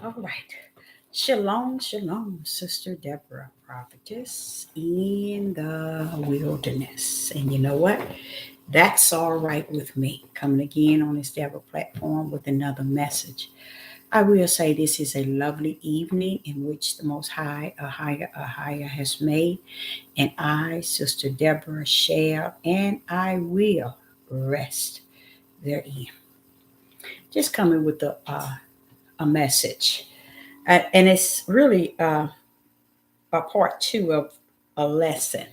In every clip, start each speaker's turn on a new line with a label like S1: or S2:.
S1: All right. Shalom, shalom, Sister Deborah, prophetess in the wilderness. And you know what? That's all right with me. Coming again on this Deborah platform with another message. I will say this is a lovely evening in which the Most High, a higher has made. And I, Sister Deborah, shall and I will rest therein. Just coming with a message. And it's really a part two of a lesson.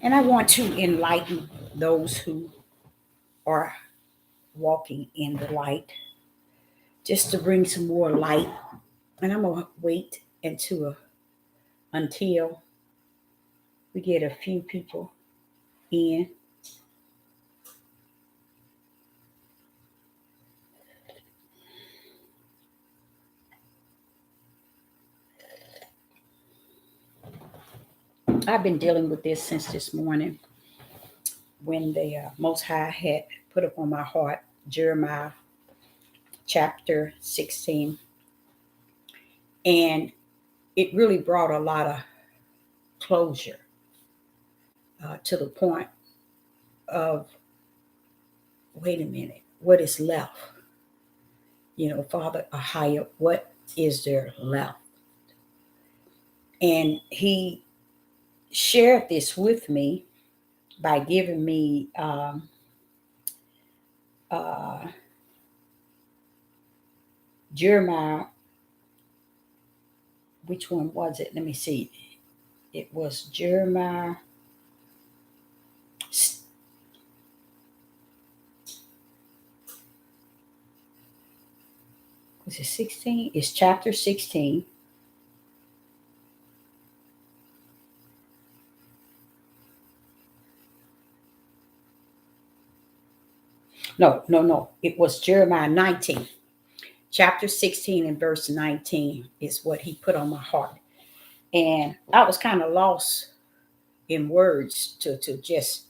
S1: And I want to enlighten those who are walking in the light, just to bring some more light. And I'm going to wait until we get a few people in. I've been dealing with this since this morning when the Most High had put upon my heart Jeremiah chapter 16. And it really brought a lot of closure to the point of, wait a minute, what is left? Father Ahaya, what is there left? And he shared this with me by giving me uh, Jeremiah. Which one was it? Let me see. It was Jeremiah. Was it 16? It's chapter 16. No. It was Jeremiah 19. Chapter 16 and verse 19 is what he put on my heart. And I was kind of lost in words to just,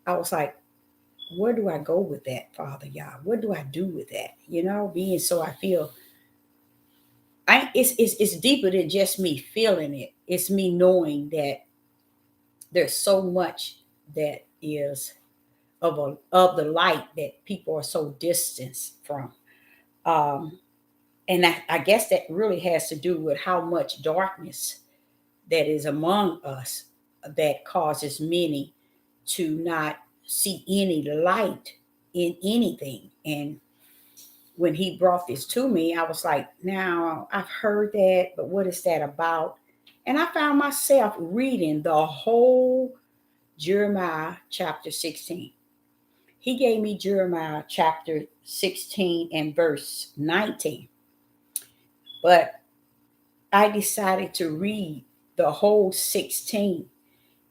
S1: I was like, where do I go with that, Father Yah? What do I do with that? Being so I feel it's deeper than just me feeling it. It's me knowing that there's so much that is of the light that people are so distanced from. Um, and I guess that really has to do with how much darkness that is among us that causes many to not see any light in anything. And when he brought this to me, I was like, now I've heard that, but what is that about? And I found myself reading the whole Jeremiah chapter 16. He gave me Jeremiah chapter 16 and verse 19. But I decided to read the whole 16,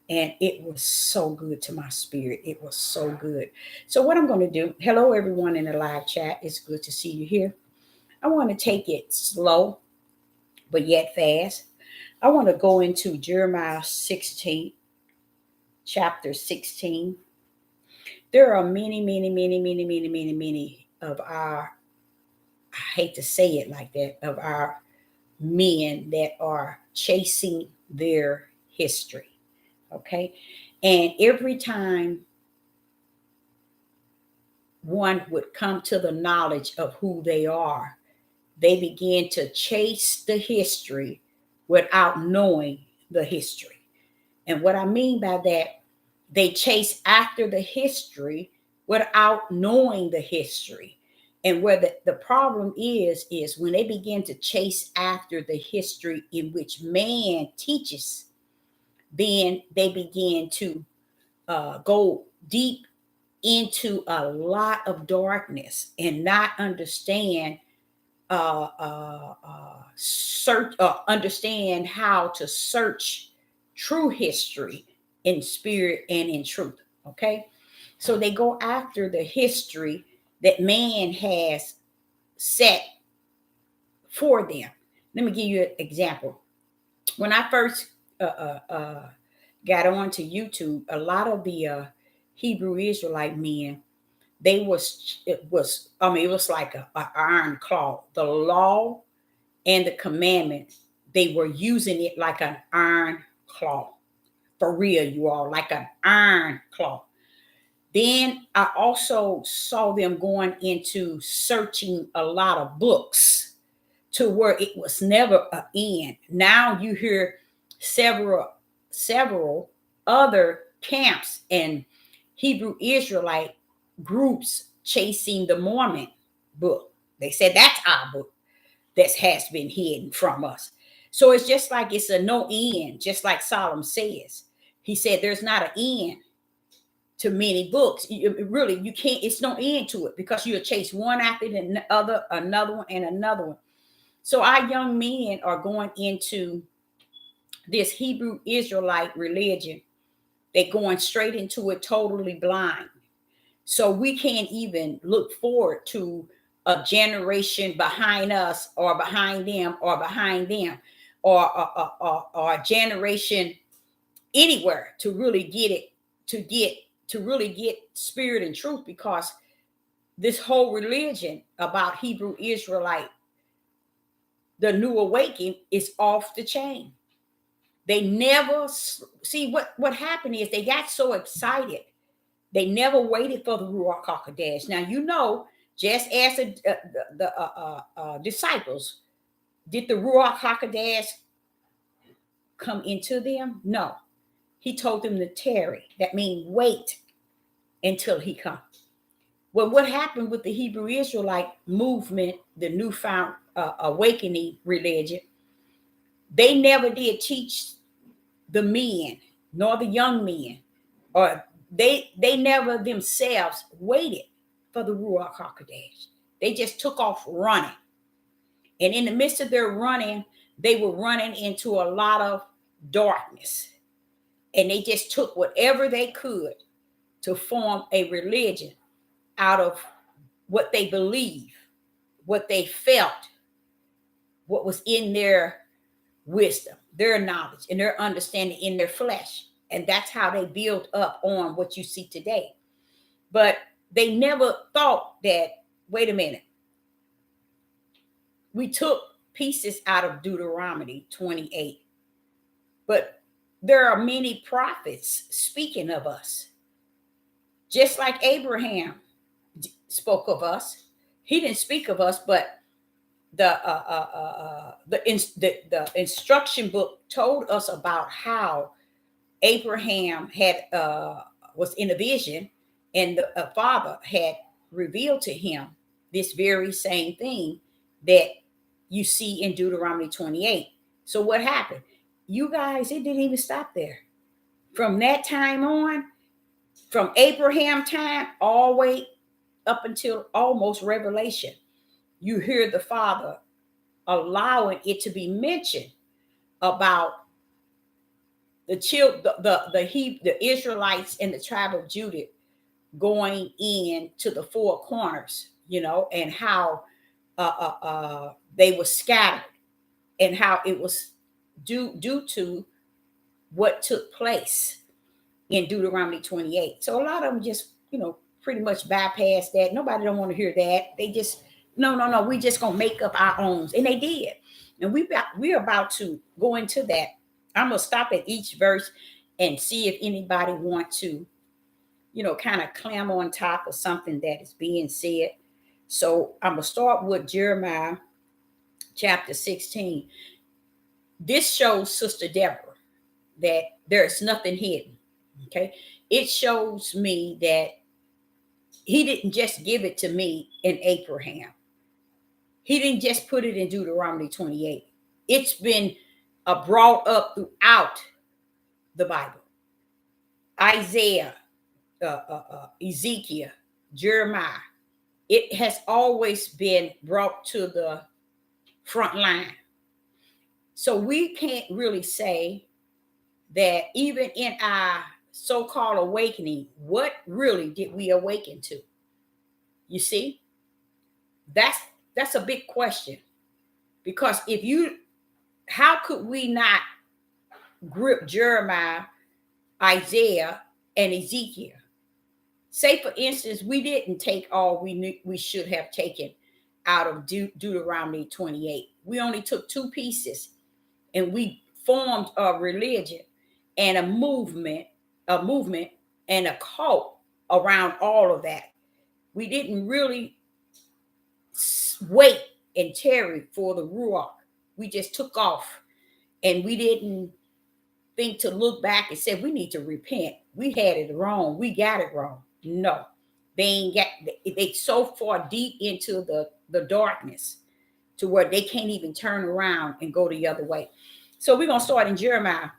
S1: and it was so good to my spirit. It was so good. So what I'm going to do, hello everyone in the live chat. It's good to see you here. I want to take it slow, but yet fast. I want to go into Jeremiah 16, chapter 16. There are many of our, I hate to say it like that, of our men that are chasing their history. Okay. And every time one would come to the knowledge of who they are, they begin to chase the history without knowing the history. And what I mean by that, they chase after the history without knowing the history. And where the problem is when they begin to chase after the history in which man teaches, then they begin to go deep into a lot of darkness and not understand understand how to search true history in spirit and in truth. Okay, so they go after the history that man has set for them. Let me give you an example. When I first got on to YouTube, a lot of the Hebrew Israelite men it was, I mean, it was like a iron claw. The law and the commandments, they were using it like an iron claw. For real, you all, like an iron claw. Then I also saw them going into searching a lot of books to where it was never an end. Now you hear several other camps and Hebrew Israelite groups chasing the Mormon book. They said that's our book that has been hidden from us. So it's just like it's a no end, just like Solomon says. He said there's not an end to many books. Really, you can't, it's no end to it because you'll chase one after the other, another one, and another one. So our young men are going into this Hebrew Israelite religion. They're going straight into it totally blind. So we can't even look forward to a generation behind us or behind them or behind them or a generation anywhere to really get it, to really get spirit and truth, because this whole religion about Hebrew Israelite, the new awakening, is off the chain. They never see what happened is they got so excited. They never waited for the Ruach HaKodesh. Now, you know, just as the disciples, did the Ruach HaKodesh come into them? No. He told them to tarry. That means wait until he comes. Well, what happened with the Hebrew Israelite movement, the newfound awakening religion, they never did teach the men, nor the young men, or they never themselves waited for the Ruach HaKodesh. They just took off running. And in the midst of their running, they were running into a lot of darkness. And they just took whatever they could to form a religion out of what they believed, what they felt, what was in their wisdom, their knowledge, and their understanding in their flesh. And that's how they build up on what you see today. But they never thought that, wait a minute, we took pieces out of Deuteronomy 28, but there are many prophets speaking of us. Just like Abraham spoke of us. He didn't speak of us, but the instruction book told us about how Abraham had was in a vision, and the father had revealed to him this very same thing that you see in Deuteronomy 28. So what happened? You guys, it didn't even stop there. From that time on, from Abraham time all the way up until almost Revelation, you hear the father allowing it to be mentioned about the Israelites and the tribe of Judah going in to the four corners, you know, and how they were scattered, and how it was due to what took place in Deuteronomy 28. So a lot of them just, you know, pretty much bypass that. Nobody don't want to hear that. They just, no, we just gonna make up our own. And they did. And we're about to go into that. I'm gonna stop at each verse and see if anybody want to, you know, kind of climb on top of something that is being said. So I'm gonna start with Jeremiah chapter 16. This shows Sister Deborah that there's nothing hidden. Okay. It shows me that he didn't just give it to me in Abraham. He didn't just put it in Deuteronomy 28. It's been brought up throughout the Bible. Isaiah, Ezekiel, Jeremiah. It has always been brought to the front line. So we can't really say that even in our so-called awakening, what really did we awaken to? You see, that's a big question, because how could we not grip Jeremiah, Isaiah, and Ezekiel? Say, for instance, we didn't take all we knew we should have taken out of Deuteronomy 28. We only took two pieces, and we formed a religion and a movement and a cult around all of that. We didn't really wait and tarry for the ruach. We just took off, and we didn't think to look back and say we need to repent. We had it wrong. We got it wrong. No, they ain't got. They so far deep into the darkness to where they can't even turn around and go the other way. So we're gonna start in Jeremiah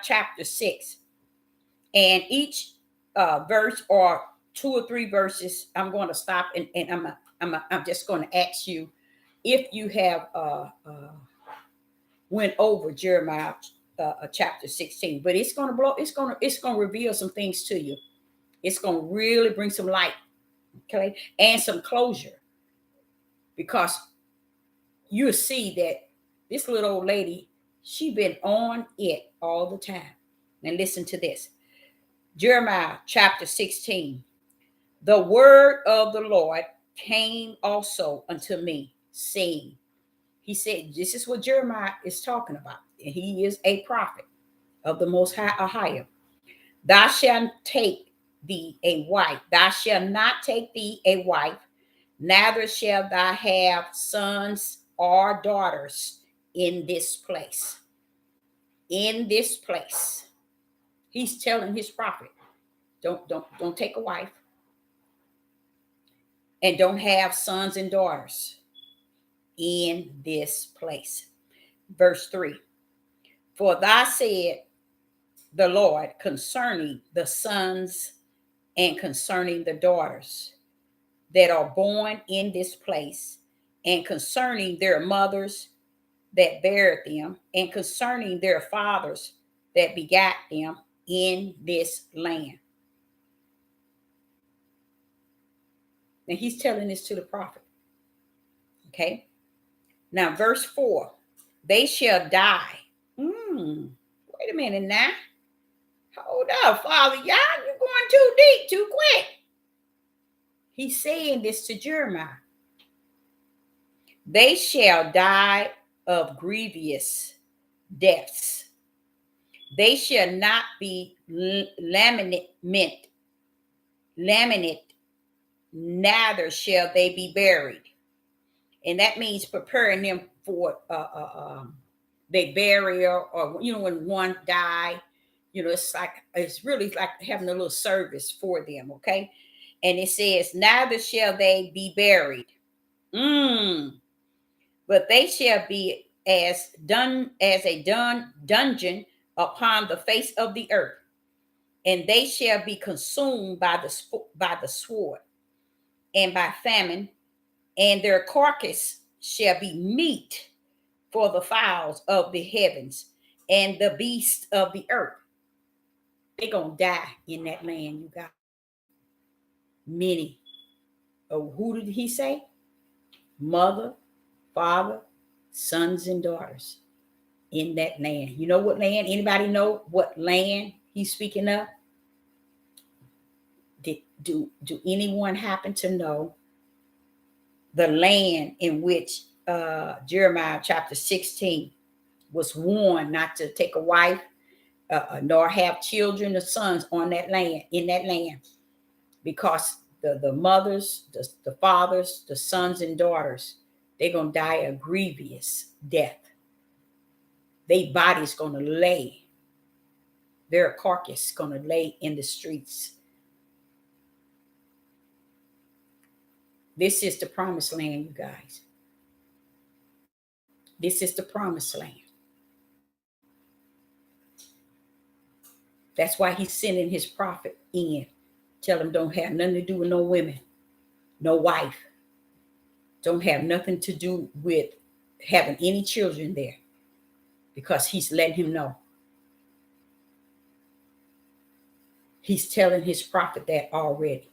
S1: chapter 6, and each verse or two or three verses. I'm going to stop, and I'm just going to ask you if you have went over Jeremiah chapter 16, but it's going to blow. It's going to reveal some things to you. It's going to really bring some light, okay, and some closure, because you'll see that this little old lady, she been on it all the time. And listen to this. Jeremiah chapter 16. The word of the Lord came also unto me, saying, he said, this is what Jeremiah is talking about. And he is a prophet of the Most High. Thou shalt take thee a wife. Thou shalt not take thee a wife, neither shalt thou have sons or daughters in this place. In this place. He's telling his prophet, don't take a wife, and don't have sons and daughters in this place. Verse 3. For thou said the Lord concerning the sons and concerning the daughters that are born in this place, and concerning their mothers that bare them, and concerning their fathers that begat them in this land. And he's telling this to the prophet. Okay. Now, verse 4. They shall die. Wait a minute now. Hold up, Father. Y'all, you're going too deep, too quick. He's saying this to Jeremiah. They shall die of grievous deaths. They shall not be laminate, neither shall they be buried. And that means preparing them for their burial, or when one die, it's really like having a little service for them. Okay. And it says, neither shall they be buried. But they shall be as a dungeon upon the face of the earth, and they shall be consumed by the sword and by famine, and their carcass shall be meat for the fowls of the heavens and the beasts of the earth. They're gonna die in that land, you got many. Oh, who did he say? Mother, father, sons, and daughters in that land. You know what land? Anybody know what land he's speaking of? Do anyone happen to know the land in which Jeremiah chapter 16 was warned not to take a wife, nor have children or sons on that land, in that land, because the mothers, the fathers, the sons and daughters, they're gonna die a grievous death. Their body's gonna lay, their carcass gonna lay in the streets. This is the promised land, you guys. This is the promised land. That's why he's sending his prophet in. Tell him don't have nothing to do with no women, no wife. Don't have nothing to do with having any children there, because he's letting him know. He's telling his prophet that already,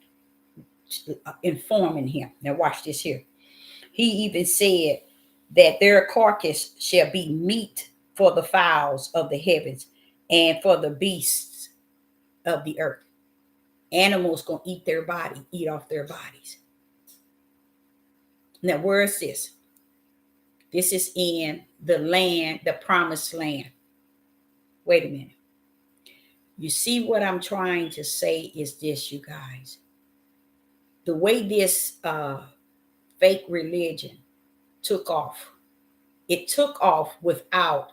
S1: informing him. Now watch this here. He even said that their carcass shall be meat for the fowls of the heavens and for the beasts of the earth. Animals gonna eat their body, eat off their bodies. Now, where is this? This is in the land, the promised land. Wait a minute. You see what I'm trying to say is this, you guys. The way this fake religion took off, it took off without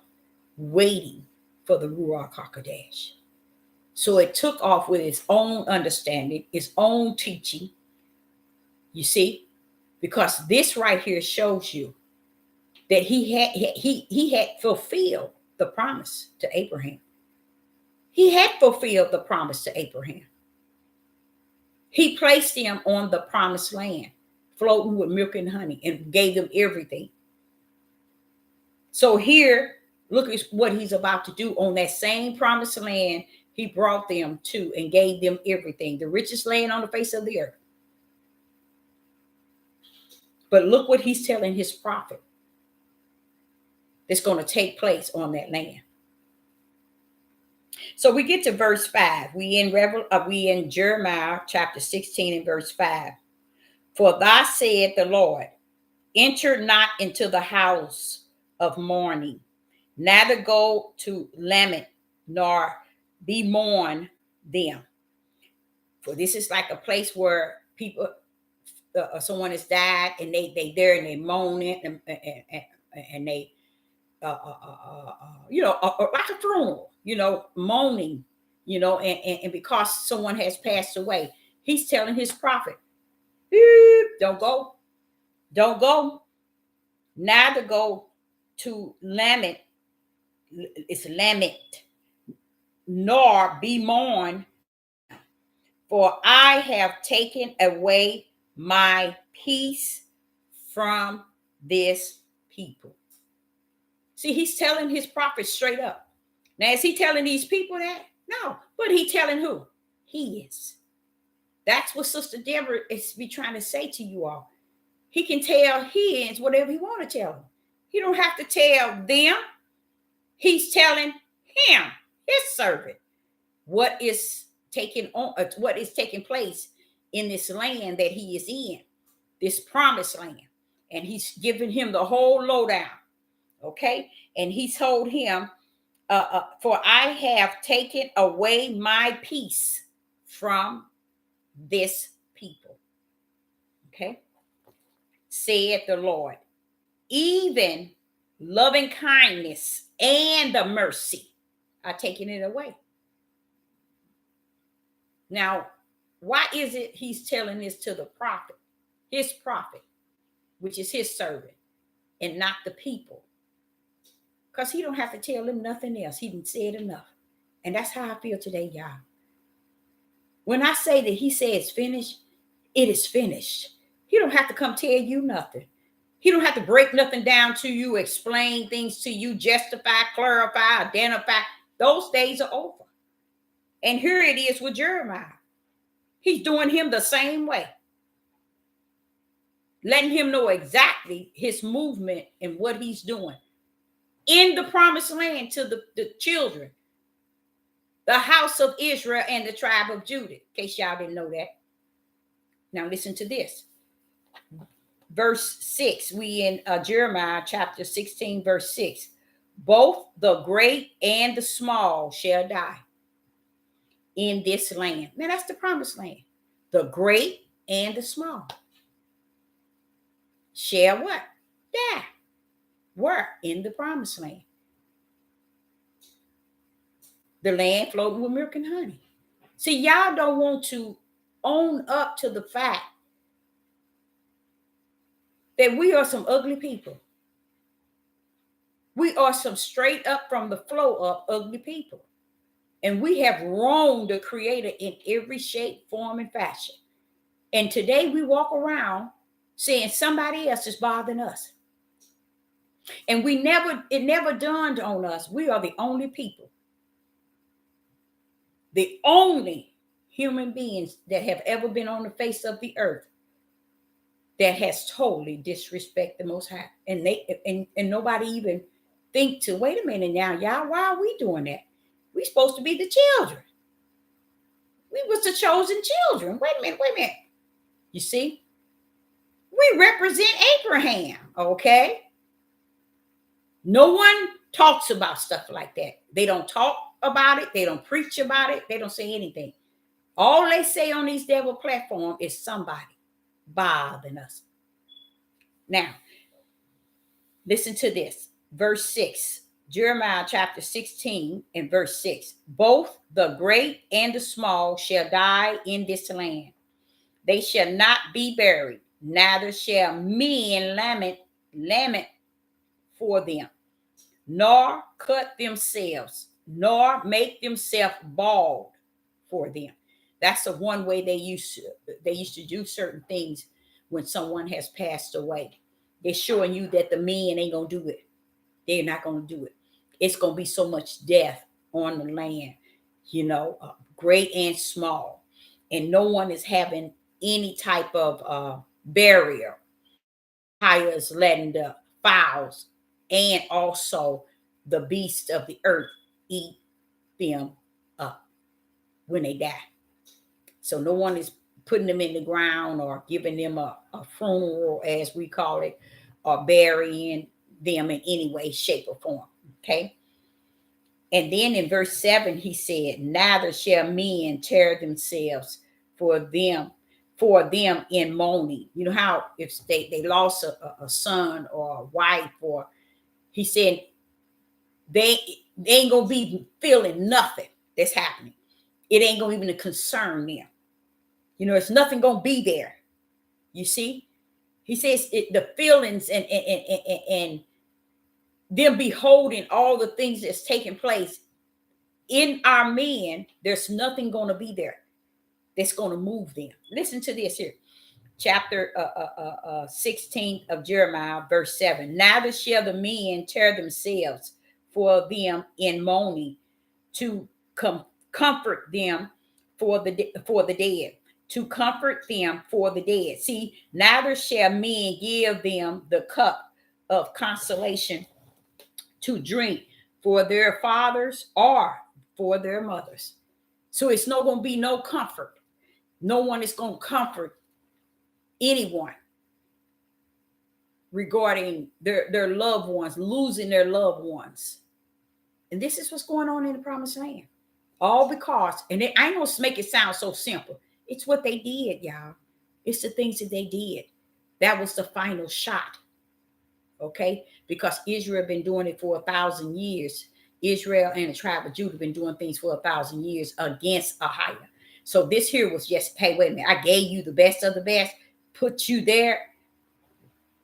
S1: waiting for the Ruach HaKodesh. So it took off with its own understanding, its own teaching. You see, because this right here shows you that he had fulfilled the promise to Abraham. He had fulfilled the promise to Abraham. He placed them on the promised land, floating with milk and honey, and gave them everything. So here, look at what he's about to do on that same promised land he brought them to and gave them everything, the richest land on the face of the earth. But look what he's telling his prophet that's going to take place on that land. So we get to verse 5. We in Jeremiah chapter 16 and verse 5. For thus said the Lord, enter not into the house of mourning, neither go to lament, nor bemourn them. For this is like a place where people, someone has died, and they there and they moan it, and they, like a funeral, moaning, and because someone has passed away, he's telling his prophet, don't go, neither go to lament, it's lament, nor bemourn, for I have taken away my peace from this people. See, he's telling his prophet straight up. Now, is he telling these people that? No, but he telling who? He is. That's what Sister Deborah is be trying to say to you all. He can tell his whatever he want to tell them. He don't have to tell them. He's telling him, his servant, what is taking place in this land that he is in, this promised land. And he's giving him the whole lowdown. Okay, and he told him, for I have taken away my peace from this people. Okay, said the Lord, even loving kindness and the mercy are taking it away. Now, why is it he's telling this to the prophet, his prophet, which is his servant, and not the people? Because he don't have to tell them nothing else. He done said enough. And that's how I feel today, y'all. When I say that he says finished, it is finished. He don't have to come tell you nothing. He don't have to break nothing down to you, explain things to you, justify, clarify, identify. Those days are over. And here it is with Jeremiah. He's doing him the same way. Letting him know exactly his movement and what he's doing in the promised land to the children, the house of Israel and the tribe of Judah, in case y'all didn't know that. Now listen to this. Verse 6, we in Jeremiah chapter 16, verse 6. Both the great and the small shall die in this land. Now that's the promised land. The great and the small shall what? Die. Where? In the promised land. The land floating with milk and honey. See, y'all don't want to own up to the fact that we are some ugly people. We are some straight up from the flow up ugly people. And we have wronged the Creator in every shape, form, and fashion. And today we walk around saying somebody else is bothering us. And it never dawned on us, we are the only people, the only human beings that have ever been on the face of the earth that has totally disrespected the Most High. And nobody even think to, wait a minute now, y'all, why are we doing that? We're supposed to be the children. We was the chosen children. Wait a minute. You see? We represent Abraham, okay? No one talks about stuff like that. They don't talk about it. They don't preach about it. They don't say anything. All they say on these devil platforms is somebody bothering us. Now, listen to this. Verse 6, Jeremiah chapter 16 and verse 6. Both the great and the small shall die in this land. They shall not be buried, neither shall men lament for them, nor cut themselves, nor make themselves bald for them. That's the one way they used to do certain things when someone has passed away. They're showing you that the men ain't gonna do it. They're not gonna do it. It's gonna be so much death on the land, great and small, and no one is having any type of barrier. Hires letting the fowls and also the beasts of the earth eat them up when they die. So no one is putting them in the ground or giving them a funeral, as we call it, or burying them in any way, shape, or form. Okay. And then in verse 7, he said, neither shall men tear themselves for them in mourning. You know how if they lost a son or a wife, or he said they ain't gonna be feeling nothing that's happening. It ain't gonna even concern them. It's nothing gonna be there. You see, he says the feelings and them beholding all the things that's taking place in our men, there's nothing going to be there that's going to move them. Listen to this here. Chapter 16 of Jeremiah, verse 7. Neither shall the men tear themselves for them in mourning, to comfort them for the dead. To comfort them for the dead. See, neither shall men give them the cup of consolation to drink for their fathers or for their mothers. So it's not going to be no comfort. No one is going to comfort anyone regarding their loved ones, losing their loved ones. And this is what's going on in the promised land. All because, and I ain't going to make it sound so simple. It's what they did, y'all. It's the things that they did. That was the final shot. Okay? Because Israel been doing it for 1,000 years. Israel and the tribe of Judah been doing things for 1,000 years against Ahiah. So this here was just, hey, wait a minute. I gave you the best of the best, put you there,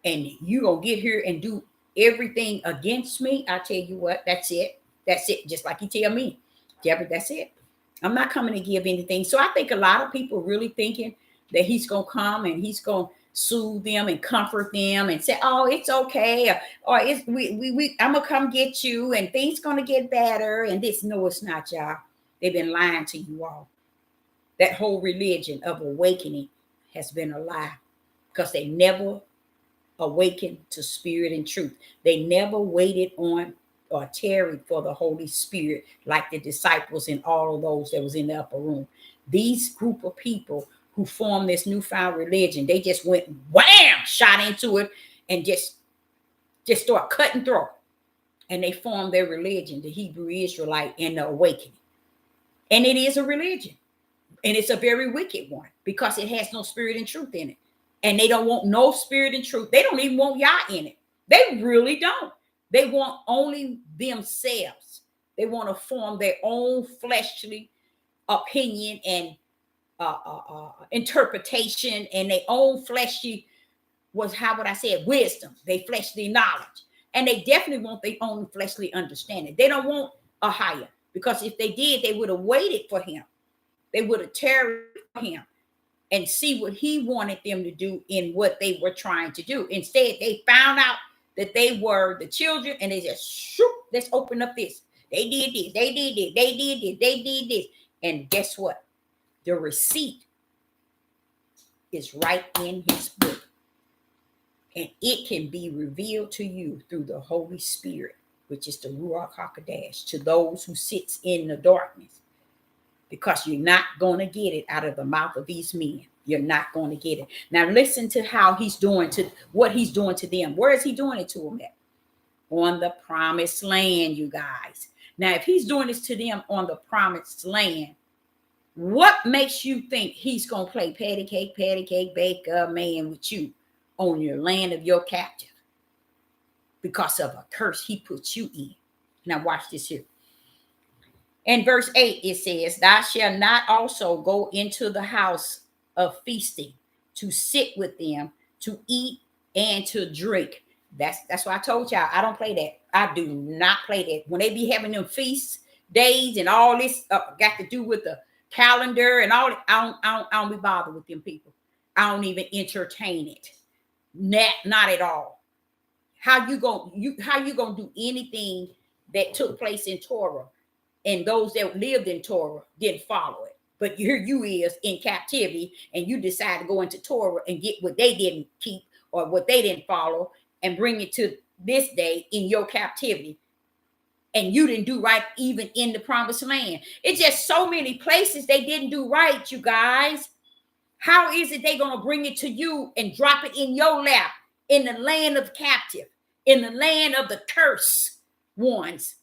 S1: and you gonna get here and do everything against me. I tell you what, that's it. That's it. Just like you tell me, Deborah, that's it. I'm not coming to give anything. So I think a lot of people really thinking that he's gonna come and he's gonna soothe them and comfort them and say, oh, it's okay, or it's I'm gonna come get you and things gonna get better. And this, no, it's not, y'all. They've been lying to you all. That whole religion of awakening has been a lie, because they never awakened to spirit and truth. They never waited on or tarried for the Holy Spirit like the disciples and all of those that was in the upper room. These group of people who formed this newfound religion, they just went wham, shot into it and just start cutting through. And they formed their religion, the Hebrew Israelite and the awakening. And it is a religion. And it's a very wicked one, because it has no spirit and truth in it. And they don't want no spirit and truth. They don't even want Yah in it. They really don't. They want only themselves. They want to form their own fleshly opinion and interpretation, and their own fleshly, how would I say it, wisdom, their fleshly knowledge. And they definitely want their own fleshly understanding. They don't want a higher, because if they did, they would have waited for him. They would have tarried for him and see what he wanted them to do in what they were trying to do. Instead, they found out that they were the children, and they just, shoot, let's open up this. They did this, they did this, they did this, they did this. And guess what? The receipt is right in his book. And it can be revealed to you through the Holy Spirit, which is the Ruach HaKodesh, to those who sits in the darkness. because you're not going to get it out of the mouth of these men. You're not going to get it. Now listen to how he's doing to what he's doing to them. Where is he doing it to them at? On the promised land, you guys. Now, if he's doing this to them on the promised land, what makes you think he's going to play patty cake, baker, man with you on your land of your captive? Because of a curse he puts you in. Now watch this here. In verse 8, it says, thou shalt not also go into the house of feasting to sit with them, to eat and to drink. That's why I told y'all, I don't play that. I do not play that. When they be having them feast days and all this got to do with the calendar and all, I don't be bothered with them people. I don't even entertain it. Not at all. How you gonna do anything that took place in Torah, and those that lived in Torah didn't follow it? But here you is in captivity, and you decide to go into Torah and get what they didn't keep or what they didn't follow and bring it to this day in your captivity. And you didn't do right even in the promised land. It's just so many places they didn't do right, you guys. How is it they going to bring it to you and drop it in your lap in the land of captive, in the land of the cursed ones,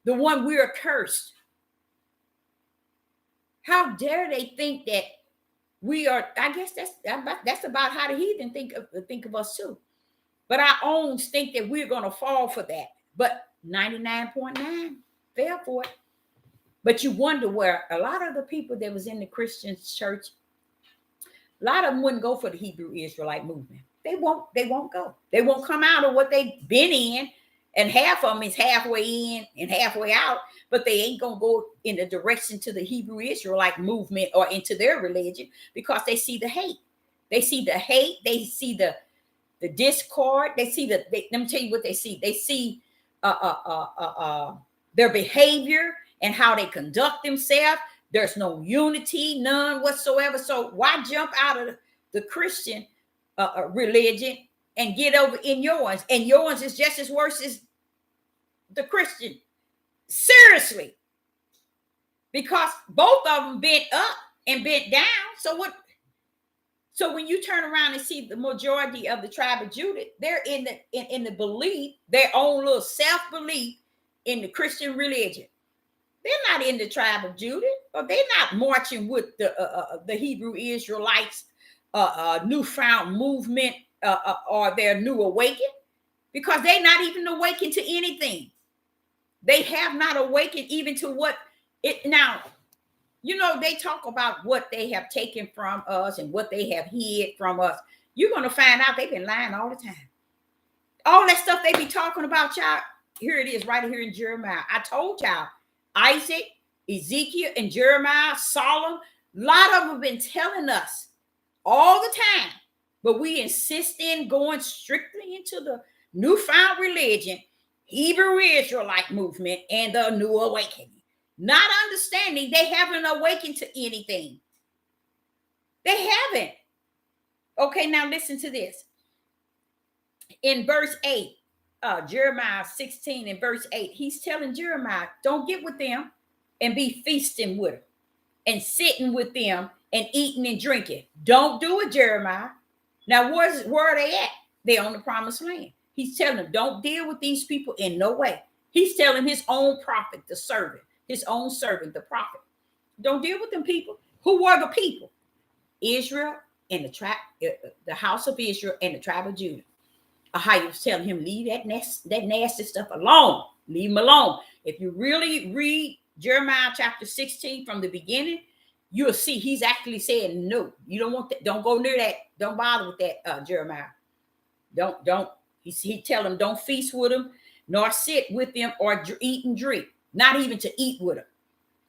S1: the one we're cursed? How dare they think that we are? I guess that's about how the heathen think of us too. But our own think that we're going to fall for that. But 99.9 fell for it. But you wonder where a lot of the people that was in the Christian church, a lot of them wouldn't go for the Hebrew Israelite movement. They won't go. They won't come out of what they've been in. And half of them is halfway in and halfway out, but they ain't going to go in the direction to the Hebrew Israelite movement or into their religion, because they see the hate. They see the hate. They see the discord. They see let me tell you what they see. They see their behavior and how they conduct themselves. There's no unity, none whatsoever. So why jump out of the Christian religion and get over in yours? And yours is just as worse as the Christian. Seriously. Because both of them bent up and bent down. So what? So when you turn around and see the majority of the tribe of Judah, they're in the belief, their own little self-belief in the Christian religion. They're not in the tribe of Judah, or they're not marching with the Hebrew Israelites newfound movement or their new awakening, because they're not even awakened to anything. They have not awakened even to what it now. You know, they talk about what they have taken from us and what they have hid from us. You're going to find out they've been lying all the time. All that stuff they be talking about, y'all, here it is right here in Jeremiah. I told y'all, Isaac, Ezekiel, and Jeremiah, Solomon, a lot of them have been telling us all the time, but we insist in going strictly into the newfound religion, Hebrew Israelite movement, and the new awakening. Not understanding they haven't awakened to anything. They haven't. Okay, now listen to this. In verse 8, Jeremiah 16 and verse 8, he's telling Jeremiah, don't get with them and be feasting with them and sitting with them and eating and drinking. Don't do it, Jeremiah. Now, where are they at? They're on the promised land. He's telling them, don't deal with these people in no way. He's telling his own prophet, the servant, his own servant, the prophet, don't deal with them people. Who were the people? Israel and the house of Israel and the tribe of Judah. Ahia was telling him, leave that nasty stuff alone. Leave them alone. If you really read Jeremiah chapter 16 from the beginning, you'll see he's actually saying, no, you don't want that. Don't go near that. Don't bother with that, Jeremiah. Don't. He tell them, don't feast with them, nor sit with them, or eat and drink. Not even to eat with them.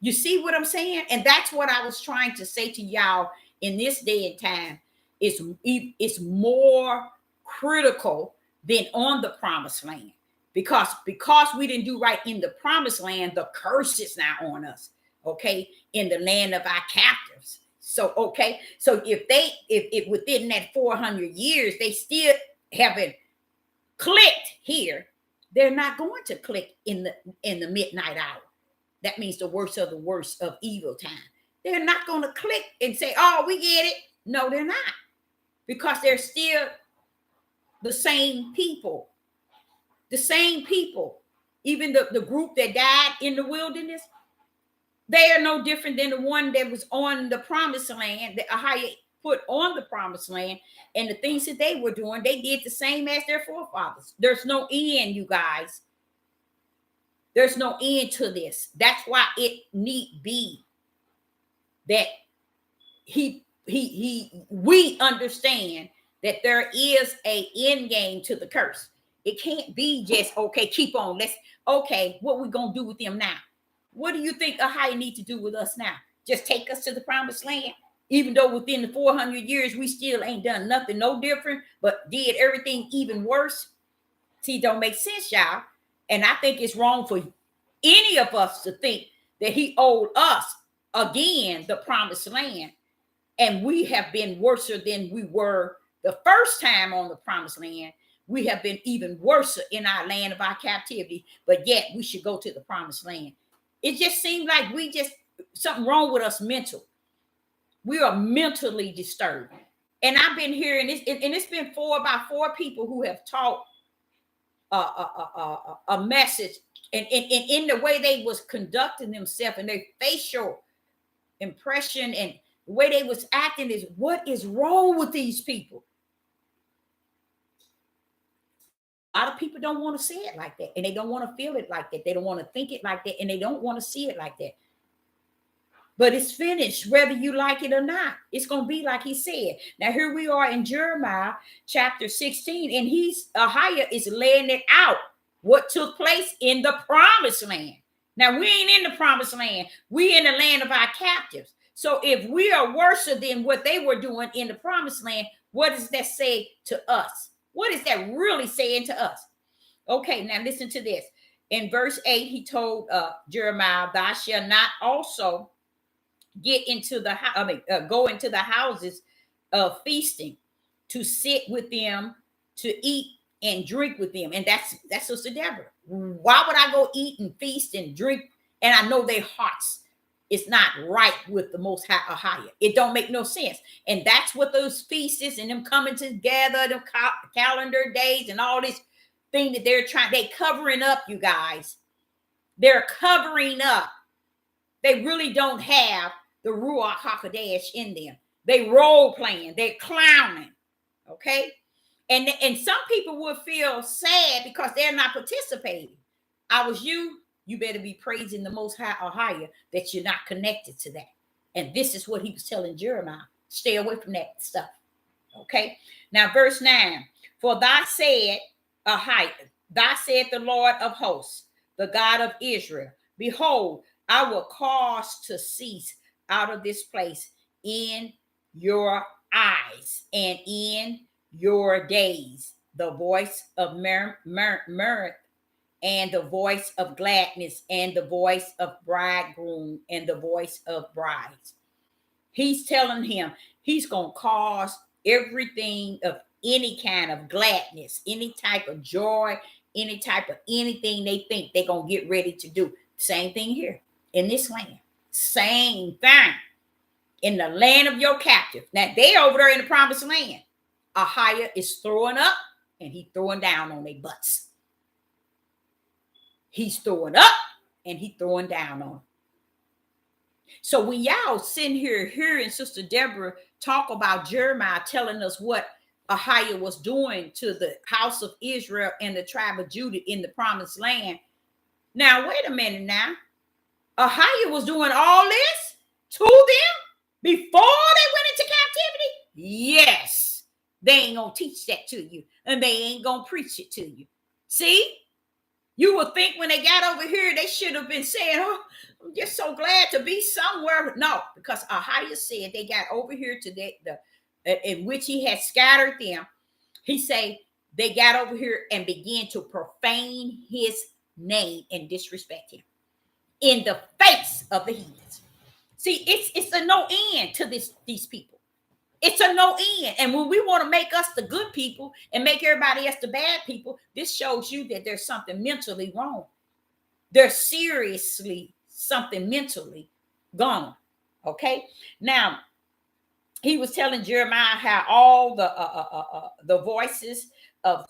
S1: You see what I'm saying? And that's what I was trying to say to y'all in this day and time. It's more critical than on the promised land. Because we didn't do right in the promised land, the curse is now on us. Okay, in the land of our captives. So, okay, so if within that 400 years, they still haven't clicked here, they're not going to click in the midnight hour. That means the worst of the worst of evil time. They're not going to click and say, oh, we get it. No, they're not. Because they're still the same people. The same people. Even the group that died in the wilderness, they are no different than the one that was on the promised land, that Ahiah put on the promised land, and the things that they were doing, they did the same as their forefathers. There's no end, you guys. There's no end to this. That's why it need be that we understand that there is a end game to the curse. It can't be just, okay, keep on. Okay, what we gonna do with them now? What do you think Ahiah need to do with us now? Just take us to the promised land? Even though within the 400 years, we still ain't done nothing no different, but did everything even worse? See, it don't make sense, y'all. And I think it's wrong for any of us to think that he owed us again the promised land. And we have been worse than we were the first time on the promised land. We have been even worse in our land of our captivity, but yet we should go to the promised land. It just seems like something wrong with us mental. We are mentally disturbed. And I've been hearing this, and it's been about four people who have taught a message, and in the way they was conducting themselves and their facial impression and the way they was acting is, what is wrong with these people? A lot of people don't want to say it like that, and they don't want to feel it like that. They don't want to think it like that, and they don't want to see it like that. But it's finished, whether you like it or not. It's going to be like he said. Now, here we are in Jeremiah chapter 16, and Ahiah is laying it out, what took place in the promised land. Now, we ain't in the promised land. We in the land of our captives. So if we are worse than what they were doing in the promised land, what does that say to us? What is that really saying to us? Okay, now listen to this. In verse 8, he told Jeremiah, thou shalt not also go into the houses of feasting, to sit with them, to eat and drink with them. And that's Sister Deborah. Why would I go eat and feast and drink? And I know their hearts is not right with the Most High Ahiah. It don't make no sense. And that's what those feasts is, and them coming together, them calendar days and all this thing that they covering up, you guys. They're covering up. They really don't have the Ruach HaKodesh in them. They role playing, they're clowning. Okay? And some people would feel sad because they're not participating. I was you better be praising the Most High Ahiah that you're not connected to that. And this is what he was telling Jeremiah. Stay away from that stuff. Okay? Now, verse 9. For thou said, Ahiah, thou said the Lord of hosts, the God of Israel, behold, I will cause to cease out of this place in your eyes and in your days the voice of mirth and the voice of gladness and the voice of bridegroom and the voice of brides. He's telling him he's going to cause everything of any kind of gladness, any type of joy, any type of anything they think they're going to get ready to do. Same thing here in this land. Same thing. In the land of your captive. Now, they over there in the promised land. Ahiah is throwing up and he's throwing down on their butts. He's throwing up and he's throwing down on them. So when y'all sitting here hearing Sister Deborah talk about Jeremiah telling us what Ahiah was doing to the house of Israel and the tribe of Judah in the promised land. Now, wait a minute now. Ahiah was doing all this to them before they went into captivity? Yes. They ain't going to teach that to you, and they ain't going to preach it to you. See? You would think when they got over here, they should have been saying, oh, I'm just so glad to be somewhere. No, because Ahiah said they got over here to the in which he had scattered them. He said they got over here and began to profane his name and disrespect him in the face of the heathens. See, it's a no end to these people. It's a no end. And when we want to make us the good people and make everybody else the bad people, this shows you that there's something mentally wrong. They're seriously something mentally gone. Okay. Now, he was telling Jeremiah how all the voices of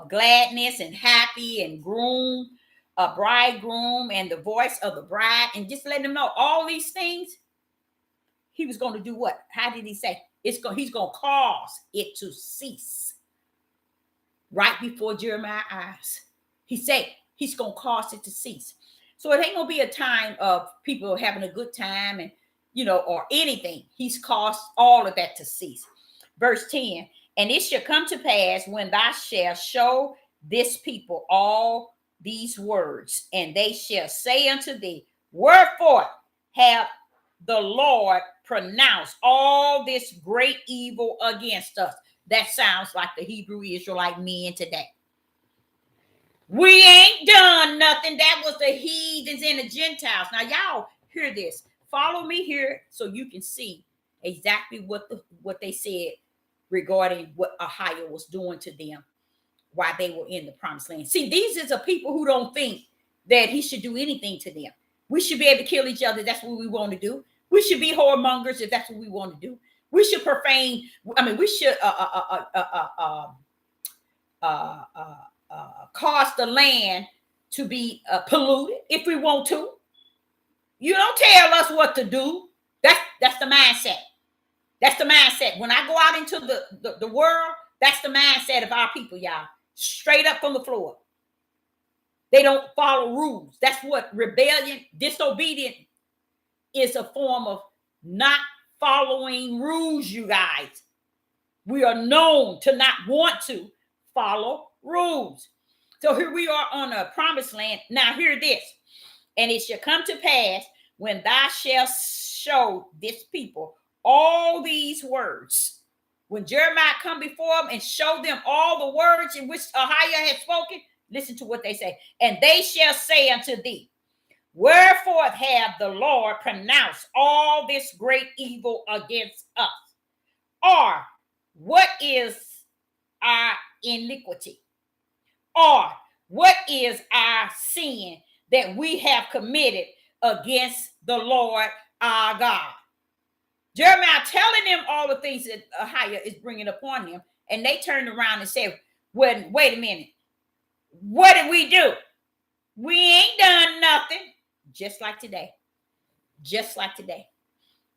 S1: gladness and happy and groom, a bridegroom, and the voice of the bride, and just letting them know all these things. He was going to do what? How did he say? He's going to cause it to cease. Right before Jeremiah's eyes, he said he's going to cause it to cease. So it ain't going to be a time of people having a good time and, or anything. He's caused all of that to cease. Verse 10, and it shall come to pass when thou shalt show this people all these words, and they shall say unto thee, wherefore have the Lord pronounced all this great evil against us? That sounds like the Hebrew Israelite men today. We ain't done nothing. That was the heathens and the Gentiles. Now, y'all hear this. Follow me here so you can see exactly what they said regarding what Ahijah was doing to them while they were in the promised land. See, these is the people who don't think that he should do anything to them. We should be able to kill each other. That's what we want to do. We should be whoremongers if that's what we want to do. We should profane. I mean, we should cause the land to be polluted if we want to. You don't tell us what to do. That's the mindset. That's the mindset. When I go out into the world, that's the mindset of our people, y'all. Straight up from the floor. They don't follow rules. That's what rebellion, disobedience is, a form of not following rules, you guys. We are known to not want to follow rules. So here we are on a promised land. Now hear this. And it shall come to pass when thou shalt show this people all these words. When Jeremiah come before them and show them all the words in which Ahijah had spoken, listen to what they say. And they shall say unto thee, wherefore have the Lord pronounced all this great evil against us? Or what is our iniquity? Or what is our sin that we have committed against the Lord our God? Jeremiah telling them all the things that Ahijah is bringing upon them, and they turned around and said, well, wait a minute. What did we do? We ain't done nothing. Just like today. Just like today.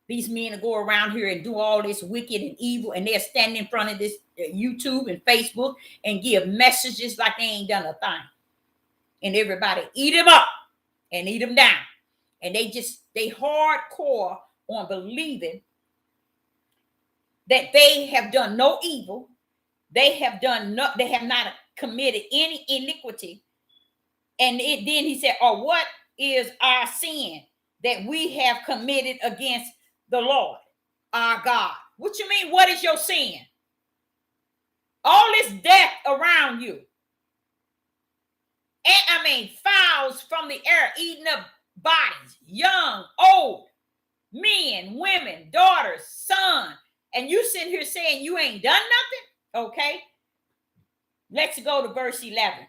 S1: These men go around here and do all this wicked and evil, and they're standing in front of this YouTube and Facebook and give messages like they ain't done a thing. And everybody eat them up and eat them down. And they hardcore on believing that they have done no evil. They have not committed any iniquity. And then he said, or what is our sin that we have committed against the Lord our God? What you mean? What is your sin? All this death around you. And fowls from the air eating up bodies, young, old, men, women, daughters, sons. And you sitting here saying you ain't done nothing? Okay. Let's go to verse 11.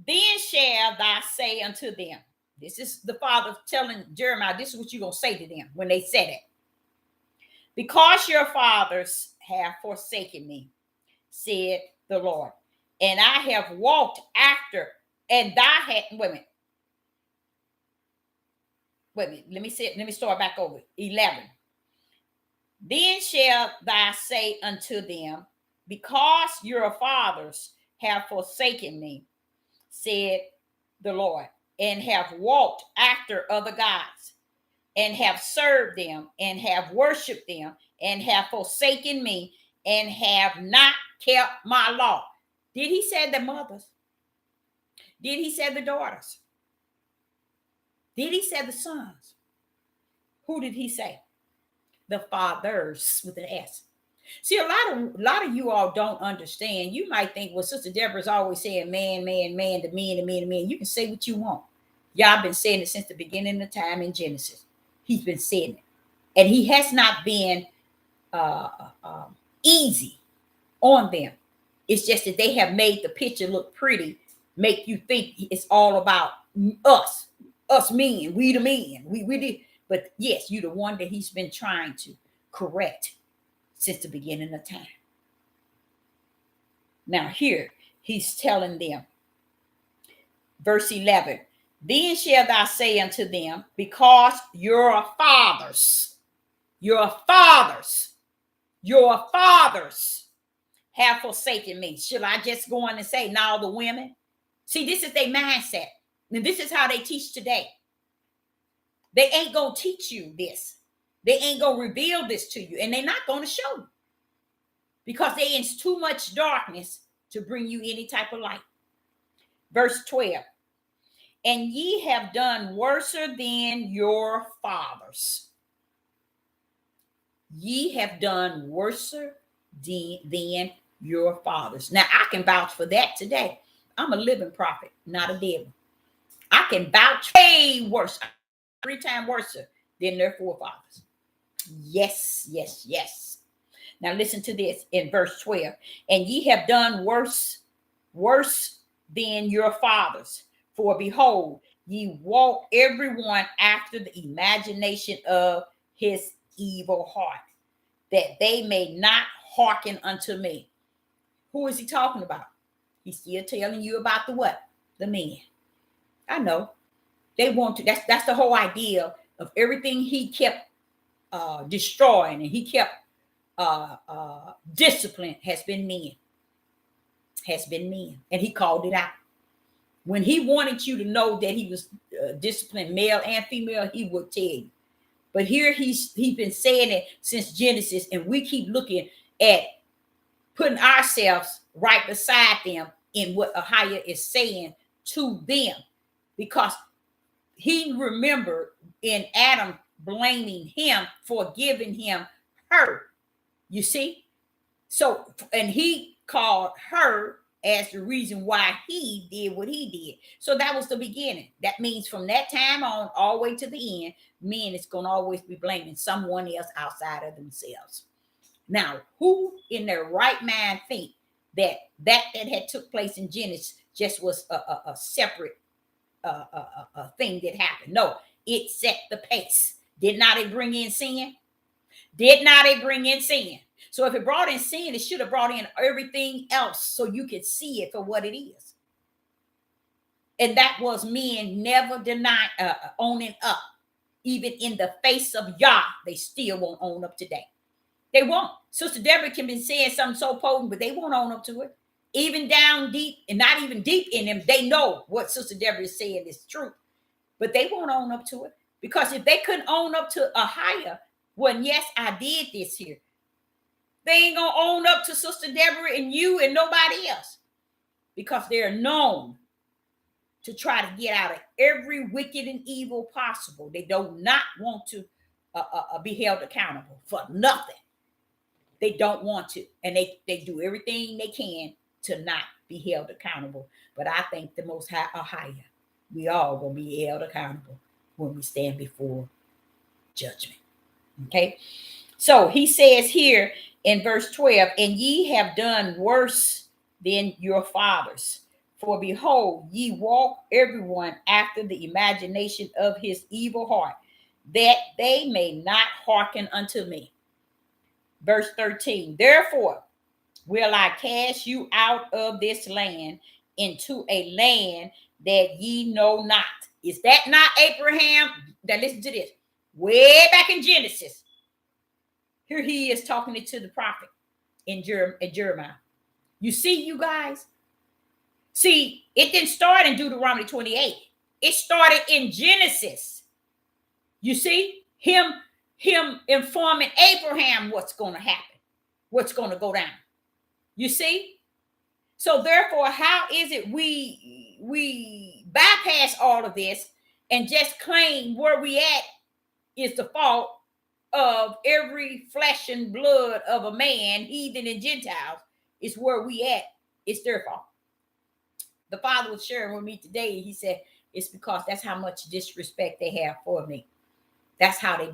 S1: Then shall thou say unto them, this is the father telling Jeremiah, this is what you're going to say to them when they said it. Because your fathers have forsaken me, said the Lord, and I have walked after, and thou had, wait a minute, let me start back over. 11. Then shall thou say unto them, because your fathers have forsaken me, said the Lord, and have walked after other gods, and have served them, and have worshipped them, and have forsaken me, and have not kept my law. Did he say the mothers? Did he say the daughters? Did he say the sons? Who did he say? The fathers with an S. See, a lot of you all don't understand. You might think, well, Sister Deborah's always saying man, man, man, the men, the men, the men. You can say what you want. Y'all been saying it since the beginning of time in Genesis. He's been saying it. And he has not been easy on them. It's just that they have made the picture look pretty, make you think it's all about us. Us men, we the men. We did. But yes, you the one that he's been trying to correct since the beginning of time. Now here he's telling them, verse 11, then shall thou say unto them, because your fathers, your fathers, your fathers have forsaken me. Should I just go on and say, now the women? See, this is their mindset. And this is how they teach today. They ain't going to teach you this. They ain't going to reveal this to you. And they're not going to show you. Because they in too much darkness to bring you any type of light. Verse 12. And ye have done worse than your fathers. Ye have done worse than your fathers. Now, I can vouch for that today. I'm a living prophet, not a devil. I can vouch way worse, 3 times worse than their forefathers. Yes, yes, yes. Now, listen to this in verse 12. And ye have done worse than your fathers. For behold, ye walk everyone after the imagination of his evil heart, that they may not hearken unto me. Who is he talking about? He's still telling you about the what? The men. I know. They want to. That's the whole idea of everything he kept destroying, and he kept discipline has been men. Has been men. And he called it out. When he wanted you to know that he was disciplined male and female, he would tell you. But here he's been saying it since Genesis, and we keep looking at putting ourselves right beside them in what Ahiah is saying to them, because he remembered in Adam blaming him for giving him her. You see? So, and he called her as the reason why he did what he did. So that was the beginning. That means from that time on, all the way to the end, men is going to always be blaming someone else outside of themselves. Now, who in their right mind think that had took place in Genesis just was a separate thing that happened? No, it set the pace. Did not it bring in sin? Did not it bring in sin? So if it brought in sin, it should have brought in everything else so you could see it for what it is. And that was men never deny owning up. Even in the face of Yah, they still won't own up today. They won't. Sister Deborah can be saying something so potent, but they won't own up to it. Even down deep, and not even deep in them, they know what Sister Deborah is saying is true. But they won't own up to it. Because if they couldn't own up to a higher, well, yes, I did this here. They ain't going to own up to Sister Deborah and you and nobody else. Because they're known to try to get out of every wicked and evil possible. They do not want to be held accountable for nothing. They don't want to. And they do everything they can to not be held accountable. But I think the Most High are higher. We all going to be held accountable when we stand before judgment. Okay? So he says here in verse 12, and ye have done worse than your fathers. For behold, ye walk everyone after the imagination of his evil heart, that they may not hearken unto me. Verse 13, therefore will I cast you out of this land into a land that ye know not. Is that not Abraham? Now listen to this. Way back in Genesis. Here he is talking to the prophet in Jeremiah. You see, you guys? See, it didn't start in Deuteronomy 28. It started in Genesis. You see? Him informing Abraham what's going to happen. What's going to go down. You see? So therefore, how is it we bypass all of this and just claim where we at is the fault of every flesh and blood of a man, heathen and Gentiles, is where we at. It's their fault. The Father was sharing with me today. He said, it's because that's how much disrespect they have for me. That's how they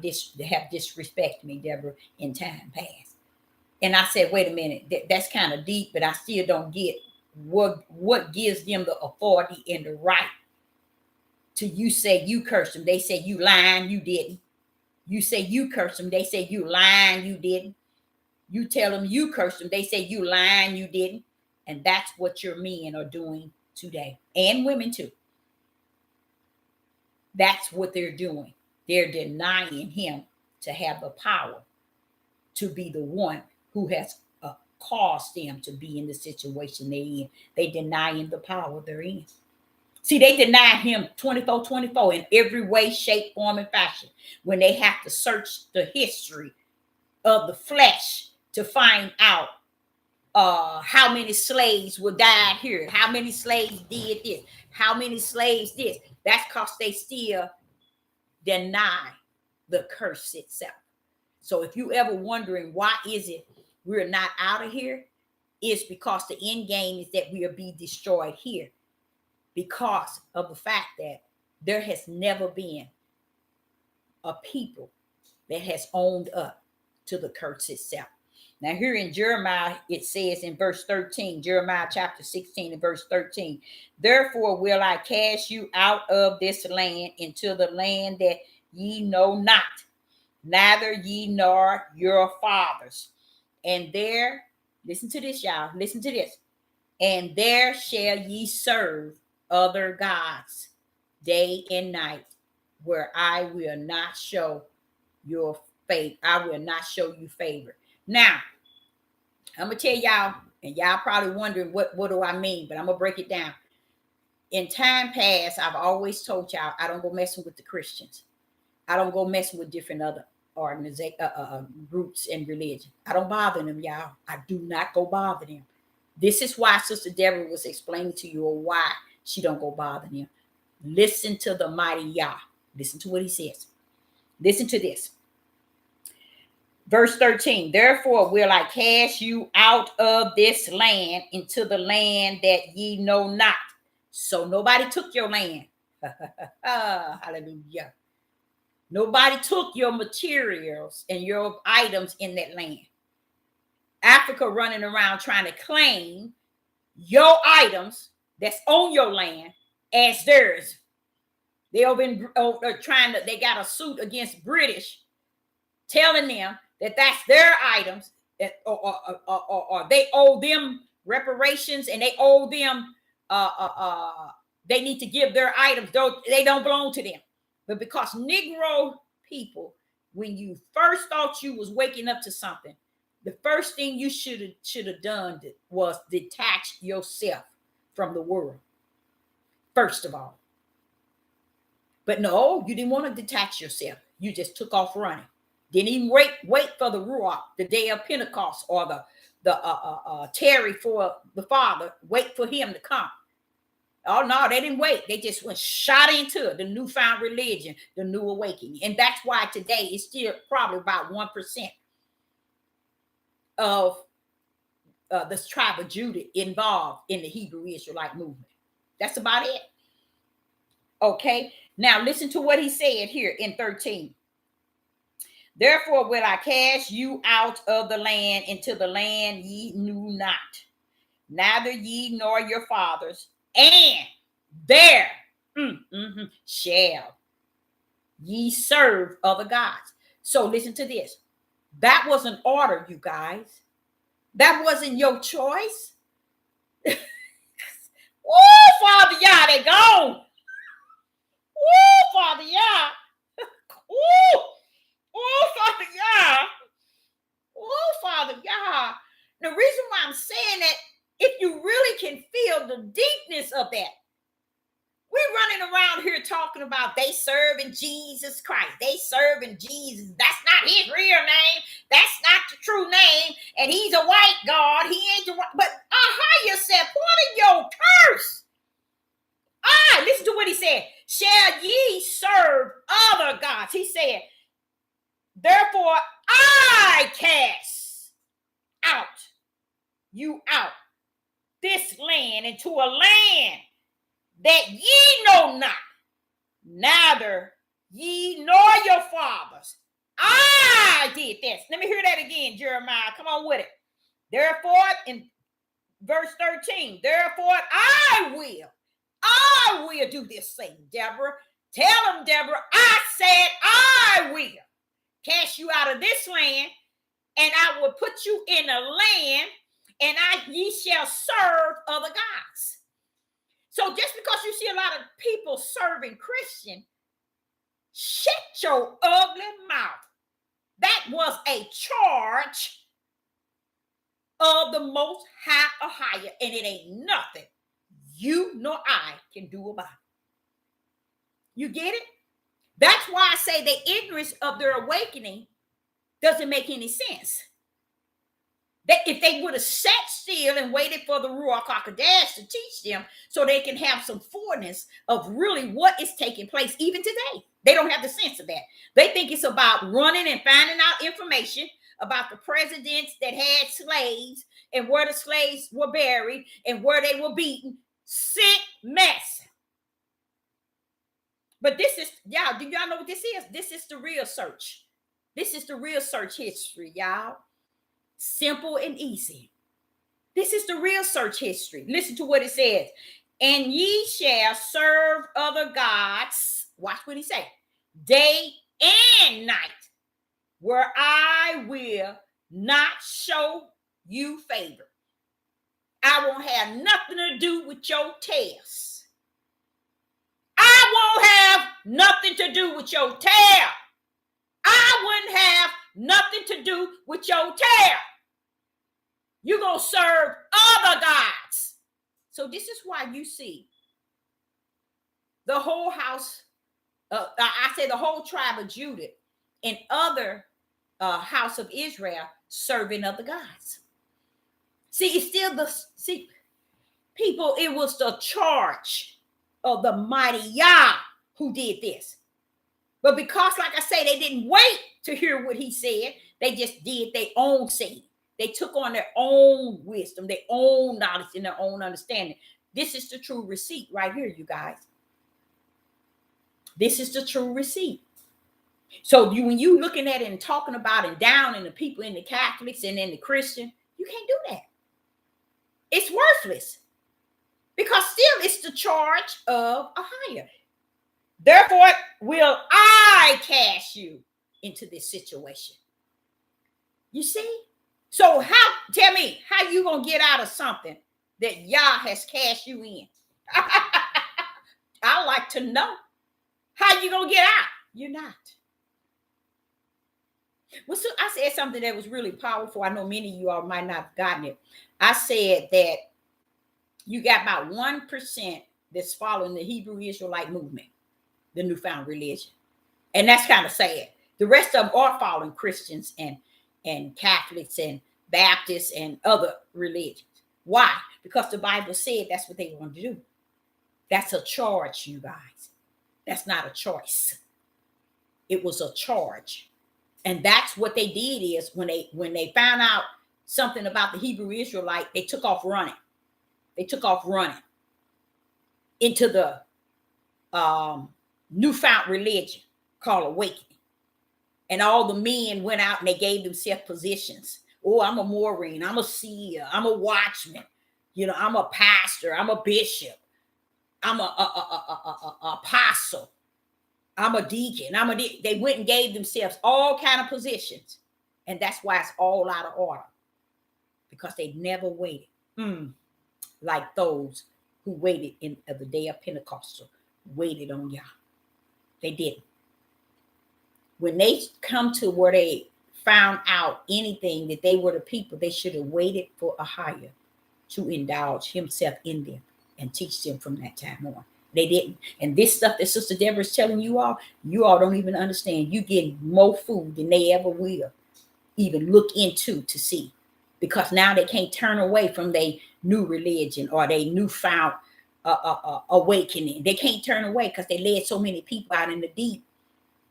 S1: have disrespected me, Deborah, in time past. And I said, wait a minute, that's kind of deep, but I still don't get what gives them the authority and the right to you say you cursed them. They say you lying, you didn't. You say you cursed them. They say you lying, you didn't. You tell them you cursed them. They say you lying, you didn't. And that's what your men are doing today. And women too. That's what they're doing. They're denying him to have the power to be the one who has caused them to be in the situation they're in. They denying the power they're in. See, they deny him 24/24 in every way, shape, form, and fashion when they have to search the history of the flesh to find out how many slaves were died here, how many slaves did this, how many slaves this. That's because they still deny the curse itself. So if you ever wondering why is it we're not out of here, it's because the end game is that we'll be destroyed here because of the fact that there has never been a people that has owned up to the curse itself. Now, here in Jeremiah, it says in verse 13, Jeremiah chapter 16 and verse 13, therefore will I cast you out of this land into the land that ye know not, neither ye nor your fathers. And there, listen to this, y'all, listen to this. And there shall ye serve other gods day and night, where I will not show your faith. I will not show you favor. Now, I'm gonna tell y'all, and y'all probably wondering what do I mean, but I'm gonna break it down. In time past, I've always told y'all I don't go messing with the Christians. I don't go messing with different other organization groups and religion. I don't bother them, y'all. I do not go bother them. This is why Sister Deborah was explaining to you why she don't go bother them. Listen to the mighty Yah. Listen to what he says. Listen to this. Verse 13, therefore will I cast you out of this land into the land that ye know not. So nobody took your land. Hallelujah. Nobody took your materials and your items in that land. Africa running around trying to claim your items that's on your land as theirs. They've been trying to, they got a suit against British telling them that that's their items, that, or they owe them reparations and they owe them, they need to give their items, though they don't belong to them. But because Negro people, when you first thought you was waking up to something, the first thing you should have done was detach yourself from the world, first of all. But no, you didn't want to detach yourself. You just took off running. Didn't even wait for the Ruach, the day of Pentecost, or the tarry for the Father. Wait for him to come. Oh no, they didn't wait. They just went shot into it, the newfound religion, the new awakening, and that's why today it's still probably about 1% of this tribe of Judah involved in the Hebrew Israelite movement. That's about it. Okay, now listen to what he said here in 13. Therefore will I cast you out of the land into the land ye knew not, neither ye nor your fathers, and there shall ye serve other gods. So listen to this. That was an order, you guys. That wasn't your choice. Woo, Father Yah, they gone. Woo, Father Yah. Woo. Oh, Father Yah. Oh, Father Yah. The reason why I'm saying that, if you really can feel the deepness of that, we're running around here talking about they serving Jesus Christ. They serving Jesus. That's not his real name. That's not the true name. And he's a white God. He ain't the white. But yourself, what in your curse? Listen to what he said. Shall ye serve other gods? He said, therefore I cast you out this land into a land that ye know not, neither ye nor your fathers. I did this. Let me hear that again, Jeremiah. Come on with it. Therefore, in verse 13, therefore I will I will do this thing, Deborah. Tell them, Deborah, I said I will cast you out of this land, and I will put you in a land, and ye shall serve other gods. So just because you see a lot of people serving Christian, shut your ugly mouth. That was a charge of the Most High or higher, and it ain't nothing you nor I can do about it. You get it? That's why I say the ignorance of their awakening doesn't make any sense. That if they would have sat still and waited for the Ruach HaKodesh to teach them so they can have some fullness of really what is taking place even today. They don't have the sense of that. They think it's about running and finding out information about the presidents that had slaves and where the slaves were buried and where they were beaten. Sick mess. But this is, y'all, do y'all know what this is? This is the real search. This is the real search history, y'all. Simple and easy. This is the real search history. Listen to what it says. And ye shall serve other gods. Watch what he say. Day and night, where I will not show you favor. I won't have nothing to do with your tests. I won't have nothing to do with your tear. I wouldn't have nothing to do with your tear. You're going to serve other gods. So this is why you see the whole house, I say the whole tribe of Judah and other house of Israel serving other gods. See, it's still people, it was the charge of the mighty Yah who did this. But because, like I say, they didn't wait to hear what he said, they just did their own saying. They took on their own wisdom, their own knowledge, and their own understanding. This is the true receipt right here, you guys. This is the true receipt. So when you looking at it and talking about and down in the people in the Catholics and in the Christian, you can't do that. It's worthless. Because still it's the charge of a higher. Therefore, will I cast you into this situation? You see? So tell me, how you going to get out of something that Yah has cast you in? I like to know. How you going to get out? You're not. Well, so I said something that was really powerful. I know many of you all might not have gotten it. I said that you got about 1% that's following the Hebrew Israelite movement, the newfound religion. And that's kind of sad. The rest of them are following Christians and Catholics and Baptists and other religions. Why? Because the Bible said that's what they want to do. That's a charge, you guys. That's not a choice. It was a charge. And that's what they did is when they found out something about the Hebrew Israelite, they took off running. They took off running into the newfound religion called awakening. And all the men went out and they gave themselves positions. Oh, I'm a Maureen. I'm a seer. I'm a watchman. You know, I'm a pastor. I'm a bishop. I'm a apostle. I'm a deacon. They went and gave themselves all kind of positions. And that's why it's all out of order. Because they never waited. Like those who waited in the day of Pentecost, waited on Yah. They didn't. When they come to where they found out anything that they were the people, they should have waited for a higher to indulge himself in them and teach them from that time on. They didn't. And this stuff that Sister Deborah is telling you all don't even understand. You getting more food than they ever will even look into to see. Because now they can't turn away from their new religion or their newfound awakening. They can't turn away because they led so many people out in the deep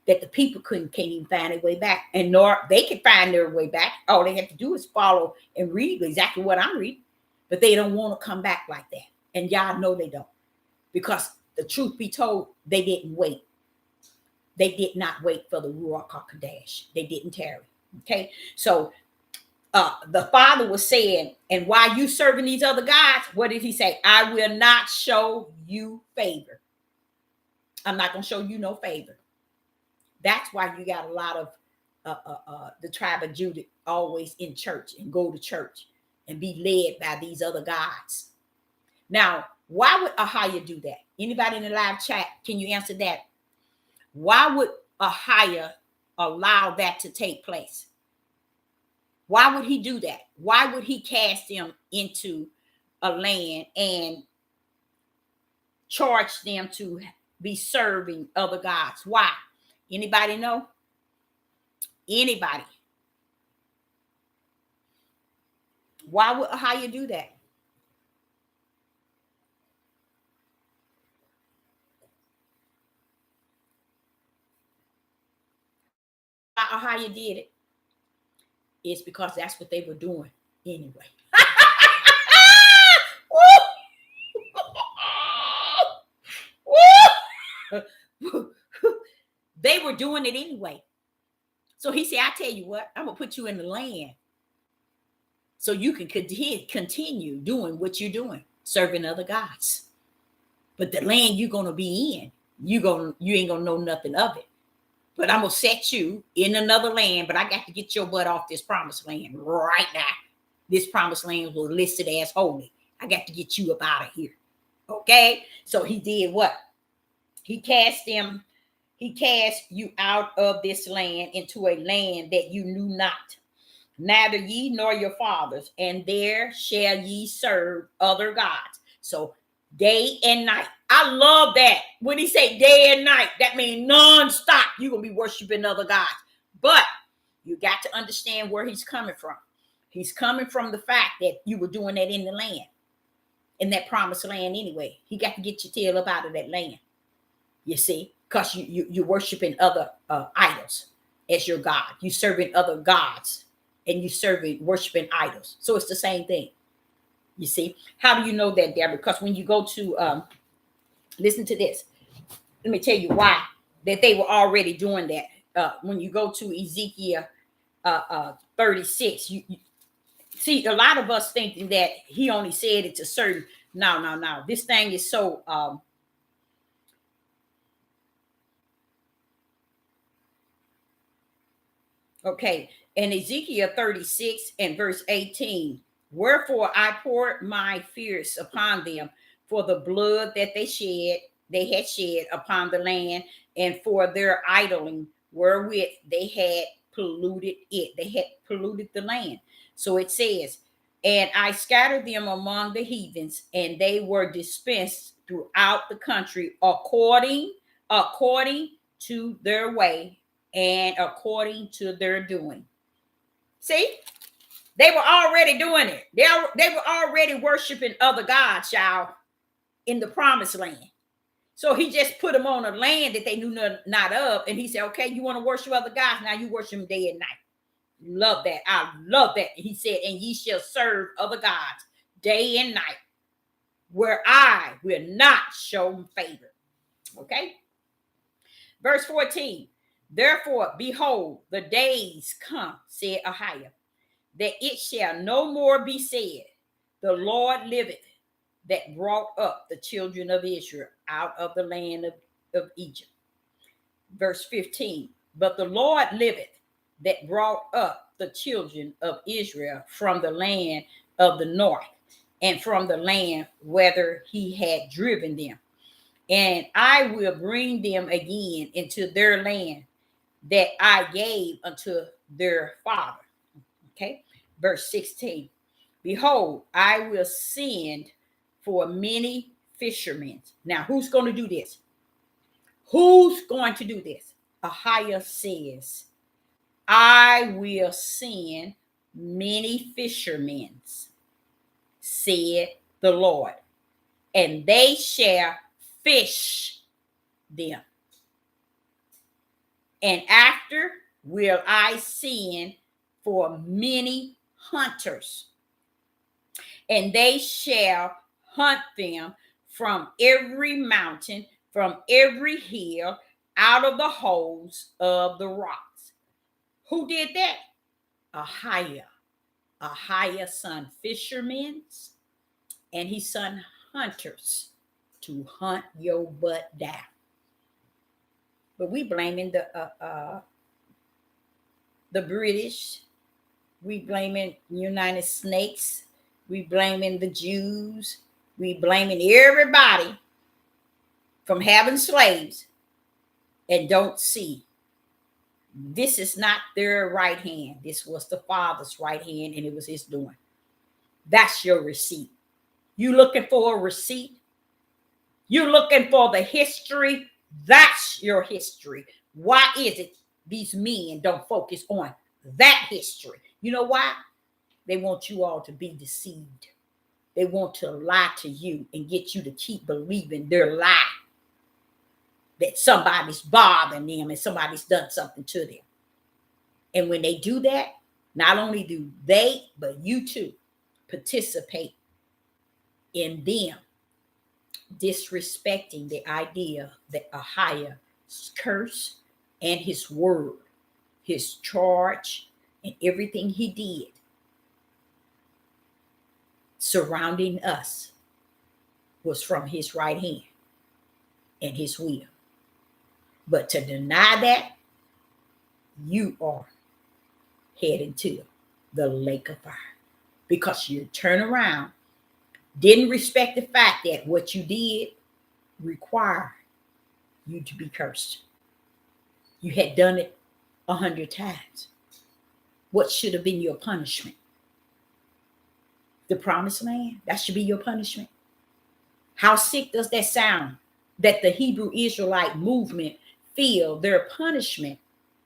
S1: that the people can't even find their way back. And nor they can find their way back. All they have to do is follow and read exactly what I'm reading. But they don't want to come back like that. And y'all know they don't. Because the truth be told, they didn't wait. They did not wait for the Ruach HaKodesh. They didn't tarry. Okay? So the father was saying, and while you serving these other gods, what did he say? I will not show you favor. I'm not going to show you no favor. That's why you got a lot of the tribe of Judah always in church and go to church and be led by these other gods. Now, why would Ahiah do that? Anybody in the live chat, can you answer that? Why would Ahiah allow that to take place? Why would he do that? Why would he cast them into a land and charge them to be serving other gods? Why? Anybody know? Anybody? Why would Ahiah do that? Why Ahiah did it? It's because that's what they were doing anyway. They were doing it anyway. So he said, I tell you what, I'm going to put you in the land so you can continue doing what you're doing, serving other gods. But the land you're going to be in, you ain't going to know nothing of it. But I'm going to set you in another land, but I got to get your butt off this promised land right now. This promised land was listed as holy. I got to get you up out of here. Okay? So he did what? He cast you out of this land into a land that you knew not, neither ye nor your fathers, and there shall ye serve other gods. So day and night. I love that. When he say day and night, that means non-stop. You're going to be worshiping other gods. But you got to understand where he's coming from. He's coming from the fact that you were doing that in the land, in that promised land anyway. He got to get your tail up out of that land. You see, because you're worshiping other idols as your God. You serving other gods and you worshiping idols. So it's the same thing. You see, how do you know that, Deborah? Because when you go to listen to this, let me tell you why that they were already doing that. When you go to Ezekiel 36, you see a lot of us thinking that he only said it to certain. No. This thing is so okay. In Ezekiel 36 and verse 18, wherefore I poured my fears upon them for the blood that they had shed upon the land, and for their idling wherewith they had polluted it. They had polluted the land. So it says, and I scattered them among the heathens, and they were dispersed throughout the country according to their way and according to their doing. See, they were already doing it. They were already worshiping other gods, y'all, in the promised land. So he just put them on a land that they knew not of. And he said, okay, you want to worship other gods? Now you worship them day and night. Love that. I love that. He said, and ye shall serve other gods day and night, where I will not show favor. Okay. Verse 14. Therefore, behold, the days come, said Ahiah, that it shall no more be said, the Lord liveth, that brought up the children of Israel out of the land of Egypt. Verse 15. But the Lord liveth, that brought up the children of Israel from the land of the north, and from the land whither he had driven them. And I will bring them again into their land that I gave unto their father. Okay. Verse 16. Behold, I will send for many fishermen. Now, who's going to do this? Who's going to do this? Ahiah says, I will send many fishermen, said the Lord, and they shall fish them. And after will I send for many hunters, and they shall hunt them from every mountain, from every hill, out of the holes of the rocks. Who did that? Ahiah. Ahiah son fishermen, and he son hunters to hunt your butt down. But we blaming the British, we blaming United States, we blaming the Jews, we blaming everybody from having slaves, and don't see this is not their right hand. This was the Father's right hand, and it was his doing. That's your receipt. You looking for a receipt? You looking for the history? That's your history. Why is it these men don't focus on that history? You know why? They want you all to be deceived. They want to lie to you and get you to keep believing their lie, that somebody's bothering them and somebody's done something to them. And when they do that, not only do they, but you too, participate in them disrespecting the idea that Ahiah's curse and his word, his charge, and everything he did surrounding us was from his right hand and his will. But to deny that, you are heading to the lake of fire, because you turn around, didn't respect the fact that what you did required you to be cursed. You had done it 100 times. What should have been your punishment? The promised land? That should be your punishment. How sick does that sound? That the Hebrew Israelite movement feel their punishment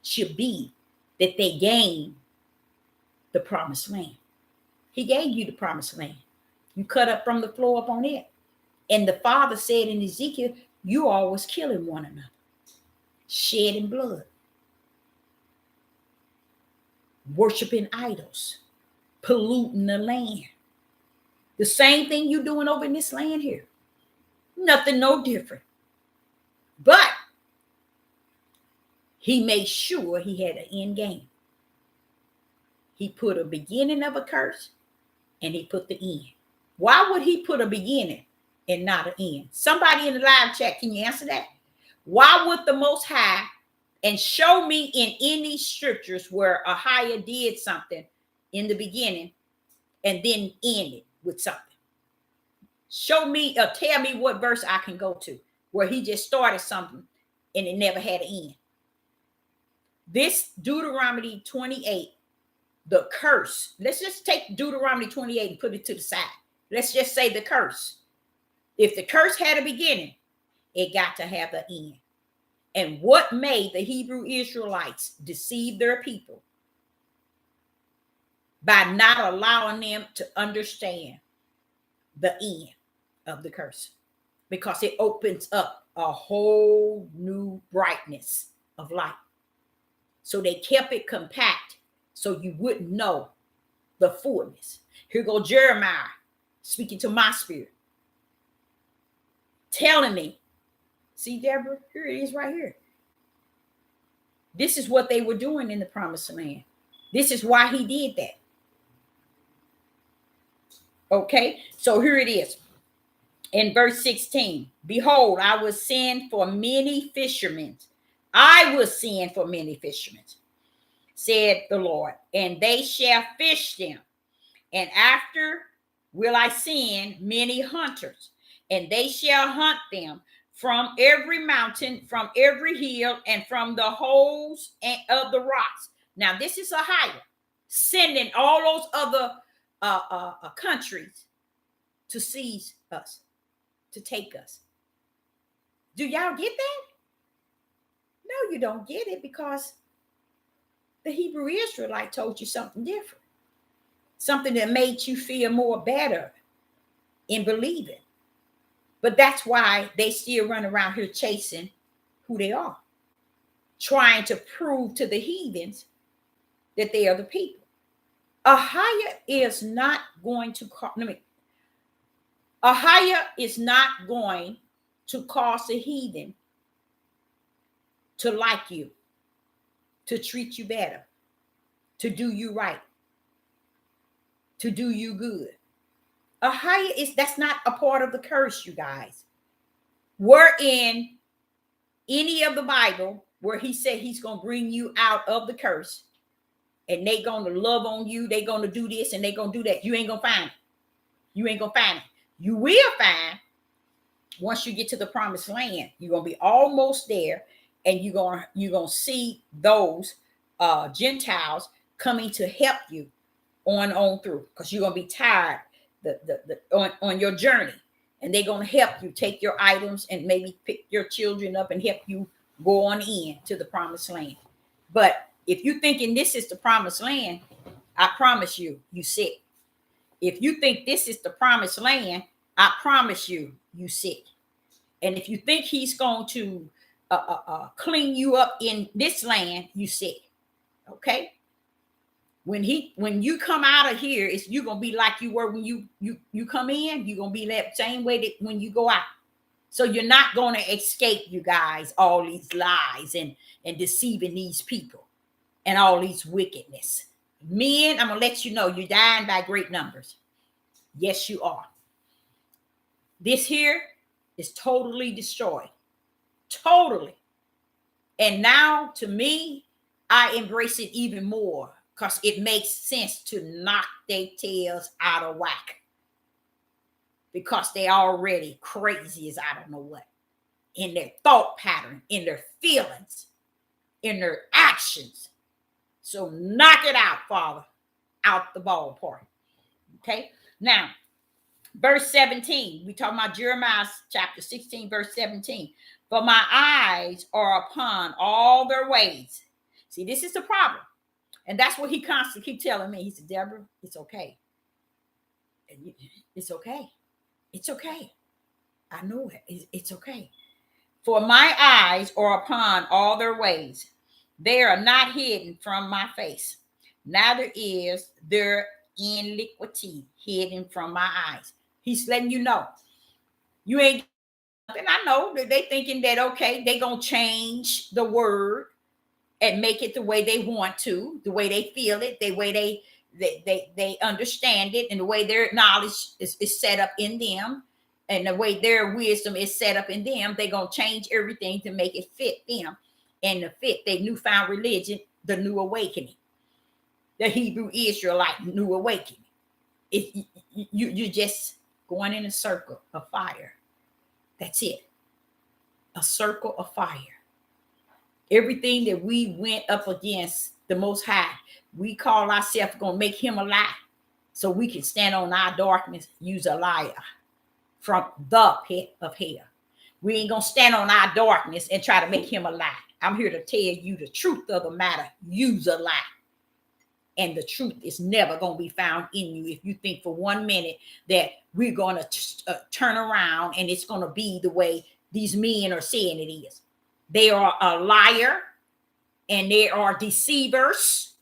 S1: should be that they gain the promised land. He gave you the promised land. You cut up from the floor up on it. And the Father said in Ezekiel, you all was killing one another, shedding blood, worshiping idols, polluting the land. The same thing you doing over in this land here. Nothing no different. But he made sure he had an end game. He put a beginning of a curse and he put the end. Why would he put a beginning and not an end? Somebody in the live chat, can you answer that? Why would the Most High, and show me in any scriptures where Ahiah did something in the beginning and then ended with something? Show me, tell me what verse I can go to where he just started something and it never had an end. This Deuteronomy 28, the curse. Let's just take Deuteronomy 28 and put it to the side. Let's just say the curse. If the curse had a beginning, it got to have an end. And what made the Hebrew Israelites deceive their people? By not allowing them to understand the end of the curse, because it opens up a whole new brightness of light. So they kept it compact so you wouldn't know the fullness. Here go Jeremiah speaking to my spirit, telling me, see, Deborah, here it is right here. This is what they were doing in the promised land. This is why he did that. Okay, so here it is. In verse 16, behold, I will send for many fishermen. I will send for many fishermen, said the Lord, and they shall fish them. And after will I send many hunters, and they shall hunt them from every mountain, from every hill, and from the holes of the rocks. Now, this is Ahiah sending all those other countries to seize us, to take us. Do y'all get that? No, you don't get it, because the Hebrew Israelite told you something different. Something that made you feel more better in believing. But that's why they still run around here chasing who they are, trying to prove to the heathens that they are the people. Ahiah is not going to Ahiah is not going to cause a heathen to like you, to treat you better, to do you right. to do you good. Ahijah that's not a part of the curse, you guys. We're in any of the Bible where he said he's going to bring you out of the curse and they going to love on you. They going to do this and they going to do that. You ain't going to find it. You ain't going to find it. You will find once you get to the promised land, you're going to be almost there and you're going to see those Gentiles coming to help you on through because you're going to be tired on your journey. And they're going to help you take your items and maybe pick your children up and help you go on in to the promised land. But if you're thinking this is the promised land, I promise you, you sick. If you think this is the promised land, I promise you, you sick. And if you think he's going to clean you up in this land, you sick. Okay? When you come out of here, you're gonna be like you were when you come in. You're gonna be that same way that when you go out. So you're not gonna escape, you guys, all these lies and deceiving these people and all these wickedness. Men, I'm gonna let you know you're dying by great numbers. Yes, you are. This here is totally destroyed. Totally. And now to me, I embrace it even more. Because it makes sense to knock their tails out of whack. Because they already crazy as I don't know what. In their thought pattern, in their feelings, in their actions. So knock it out, Father. Out the ballpark. Okay? Now, verse 17. We talking about Jeremiah chapter 16, verse 17. For my eyes are upon all their ways. See, this is the problem. And that's what he constantly keep telling me. He said, Deborah, it's okay. It's okay. It's okay. I know it. It's okay. For my eyes are upon all their ways. They are not hidden from my face. Neither is their iniquity hidden from my eyes. He's letting you know. You ain't nothing. I know that they thinking that, okay, they going to change the word and make it the way they want to, the way they feel it, the way they understand it, and the way their knowledge is set up in them, and the way their wisdom is set up in them. They're going to change everything to make it fit them and to fit their newfound religion, the new awakening, the Hebrew Israelite new awakening. You're just going in a circle of fire. That's it. A circle of fire. Everything that we went up against the Most High, we call ourselves going to make him a lie so we can stand on our darkness, use a liar from the pit of hell. We ain't going to stand on our darkness and try to make him a lie. I'm here to tell you the truth of the matter. Use a lie. And the truth is never going to be found in you if you think for 1 minute that we're going to turn around and it's going to be the way these men are saying it is. They are a liar and they are deceivers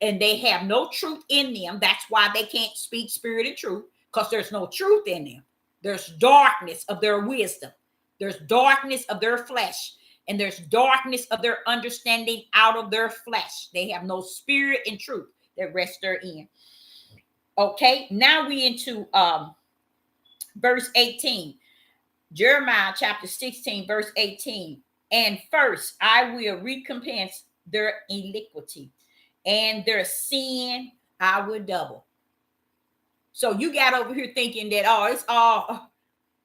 S1: and they have no truth in them. That's why they can't speak spirit and truth, because there's no truth in them. There's darkness of their wisdom. There's darkness of their flesh, and there's darkness of their understanding out of their flesh. They have no spirit and truth that rests therein. Okay, now we into verse 18. Jeremiah chapter 16, verse 18. And first, I will recompense their iniquity, and their sin I will double. So you got over here thinking that, it's all,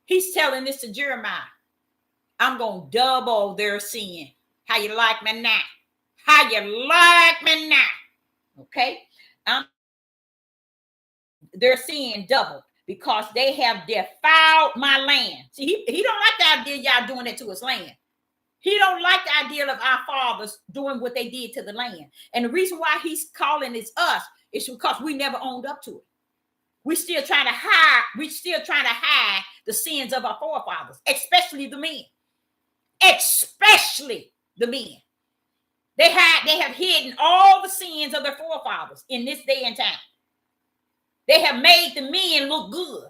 S1: he's telling this to Jeremiah. I'm going to double their sin. How you like me now? How you like me now? Okay? Their sin doubled because they have defiled my land. See, he don't like the idea y'all doing that to his land. He don't like the idea of our fathers doing what they did to the land. And the reason why he's calling it us is because we never owned up to it. We're still trying to hide the sins of our forefathers, especially the men. Especially the men. They have hidden all the sins of their forefathers in this day and time. They have made the men look good.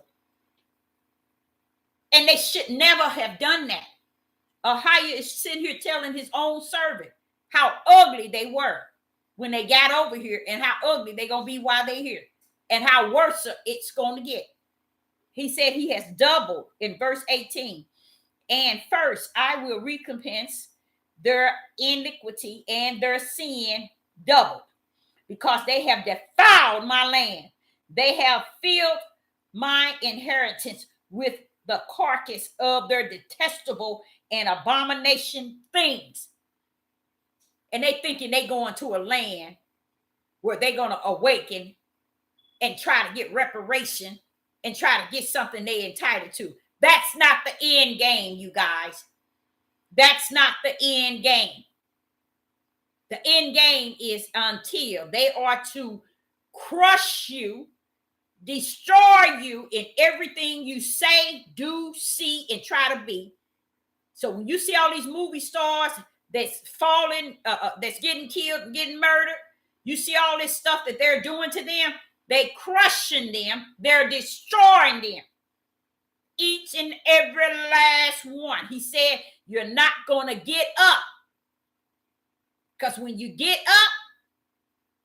S1: And they should never have done that. Ahijah is sitting here telling his own servant how ugly they were when they got over here and how ugly they're going to be while they're here. and how worse it's going to get. He said he has doubled in verse 18. And first, I will recompense their iniquity and their sin doubled, because they have defiled my land. They have filled my inheritance with the carcass of their detestable and abomination things. And they thinking they going to a land where they're going to awaken and try to get reparation and try to get something they entitled to. That's not the end game, you guys. That's not the end game. The end game is until they are to crush you, destroy you in everything you say, do, see, and try to be. So when you see all these movie stars that's falling, that's getting killed and getting murdered, you see all this stuff that they're doing to them, they crushing them, they're destroying them. Each and every last one. He said, you're not going to get up. Because when you get up,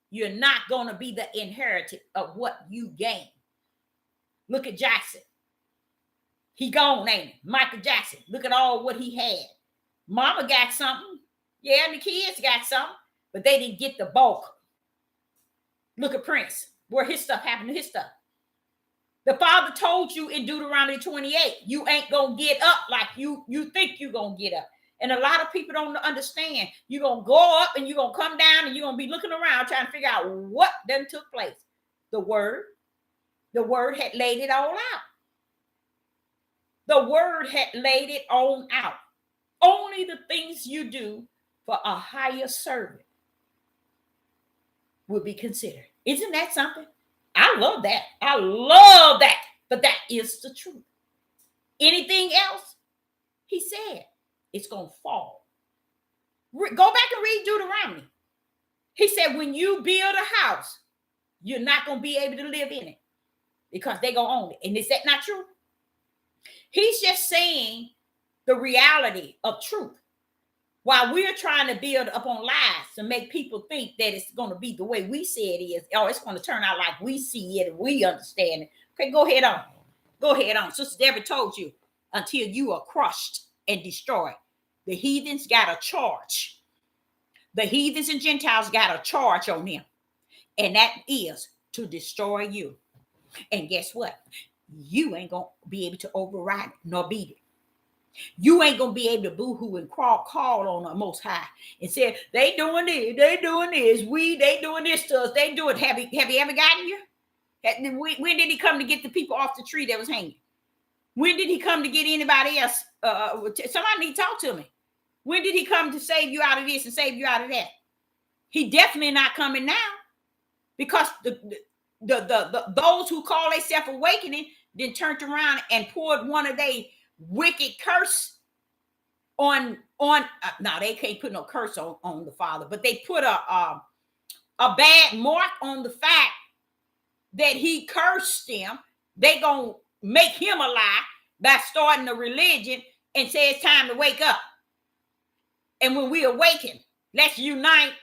S1: you're not going to be the inheritor of what you gain. Look at Jackson. He gone, ain't he? Michael Jackson. Look at all what he had. Mama got something. Yeah, and the kids got something. But they didn't get the bulk. Look at Prince. Where his stuff happened to his stuff. The Father told you in Deuteronomy 28, you ain't going to get up like you think you're going to get up. And a lot of people don't understand. You're going to go up and you're going to come down and you're going to be looking around trying to figure out what then took place. The word had laid it all out. The word had laid it on out. Only the things you do for a higher servant will be considered. Isn't that something? I love that. I love that. But that is the truth. Anything else, he said, it's going to fall. Go back and read Deuteronomy. He said, when you build a house, you're not going to be able to live in it because they're going to own it. And is that not true? He's just saying the reality of truth. While we're trying to build upon lies to make people think that it's going to be the way we say it is, or it's going to turn out like we see it and we understand it. Okay, go ahead on. Go ahead on. Sister Deborah told you, until you are crushed and destroyed. The heathens got a charge. The heathens and Gentiles got a charge on them. And that is to destroy you. And guess what? You ain't going to be able to override it nor beat it. You ain't going to be able to boo-hoo and call on the Most High and say, they doing this, they doing this, they doing this to us, they do it. Have you ever gotten you? When did he come to get the people off the tree that was hanging? When did he come to get anybody else? Somebody need to talk to me. When did he come to save you out of this and save you out of that? He definitely not coming now, because those who call themselves awakening then turned around and poured one of they wicked curse on now they can't put no curse on the Father, but they put a bad mark on the fact that he cursed them. They gonna make him a lie by starting a religion and say it's time to wake up. And when we awaken, let's unite,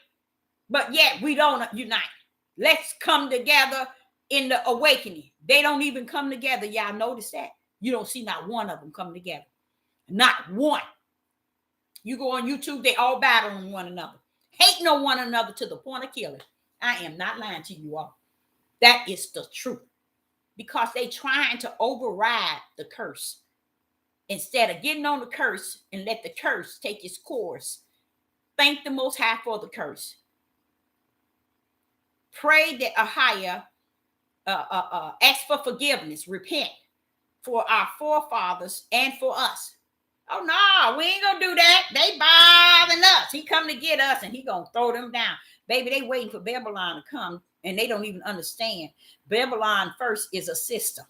S1: but yet we don't unite. Let's come together in the awakening. They don't even come together. Y'all notice that? You don't see not one of them come together. Not one. You go on YouTube, they all battling one another. Hating on one another to the point of killing. I am not lying to you all. That is the truth. Because they trying to override the curse. Instead of getting on the curse and let the curse take its course. Thank the Most High for the curse. Pray that Ahia ask for forgiveness, repent for our forefathers and for us. Oh no, we ain't gonna do that. They bothering us. He come to get us and he gonna throw them down. Baby, they waiting for Babylon to come and they don't even understand. Babylon first is a system.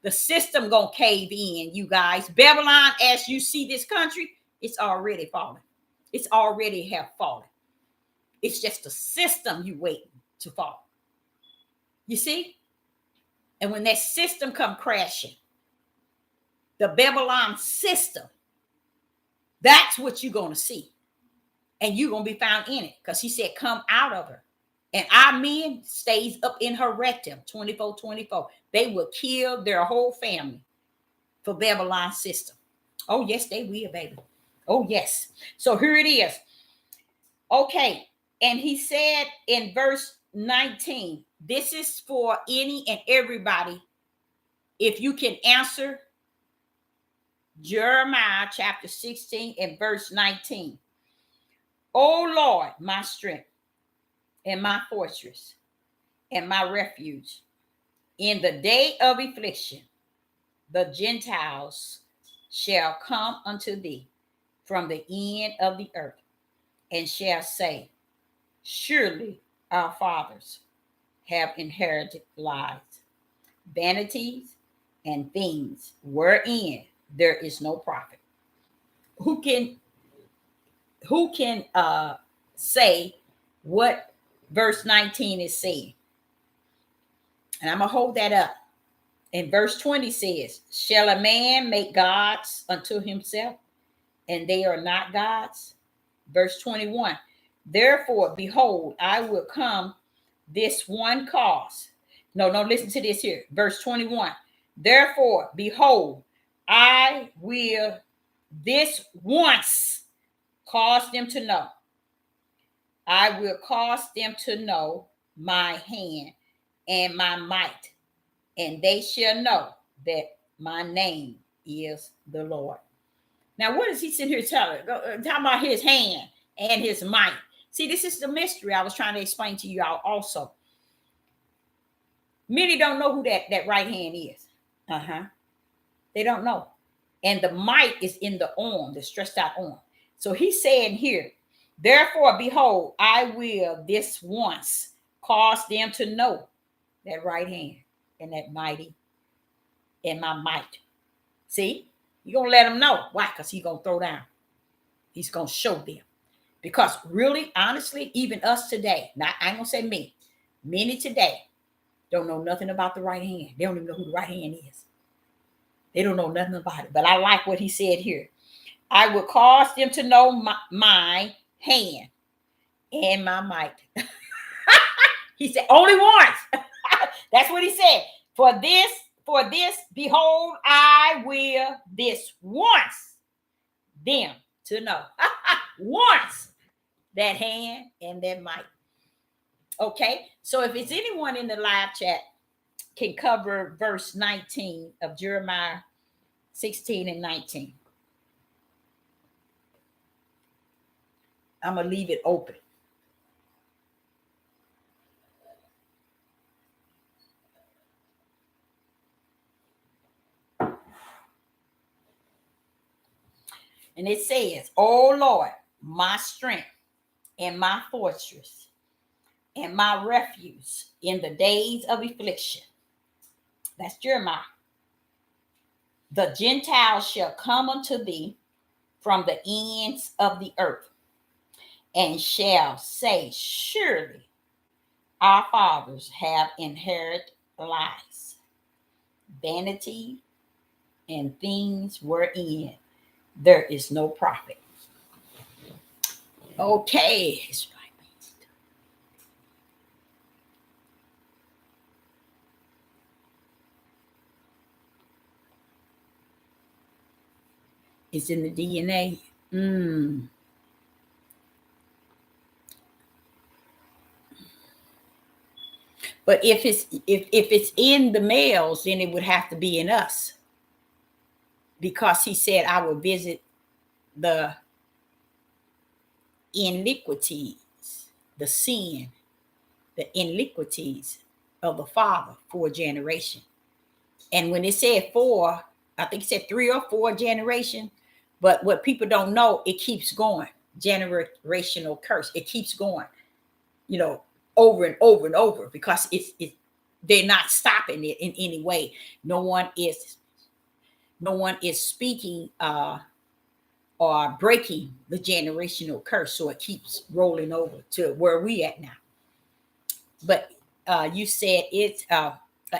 S1: The system gonna cave in, you guys. Babylon, as you see this country, it's already fallen. It's already have fallen. It's just the system you waiting to fall. You see? And when that system come crashing, the Babylon system, that's what you're going to see. And you're going to be found in it. Because he said, come out of her. And our men stays up in her rectum 24/24. They will kill their whole family for Babylon's system. Oh, yes, they will, baby. Oh, yes. So here it is. Okay. And he said in verse 19, this is for any and everybody. If you can answer Jeremiah chapter 16 and verse 19. O Lord, my strength and my fortress and my refuge, in the day of affliction, the Gentiles shall come unto thee from the end of the earth, and shall say, surely our fathers have inherited lies, vanities, and things wherein there is no profit. Who can say what verse 19 is saying? And I'm gonna hold that up. And verse 20 says, shall a man make gods unto himself, and they are not gods? Verse 21, therefore, behold, I will come this one cause. No, listen to this here. Verse 21, therefore, behold, I will this once cause them to know. I will cause them to know my hand and my might, and they shall know that my name is the Lord. Now, what is he sitting here telling? Talking about his hand and his might. See, this is the mystery I was trying to explain to you all also. Many don't know who that right hand is. They don't know. And the might is in the arm, the stretched out arm. So he's saying here, therefore, behold, I will this once cause them to know that right hand and that mighty and my might. See, you're going to let them know. Why? Because he's going to throw down. He's going to show them. Because really, honestly, even us today, I ain't going to say me, many today don't know nothing about the right hand. They don't even know who the right hand is. They don't know nothing about it. But I like what he said here. I will cause them to know my hand and my might. He said, only once. That's what he said. For this, behold, I will this once them to know. Once that hand and that might. Okay, so if it's anyone in the live chat can cover verse 19 of Jeremiah 16 and 19. I'm going to leave it open. And it says, O Lord, my strength and my fortress and my refuge in the days of affliction. That's Jeremiah. The Gentiles shall come unto thee from the ends of the earth, and shall say, surely our fathers have inherited lies, vanity, and things wherein there is no profit. Okay. It's in the DNA. But if it's in the males, then it would have to be in us. Because he said, I will visit the iniquities, the sin, the iniquities of the father for a generation. And when it said 4, I think it said 3 or 4 generation. But what people don't know, it keeps going. Generational curse. It keeps going, over and over and over, because they're not stopping it in any way. No one is speaking or breaking the generational curse. So it keeps rolling over to where we at now. But you said it's an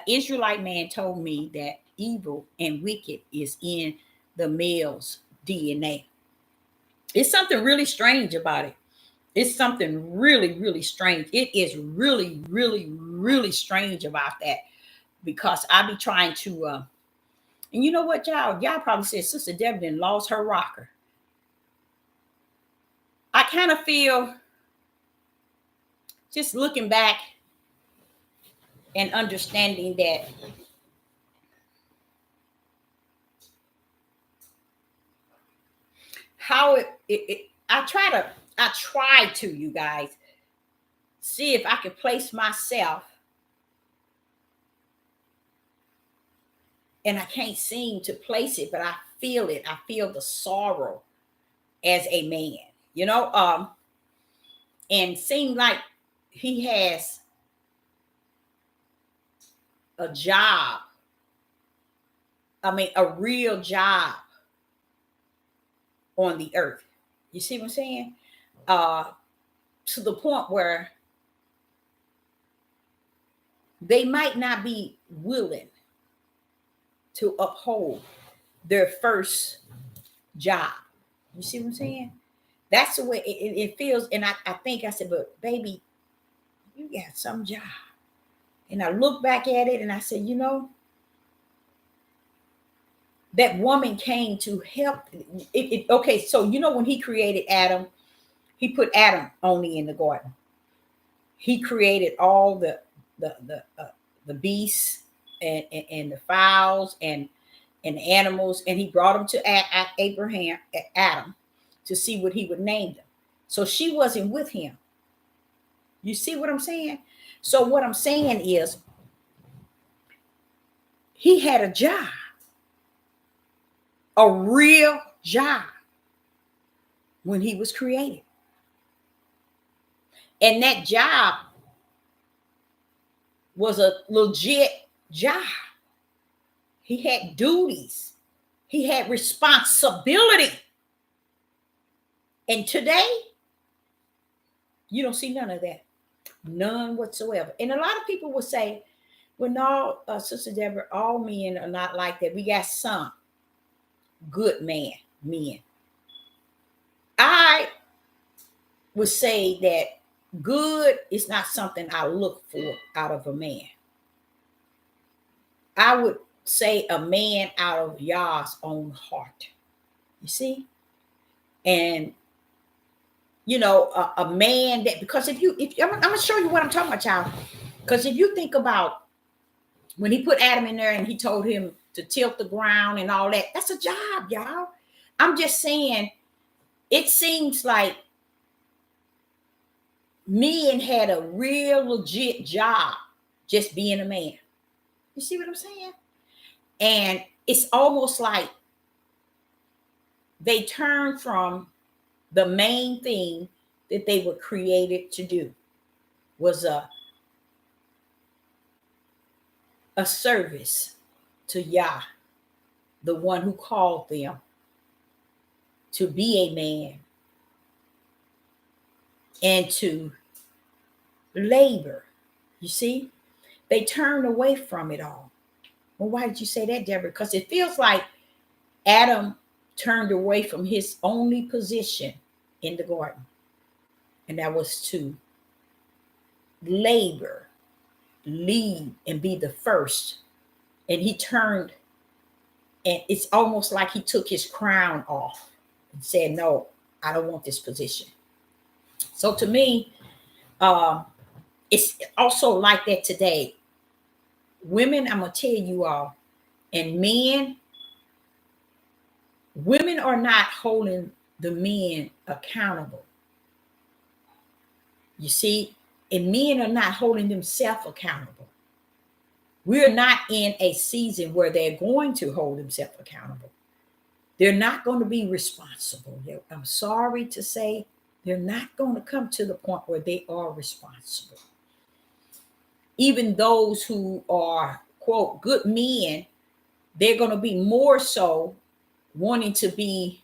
S1: Israelite man told me that evil and wicked is in the male's DNA. It's something really strange about it. It's something really, really strange. It is really, really, really strange about that, because I be trying to, and you know what, y'all probably said Sister Deborah lost her rocker. I kind of feel, just looking back and understanding that how I try to, you guys, see if I can place myself, and I can't seem to place it, but I feel it. I feel the sorrow as a man, you know, and seem like he has a job. I mean, a real job on the earth. You see what I'm saying? Uh, to the point where they might not be willing to uphold their first job. You see what I'm saying? That's the way it feels. And I think I said, but baby, you got some job. And I look back at it and I said, you know, that woman came to help. Okay, so you know when he created Adam, he put Adam only in the garden. He created all the beasts and the fowls and animals, and he brought them to Adam, to see what he would name them. So she wasn't with him. You see what I'm saying? So what I'm saying is, he had a job, a real job, when he was created. And that job was a legit job. He had duties. He had responsibility. And today, you don't see none of that. None whatsoever. And a lot of people will say, well, no, Sister Deborah, all men are not like that. We got some good men. I would say that good is not something I look for out of a man. I would say a man out of Yah's own heart. You see? And you know, a man that, because if I'm gonna show you what I'm talking about, child. Because if you think about when he put Adam in there and he told him to tilt the ground and all that, that's a job, y'all. I'm just saying, it seems like men had a real legit job just being a man. You see what I'm saying? And it's almost like they turned from the main thing that they were created to do, was a service to Yah, the one who called them to be a man and to labor. You see, they turned away from it all. Well, why did you say that, Deborah? Because it feels like Adam turned away from his only position in the garden, and that was to labor, lead, and be the first. And he turned, and it's almost like he took his crown off and said, no, I don't want this position. So to me, it's also like that today. Women, I'm going to tell you all, and men, women are not holding the men accountable. You see, and men are not holding themselves accountable. We're not in a season where they're going to hold themselves accountable. They're not going to be responsible. I'm sorry to say, they're not going to come to the point where they are responsible. Even those who are, quote, good men, they're going to be more so wanting to be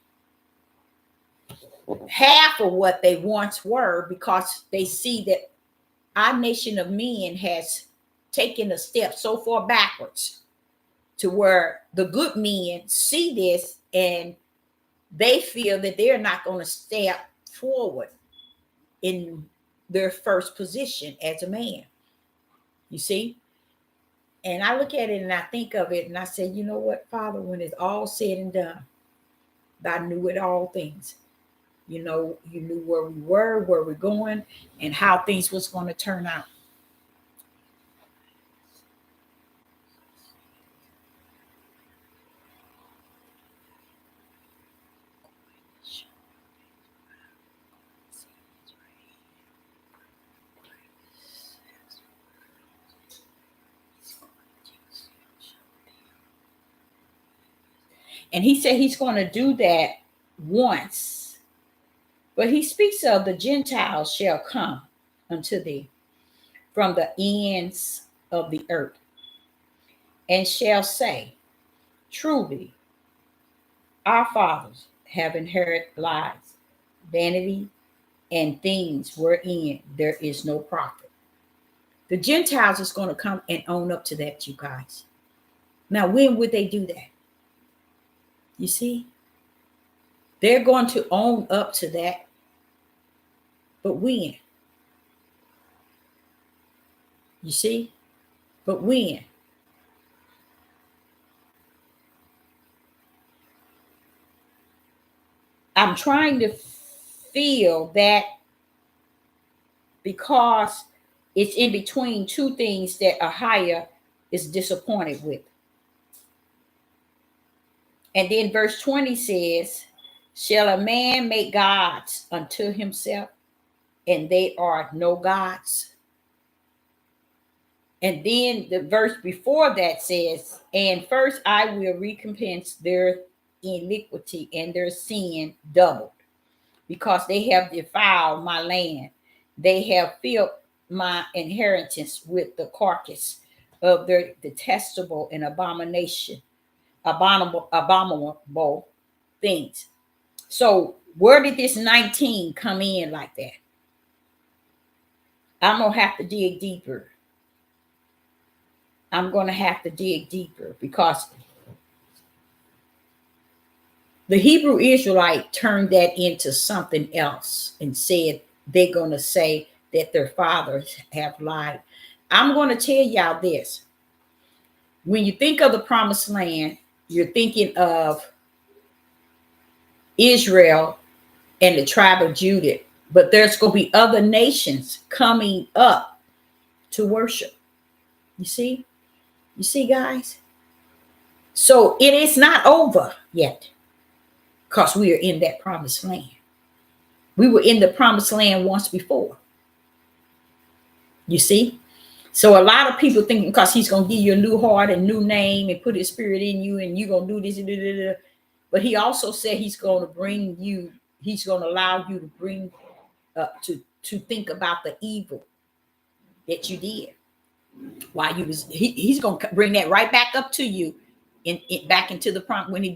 S1: half of what they once were, because they see that our nation of men has taken a step so far backwards, to where the good men see this and they feel that they're not going to step forward in their first position as a man. You see? And I look at it and I think of it and I say, you know what, Father, when it's all said and done, thou knew it all things. You know, you knew where we were, where we're going, and how things was going to turn out. And he said he's going to do that once. But he speaks of the Gentiles shall come unto thee from the ends of the earth and shall say, truly, our fathers have inherited lies, vanity, and things wherein there is no profit. The Gentiles is going to come and own up to that, you guys. Now, when would they do that? You see? They're going to own up to that. But when? You see? But when? I'm trying to feel that because it's in between two things that Ahiah is disappointed with. And then verse 20 says, shall a man make gods unto himself, and they are no gods? And then the verse before that says, and first I will recompense their iniquity and their sin doubled, because they have defiled my land. They have filled my inheritance with the carcass of their detestable and abominable things. So where did this 19 come in like that? I'm going to have to dig deeper. I'm going to have to dig deeper because the Hebrew Israelite turned that into something else and said they're going to say that their fathers have lied. I'm going to tell y'all this. When you think of the promised land, you're thinking of Israel and the tribe of Judah, but there's going to be other nations coming up to worship. You see? You see, guys? So it is not over yet because we are in that promised land. We were in the promised land once before. You see? So a lot of people thinking because he's going to give you a new heart and new name and put his spirit in you and you're going to do this. But he also said he's going to bring you, he's going to allow you to bring to think about the evil that you did while you was he's going to bring that right back up to you in back into the prom when he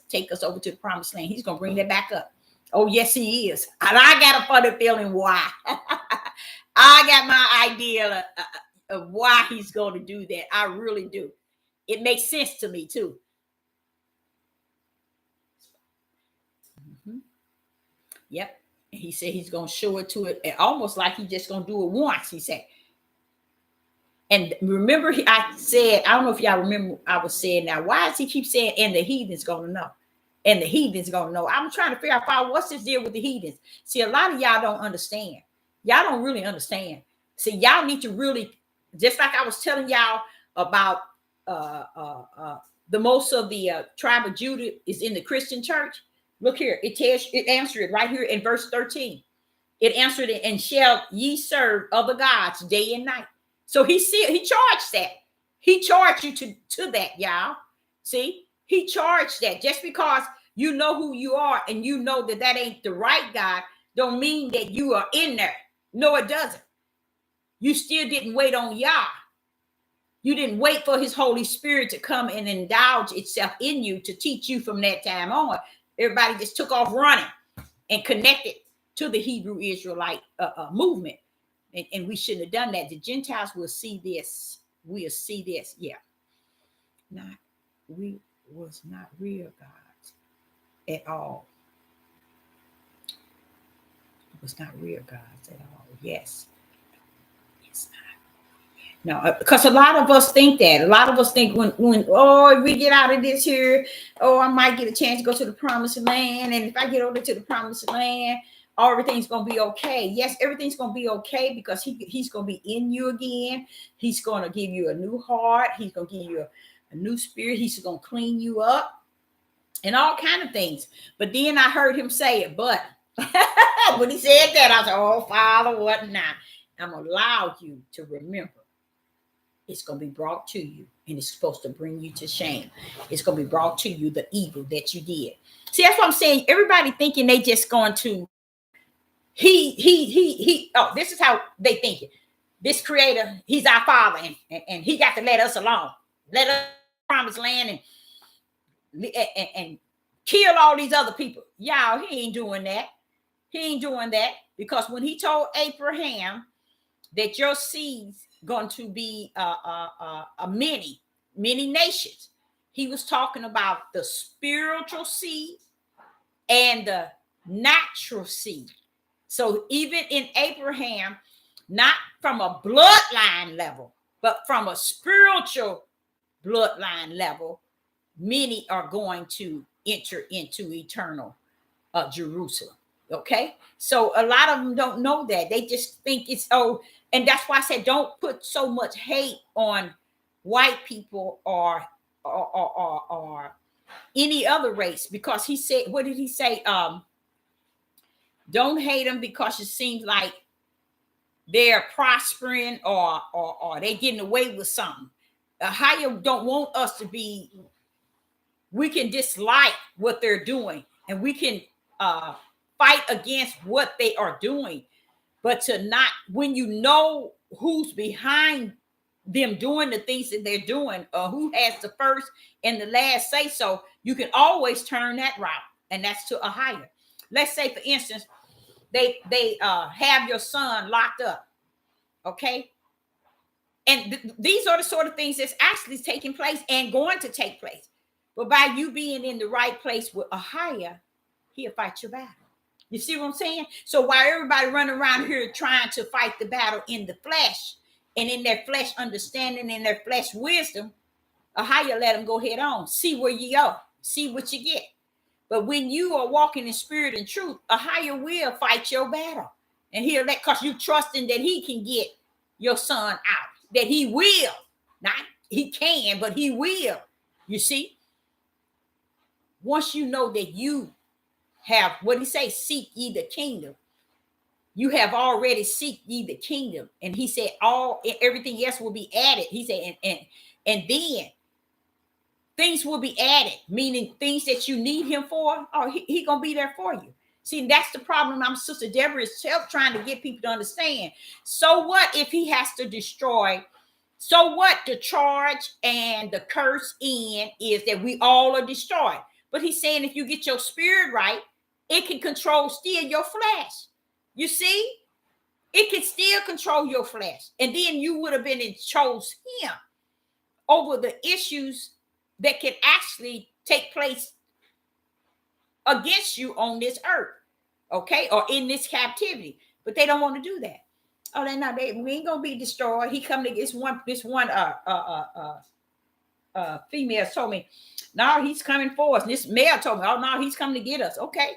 S1: take us over to the promised land. He's going to bring that back up. Oh yes, he is. And I got a funny feeling why. I got my idea of why he's going to do that. I really do. It makes sense to me too. Mm-hmm. Yep. And he said he's going to show it to it almost like he's just going to do it once. He said, and remember, I said, I don't know if y'all remember, I was saying, now, why does he keep saying, and the heathen's going to know? And the heathen's going to know. I'm trying to figure out, what's this deal with the heathens? See, a lot of y'all don't understand. Y'all don't really understand. See, y'all need to really, just like I was telling y'all about the most of the tribe of Judah is in the Christian church. Look here, it answered it right here in verse 13. It answered it, and shall ye serve other gods day and night. So he charged that. He charged you to that, y'all. See, he charged that. Just because you know who you are and you know that ain't the right God, don't mean that you are in there. No, it doesn't. You still didn't wait on Yah. You didn't wait for his Holy Spirit to come and indulge itself in you to teach you from that time on. Everybody just took off running and connected to the Hebrew Israelite movement. And we shouldn't have done that. The Gentiles will see this. We'll see this. Yeah. We was not real gods at all. It was not real gods at all. Yes, it's no, because a lot of us think that. A lot of us think when oh, if we get out of this here, oh, I might get a chance to go to the promised land, and if I get over to the promised land, everything's gonna be okay. Yes, everything's gonna be okay because he's gonna be in you again. He's gonna give you a new heart. He's gonna give you a new spirit. He's gonna clean you up and all kind of things. But then I heard him say it. But when he said that, I said, "Oh, Father, what now? I'm gonna allow you to remember." It's going to be brought to you, and it's supposed to bring you to shame. It's going to be brought to you the evil that you did. See, that's what I'm saying. Everybody thinking they just going to he. Oh, this is how they think it. This creator, he's our father, and he got to let us alone. Let us promised land and kill all these other people. Y'all, he ain't doing that. He ain't doing that because when he told Abraham that your seeds going to be a many nations. He was talking about the spiritual seed and the natural seed. So even in Abraham, not from a bloodline level, but from a spiritual bloodline level, many are going to enter into eternal Jerusalem. Okay, so a lot of them don't know that. They just think it's and that's why I said don't put so much hate on white people or any other race, because he said, what did he say? Don't hate them because it seems like they're prospering or they getting away with something. Higher don't want us to be. We can dislike what they're doing, and we can fight against what they are doing, but to not, when you know who's behind them doing the things that they're doing, or who has the first and the last say so, you can always turn that route, and that's to a higher. Let's say, for instance, they have your son locked up, okay, and these are the sort of things that's actually taking place and going to take place. But by you being in the right place with a higher, he'll fight your battle. You see what I'm saying? So while everybody running around here trying to fight the battle in the flesh and in their flesh understanding and their flesh wisdom, a higher let them go head on. See where you go. See what you get. But when you are walking in spirit and truth, a higher will fight your battle. And he'll let, because you trusting that he can get your son out. That he will. Not he can, but he will. You see? Once you know that you have, what did he say? Seek ye the kingdom. You have already seek ye the kingdom. And he said everything else will be added. He said, and then things will be added, meaning things that you need him for, or he gonna be there for you. See, that's the problem. I'm Sister Deborah's trying to get people to understand. So what if he has to destroy? So what? The charge and the curse is that we all are destroyed. But he's saying if you get your spirit right, it can control still your flesh. You see, it can still control your flesh, and then you would have been and chose him over the issues that can actually take place against you on this earth, okay, or in this captivity. But they don't want to do that. Oh, we ain't gonna be destroyed. He come to this one female told me, no, he's coming for us. And this male told me, oh no, he's coming to get us. Okay,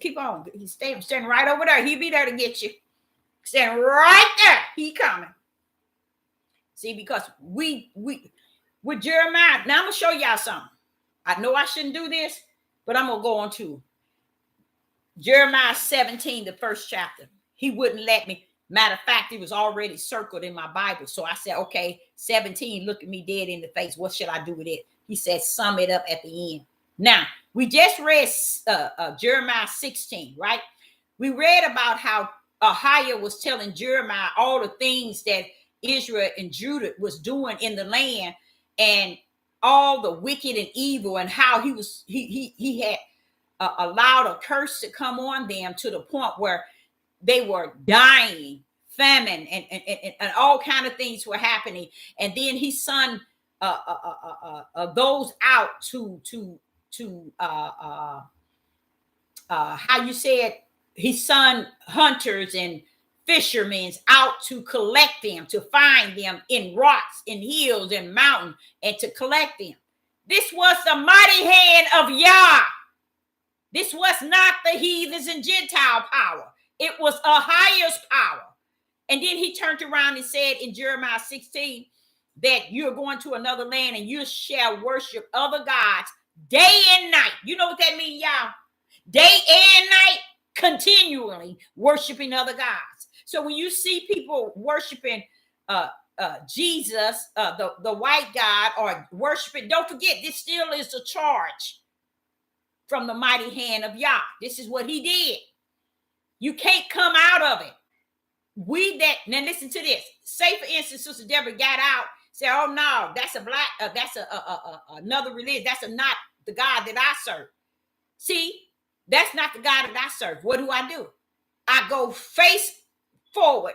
S1: keep on. He's standing right over there. He'll be there to get you. Standing right there. He coming. See, because we with Jeremiah. Now I'm gonna show y'all something. I know I shouldn't do this, but I'm gonna go on to Jeremiah 17, the first chapter. He wouldn't let me. Matter of fact, it was already circled in my Bible. So I said, okay, 17, look at me dead in the face. What should I do with it? He said, sum it up at the end. Now, we just read Jeremiah 16, right? We read about how Ahiah was telling Jeremiah all the things that Israel and Judah was doing in the land, and all the wicked and evil, and how he had allowed a curse to come on them to the point where they were dying, famine, and all kind of things were happening. And then his son goes out to how you said, he sent hunters and fishermen out to collect them, to find them in rocks, in hills, and mountains, and to collect them. This was the mighty hand of Yah. This was not the heathens and Gentile power. It was a higher power. And then he turned around and said in Jeremiah 16 that you're going to another land and you shall worship other gods day and night. You know what that means, y'all? Day and night, continually worshiping other gods. So when you see people worshiping Jesus, the white God, or worshiping, don't forget, this still is a charge from the mighty hand of Yah. This is what he did. You can't come out of it. Now listen to this. Say, for instance, Sister Deborah got out, said, oh no, that's a black, that's another religion. That's not the God that I serve. See, that's not the God that I serve. What do? I go face forward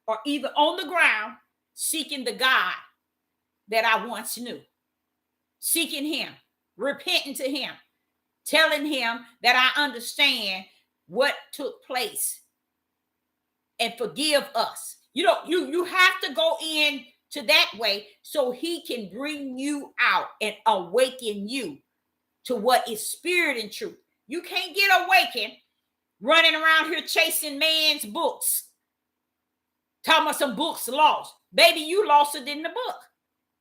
S1: or either on the ground seeking the God that I once knew. Seeking him, repenting to him, telling him that I understand what took place and forgive us. You have to go in to that way so he can bring you out and awaken you to what is spirit and truth. You can't get awakened running around here chasing man's books. Talking about some books lost. Baby, you lost it in the book.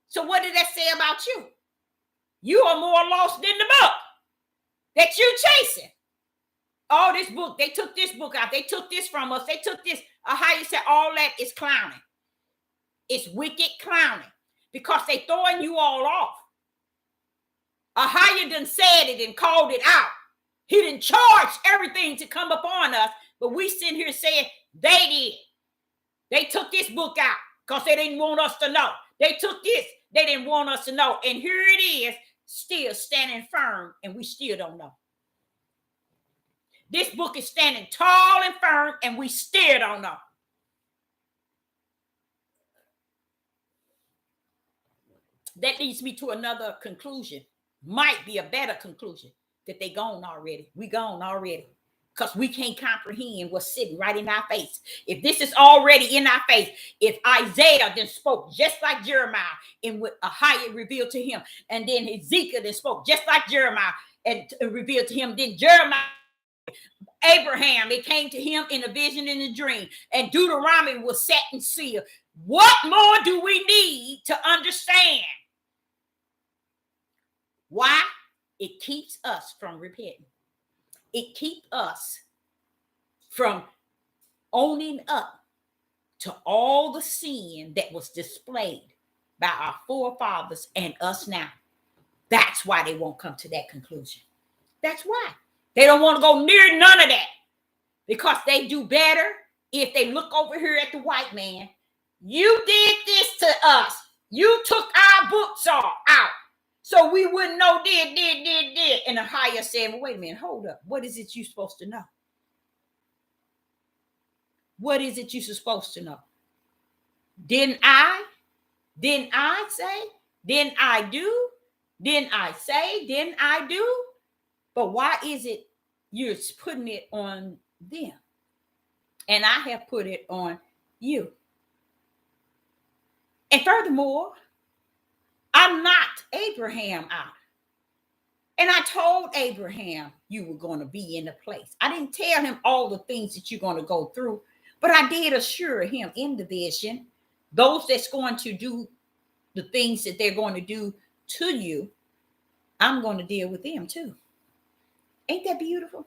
S1: So what did that say about you? You are more lost than the book that you chasing. Oh, this book, they took this book out. They took this from us. They took this. How you say all that is clowning. It's wicked clowning because they throwing you all off. Ahia done said it and called it out. He didn't charge everything to come upon us, but we sitting here saying they did. They took this book out because they didn't want us to know. They took this. They didn't want us to know. And here it is, still standing firm, and we still don't know. This book is standing tall and firm, and we still don't know. That leads me to another conclusion. Might be a better conclusion, that they gone already. We gone already. Because we can't comprehend what's sitting right in our face. If this is already in our face, if Isaiah then spoke just like Jeremiah and what Ahia revealed to him, and then Ezekiel then spoke just like Jeremiah and revealed to him, then Jeremiah, Abraham, it came to him in a vision and a dream, and Deuteronomy was set and sealed. What more do we need to understand? Why? It keeps us from repenting. It keeps us from owning up to all the sin that was displayed by our forefathers and us now. That's why they won't come to that conclusion. That's why. They don't want to go near none of that because they do better if they look over here at the white man. You did this to us. You took our books all out. So we wouldn't know did. And Ahia said, well, wait a minute, hold up. What is it you're supposed to know? What is it you're supposed to know? Didn't I say? Didn't I do? Didn't I say? Didn't I do? But why is it you're putting it on them? And I have put it on you. And furthermore, I'm not Abraham out. And I told Abraham you were going to be in a place. I didn't tell him all the things that you're going to go through, but I did assure him in the vision, those that's going to do the things that they're going to do to you, I'm going to deal with them too. Ain't that beautiful?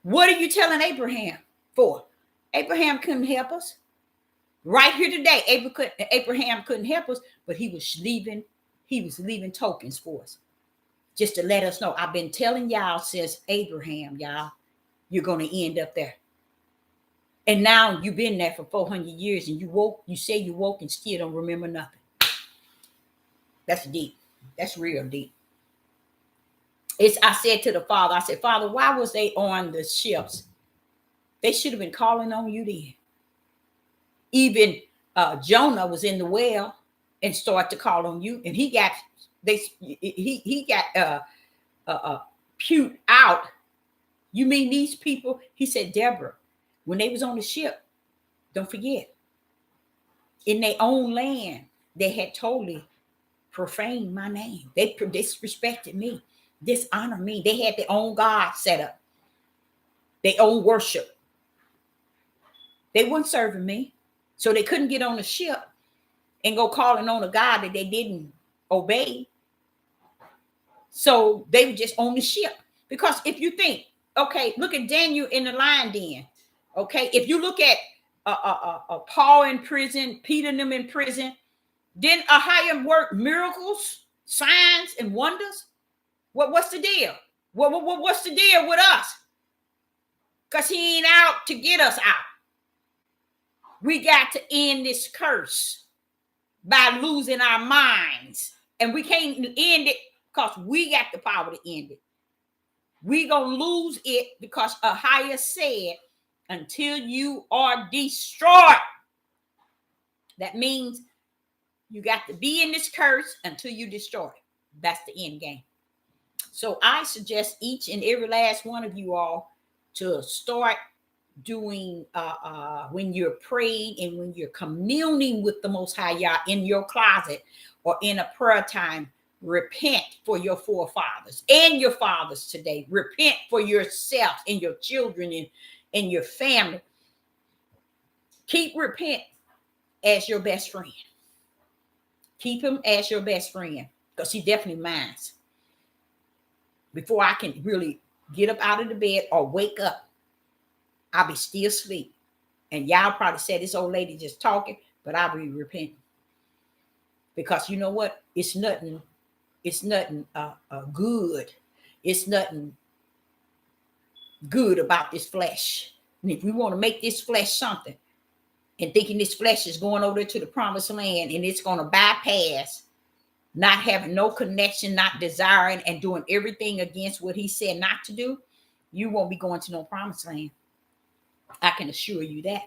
S1: What are you telling Abraham for? Abraham couldn't help us. Right here today, Abraham couldn't help us, but he was leaving tokens for us. Just to let us know, I've been telling y'all since Abraham, y'all, you're going to end up there. And now you've been there for 400 years and you say you woke and still don't remember nothing. That's deep. That's real deep. I said to the Father, I said, Father, why was they on the ships? They should have been calling on you then. Even Jonah was in the well and started to call on you, and he got puked out You mean these people? He said, Deborah, when they was on the ship, don't forget, in their own land, they had totally profaned my name. They disrespected me, dishonored me. They had their own God set up, their own worship. They weren't serving me. So they couldn't get on the ship and go calling on a God that they didn't obey. So they were just on the ship. Because if you think, okay, look at Daniel in the lion den. Okay, if you look at Paul in prison, Peter and them in prison, didn't Ahiah work miracles, signs, and wonders? What's the deal? What's the deal with us? Because he ain't out to get us out. We got to end this curse by losing our minds. And we can't end it because we got the power to end it. We gonna lose it because Ahiah said, until you are destroyed. That means you got to be in this curse until you destroy it. That's the end game. So I suggest each and every last one of you all to start doing when you're praying and when you're communing with the Most High Yah in your closet or in a prayer time. Repent for your forefathers and your fathers today. Repent for yourself and your children and your family. Keep repent as your best friend. Keep him as your best friend because he definitely minds. Before I can really get up out of the bed or wake up, I'll be still asleep. And y'all probably said this old lady just talking, but I'll be repenting. Because you know what? It's nothing good. It's nothing good about this flesh. And if we want to make this flesh something and thinking this flesh is going over to the promised land and it's going to bypass, not having no connection, not desiring and doing everything against what he said not to do, you won't be going to no promised land. I can assure you that.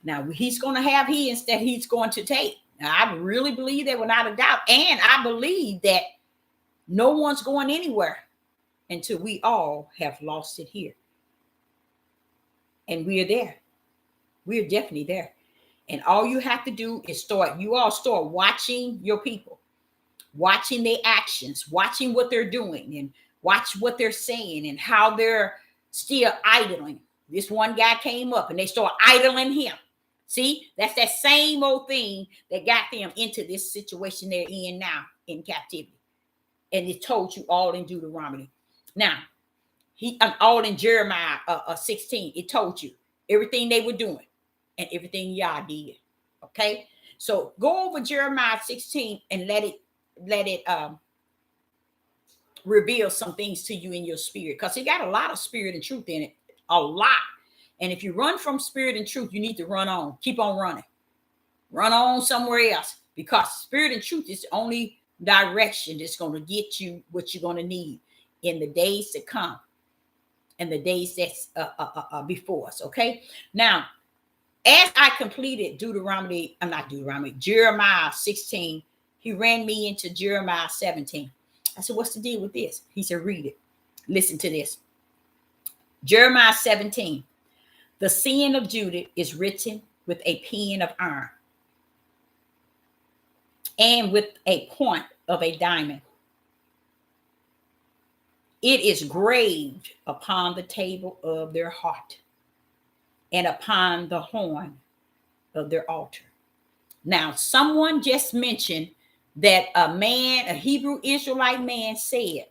S1: Now, he's going to have his that he's going to take. Now, I really believe that without a doubt. And I believe that no one's going anywhere until we all have lost it here. And we're there. We're definitely there. And all you have to do is start watching your people, watching their actions, watching what they're doing, and watch what they're saying and how they're still idling. This one guy came up and they start idling him. See, that's that same old thing that got them into this situation they're in now in captivity. And it told you all in Deuteronomy. Now, all in Jeremiah 16, it told you everything they were doing and everything y'all did. Okay, so go over Jeremiah 16 and let it reveal some things to you in your spirit, because it got a lot of spirit and truth in it, a lot. And if you run from spirit and truth, you need to run on. Keep on running. Run on somewhere else, because spirit and truth is the only direction that's going to get you what you're going to need in the days to come and the days that's before us. Okay. Now, as I completed Jeremiah 16, he ran me into Jeremiah 17. I said, what's the deal with this? He said, read it. Listen to this. Jeremiah 17. The sin of Judah is written with a pen of iron and with a point of a diamond. It is graved upon the table of their heart and upon the horn of their altar. Now, someone just mentioned that a Hebrew Israelite man said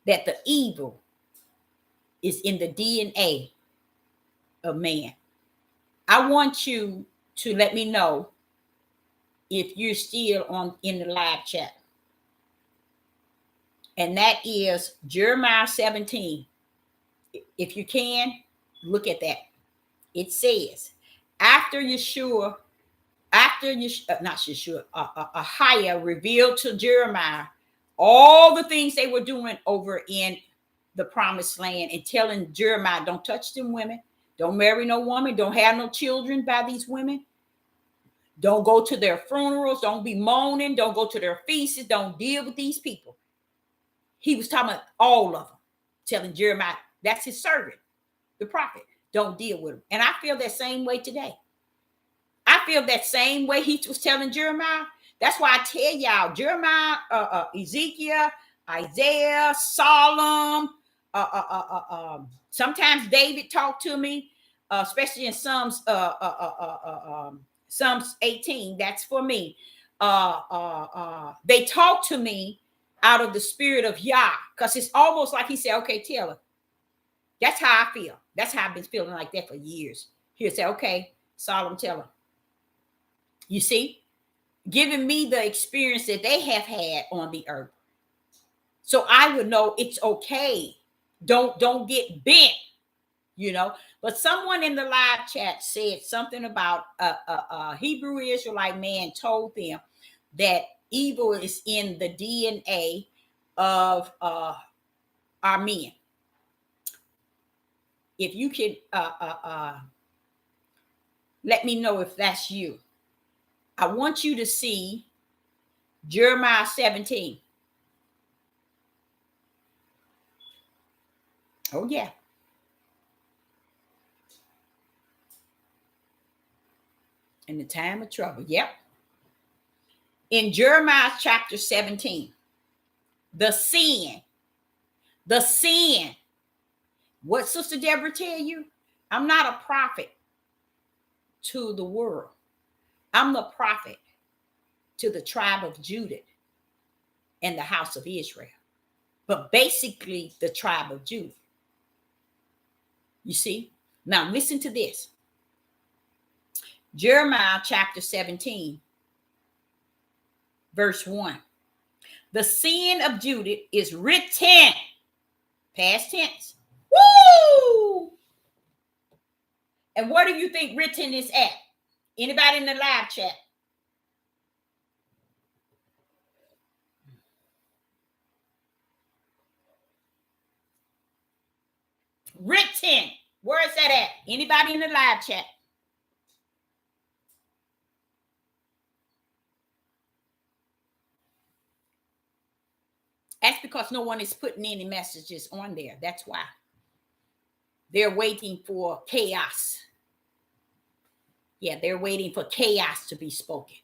S1: that the evil is in the DNA of man. I want you to let me know if you're still in the live chat. And that is Jeremiah 17. If you can, look at that. It says, Ahiah revealed to Jeremiah all the things they were doing over in the promised land and telling Jeremiah, don't touch them women. Don't marry no woman. Don't have no children by these women. Don't go to their funerals. Don't be mourning. Don't go to their feasts. Don't deal with these people. He was talking about all of them. telling Jeremiah, that's his servant, the prophet, don't deal with him. And I feel that same way today. I feel that same way he was telling Jeremiah. That's why I tell y'all, Jeremiah, Ezekiel, Isaiah, Psalm, sometimes David talked to me, especially in Psalms 18. That's for me. They talk to me out of the spirit of Yah, because it's almost like he said, okay, tell her. That's how I feel. That's how I've been feeling like that for years. He'll say, okay, Solomon, tell her. You see, giving me the experience that they have had on the earth. So I would know it's okay. Don't get bent, you know. But someone in the live chat said something about a Hebrew Israelite man told them that evil is in the DNA of our men. If you could let me know if that's you. I want you to see Jeremiah 17. Oh, yeah. In the time of trouble. Yep. In Jeremiah chapter 17, the sin. What Sister Deborah tell you? I'm not a prophet to the world. I'm the prophet to the tribe of Judah and the house of Israel. But basically the tribe of Judah. You see? Now listen to this. Jeremiah chapter 17, verse 1. The sin of Judah is written, past tense. Woo! And where do you think written is at? Anybody in the live chat? Written. Where is that at? Anybody in the live chat? That's because no one is putting any messages on there. That's why. They're waiting for chaos. Yeah, they're waiting for chaos to be spoken.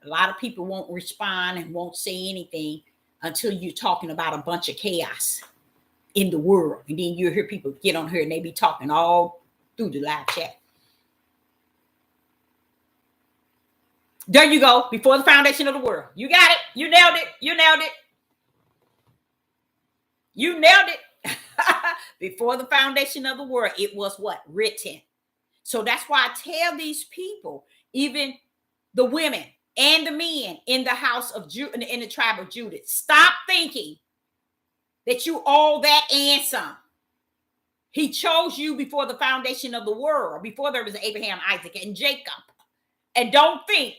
S1: A lot of people won't respond and won't say anything until you're talking about a bunch of chaos in the world. And then you hear people get on here and they be talking all through the live chat. There you go. Before the foundation of the world. You got it. You nailed it. You nailed it. You nailed it. Before the foundation of the world, it was what? Written. So that's why I tell these people, even the women and the men in the house of Judah, in the tribe of Judah, stop thinking that you all that and some. He chose you before the foundation of the world, before there was Abraham, Isaac, and Jacob. And don't think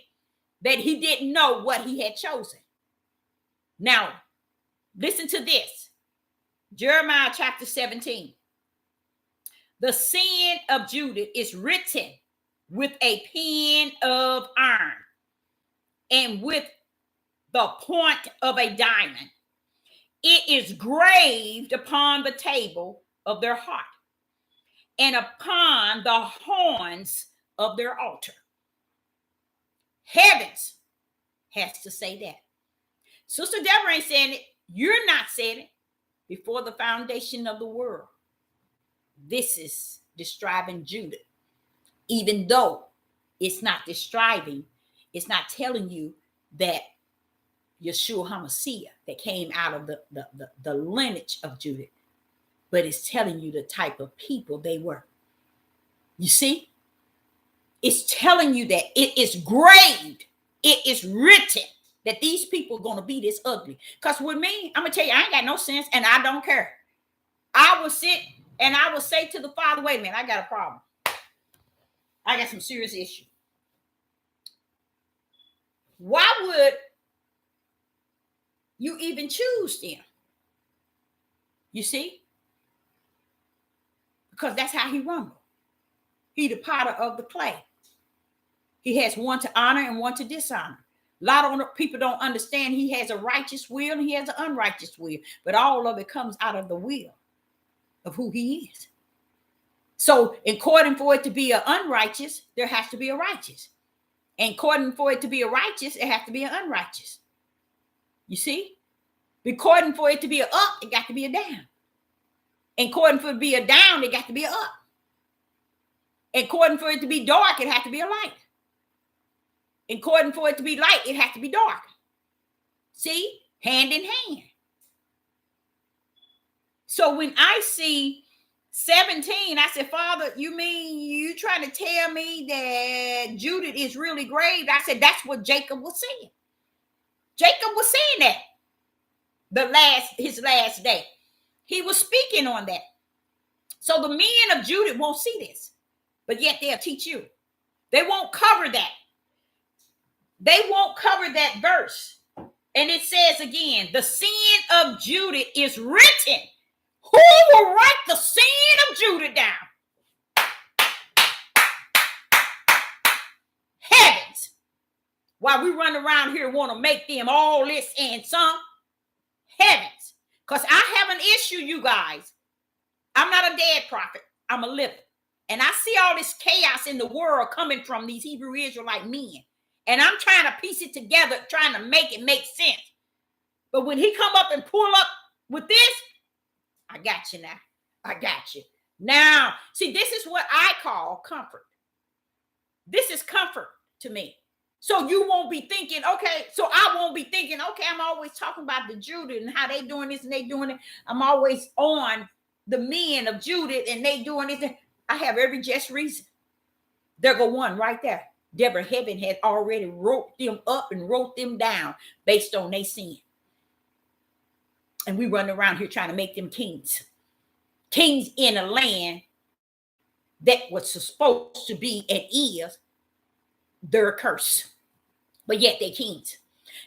S1: that he didn't know what he had chosen. Now, listen to this. Jeremiah chapter 17. The sin of Judah is written with a pen of iron and with the point of a diamond. It is graved upon the table of their heart and upon the horns of their altar. Heavens has to say that. Sister Deborah ain't saying it. You're not saying it. Before the foundation of the world, this is describing Judah. Even though it's not describing, it's not telling you that Yeshua HaMashiach that came out of the lineage of Judah, but it's telling you the type of people they were. You see? It's telling you that it is graved, it is written that these people are going to be this ugly. Because with me, I'm going to tell you, I ain't got no sense and I don't care. I will sit and I will say to the Father, wait a minute, I got a problem. I got some serious issue. Why would you even choose them? You see? Because that's how he rumbled. He the potter of the clay. He has one to honor and one to dishonor. A lot of people don't understand he has a righteous will and he has an unrighteous will, but all of it comes out of the will. of who he is. So, according for it to be an unrighteous, there has to be a righteous. And according for it to be a righteous, it has to be an unrighteous. You see? According for it to be a up, it got to be a down. And according for it to be a down, it got to be a up. And according for it to be dark, it has to be a light. And according for it to be light, it has to be dark. See? Hand in hand. So when I see 17, I said, Father, you mean you trying to tell me that Judith is really grave? I said, that's what Jacob was saying. Jacob was saying that his last day. He was speaking on that. So the men of Judith won't see this, but yet they'll teach you. They won't cover that. They won't cover that verse. And it says again, the sin of Judith is written. Who will write the sin of Judah down? Heavens. While we run around here want to make them all this and some. Heavens. Because I have an issue, you guys. I'm not a dead prophet. I'm a living. And I see all this chaos in the world coming from these Hebrew Israelite men. And I'm trying to piece it together, trying to make it make sense. But when he come up and pull up with this, I got you now. I got you. Now, see, this is what I call comfort. This is comfort to me. So you won't be thinking, okay, so I won't be thinking, okay, I'm always talking about the Judah and how they doing this and they doing it. I'm always on the men of Judah and they doing this. I have every just reason. There go one right there. Deborah Heaven had already wrote them up and wrote them down based on their sin. And we run around here trying to make them kings. Kings in a land that was supposed to be and is their curse. But yet they're kings.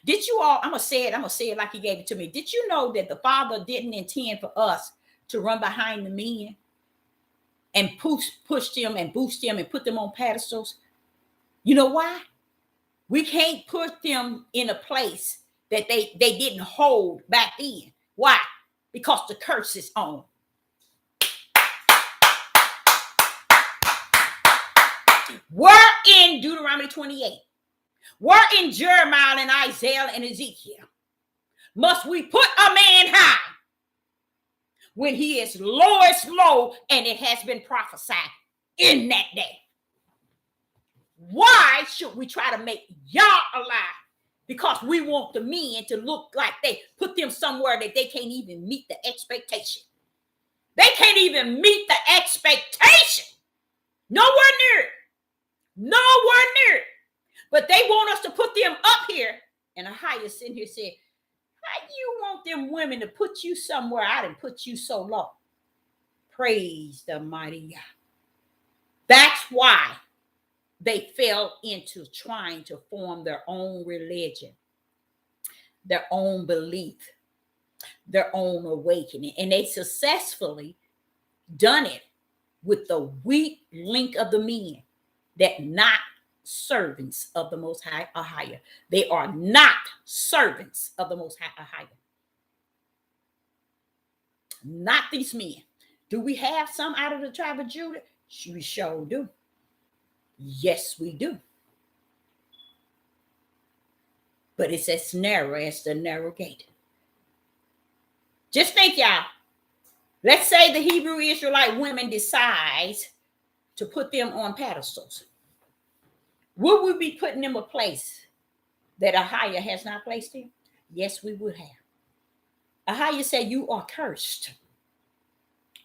S1: Did you all, I'm going to say it like he gave it to me. Did you know that the Father didn't intend for us to run behind the men and push them and boost them and put them on pedestals? You know why? We can't put them in a place that they didn't hold back then. Why? Because the curse is on. We're in Deuteronomy 28. We're in Jeremiah and Isaiah and Ezekiel. Must we put a man high when he is lowest low and it has been prophesied in that day? Why should we try to make y'all alive? Because we want the men to look like they put them somewhere that they can't even meet the expectation. They can't even meet the expectation. Nowhere near it. Nowhere near it. But they want us to put them up here. And Ahiah sitting here said, how you want them women to put you somewhere I didn't put you so low? Praise the mighty God. That's why they fell into trying to form their own religion, their own belief, their own awakening. And they successfully done it with the weak link of the men that not servants of the Most High Ahiah. They are not servants of the Most High Ahiah. Not these men. Do we have some out of the tribe of Judah? We sure do. Yes, we do. But it's as narrow as the narrow gate. Just think, y'all. Let's say the Hebrew Israelite women decides to put them on pedestals. Would we be putting them a place that Ahiah has not placed in? Yes, we would have. Ahiah said, you are cursed.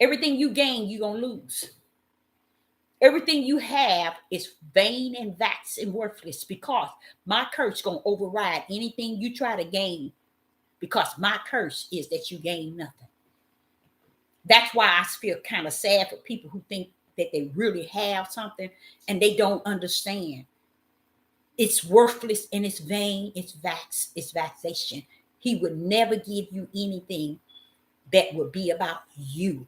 S1: Everything you gain, you're going to lose. Everything you have is vain and vexed and worthless because my curse is going to override anything you try to gain because my curse is that you gain nothing. That's why I feel kind of sad for people who think that they really have something and they don't understand. It's worthless and it's vain. It's vexation. He would never give you anything that would be about you.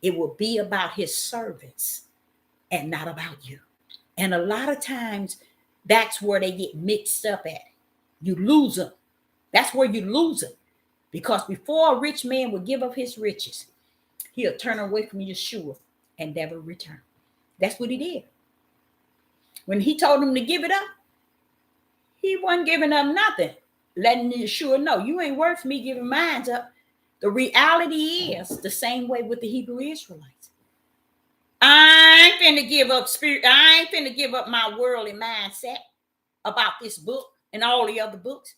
S1: It will be about his servants and not about you. And a lot of times that's where they get mixed up at. You lose them. That's where you lose them. Because before a rich man would give up his riches, he'll turn away from Yeshua and never return. That's what he did. When he told him to give it up, he wasn't giving up nothing, letting Yeshua know, you ain't worth me giving mine up. The reality is the same way with the Hebrew Israelites. I ain't finna give up spirit. I ain't finna give up my worldly mindset about this book and all the other books.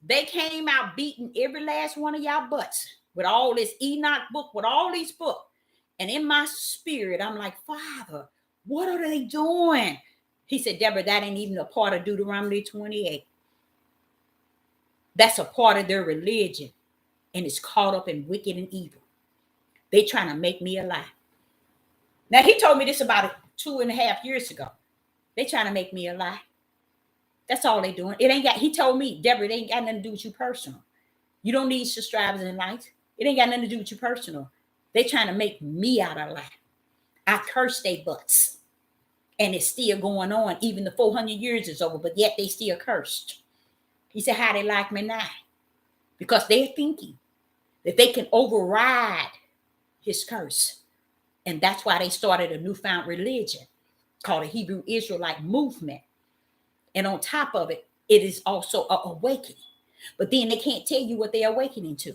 S1: They came out beating every last one of y'all butts with all this Enoch book, with all these books. And in my spirit, I'm like, Father, what are they doing? He said, Deborah, that ain't even a part of Deuteronomy 28. That's a part of their religion. And it's caught up in wicked and evil. They trying to make me a lie. Now, he told me this about 2.5 years ago. They trying to make me a lie. That's all they doing. It ain't got, he told me, Deborah, it ain't got nothing to do with you personal. You don't need subscribers and likes. It ain't got nothing to do with you personal. They trying to make me out of lie. I curse they butts. And it's still going on. Even the 400 years is over, but yet they still cursed. He said, how they like me now? Because they're thinking that they can override his curse. And that's why they started a newfound religion called the Hebrew Israelite movement. And on top of it, it is also an awakening. But then they can't tell you what they're awakening to.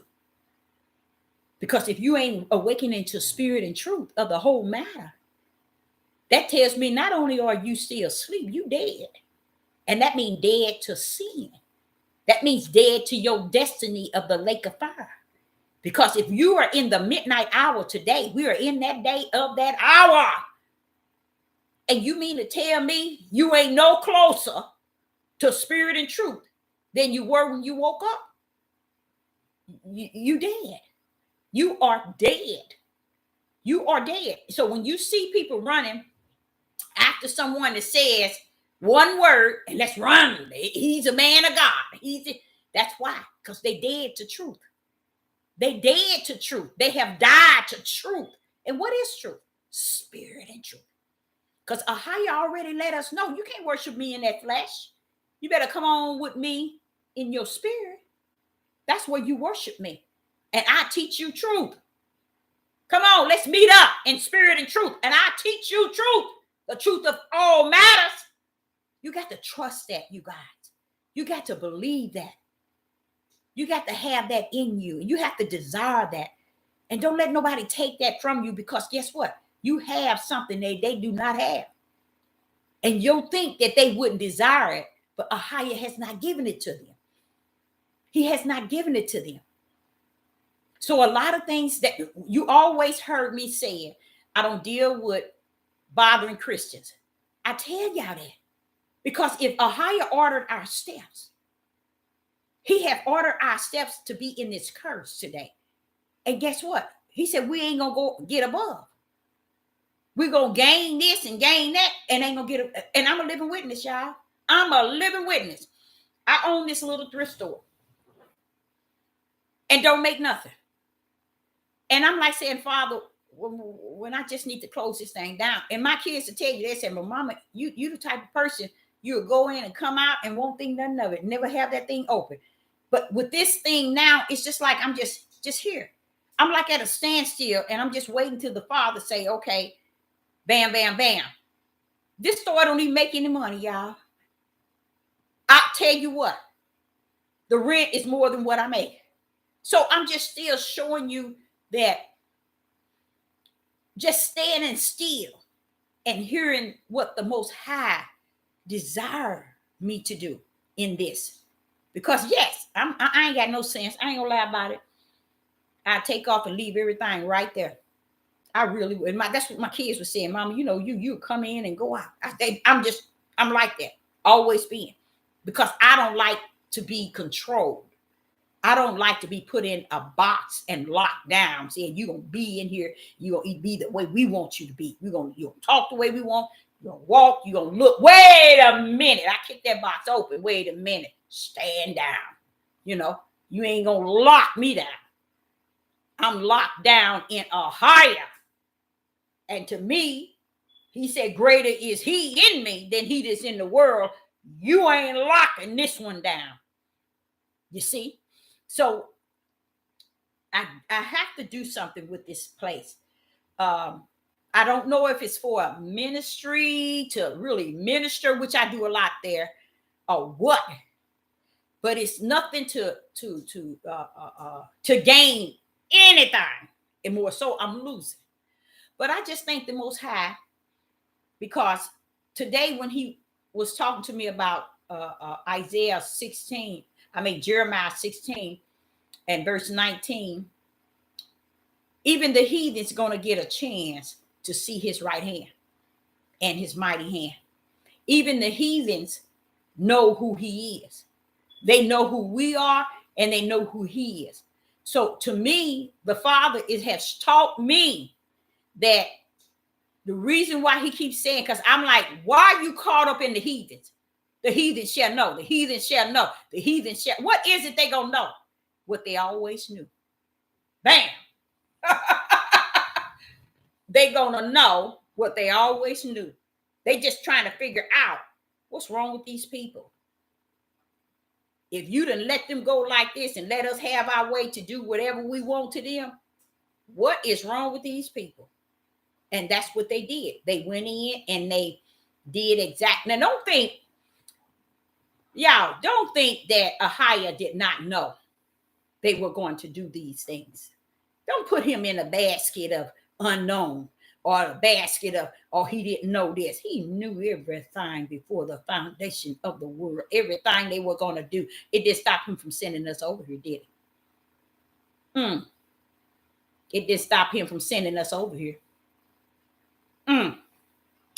S1: Because if you ain't awakening to spirit and truth of the whole matter, that tells me not only are you still asleep, you dead. And that means dead to sin. That means dead to your destiny of the lake of fire. Because if you are in the midnight hour today, we are in that day of that hour. And you mean to tell me you ain't no closer to spirit and truth than you were when you woke up? You dead. You are dead. You are dead. So when you see people running after someone that says one word and let's run, he's a man of God. That's why, because they dead to truth. They dead to truth. They have died to truth. And what is truth? Spirit and truth. Because Ahaya already let us know you can't worship me in that flesh. You better come on with me in your spirit. That's where you worship me. And I teach you truth. Come on, let's meet up in spirit and truth. And I teach you truth. The truth of all matters. You got to trust that, you guys. You got to believe that. You got to have that in you. You have to desire that. And don't let nobody take that from you, because guess what? You have something they do not have. And you'll think that they wouldn't desire it, but Ahaya has not given it to them. He has not given it to them. So a lot of things that you always heard me saying, I don't deal with bothering Christians. I tell y'all that. Because if Ahaya ordered our steps, he have ordered our steps to be in this curse today. And guess what? He said, we ain't going to go get above. We're going to gain this and gain that and ain't going to get, and I'm a living witness, y'all. I'm a living witness. I own this little thrift store and don't make nothing. And I'm like saying, Father, when I just need to close this thing down. And my kids will tell you, they say, well, Mama, you the type of person, you'll go in and come out and won't think nothing of it. Never have that thing open. But with this thing now, it's just like I'm just here. I'm like at a standstill and I'm just waiting till the Father say, okay, bam, bam, bam. This store don't even make any money, y'all. I tell you what, the rent is more than what I make. So I'm just still showing you that just standing still and hearing what the Most High desire me to do in this. Because yes, I ain't got no sense. I ain't gonna lie about it. I take off and leave everything right there. I really would. That's what my kids were saying. Mama, you come in and go out. I'm like that. Always being. Because I don't like to be controlled. I don't like to be put in a box and locked down, saying you're going to be in here. You're going to be the way we want you to be. You're going to talk the way we want. You're going to walk. You're going to look. Wait a minute. I kicked that box open. Wait a minute. Stand down. You ain't going to lock me down. I'm locked down in a higher. And to me, he said, greater is he in me than he that's in the world. You ain't locking this one down. You see? So I have to do something with this place. I don't know if it's for a ministry to really minister, which I do a lot there, or what. But it's nothing to gain anything, and more so, I'm losing. But I just thank the Most High, because today when He was talking to me about Isaiah 16, Jeremiah 16 and verse 19, even the heathen's going to get a chance to see His right hand and His mighty hand. Even the heathens know who He is. They know who we are, and they know who He is. So to me, the Father has taught me that the reason why He keeps saying, because I'm like, why are you caught up in the heathens? The heathens shall know. The heathens shall know. The heathens shall. What is it they gonna know? What they always knew. Bam. They gonna know what they always knew. They just trying to figure out what's wrong with these people. If you done let them go like this and let us have our way to do whatever we want to them, what is wrong with these people? And that's what they did. They went in and they did exactly. Now, don't think that Ahiah did not know they were going to do these things. Don't put him in a basket of unknown, or a basket of, oh, he didn't know this. He knew everything before the foundation of the world, everything they were going to do. It didn't stop him from sending us over here, did it? It didn't stop him from sending us over here. And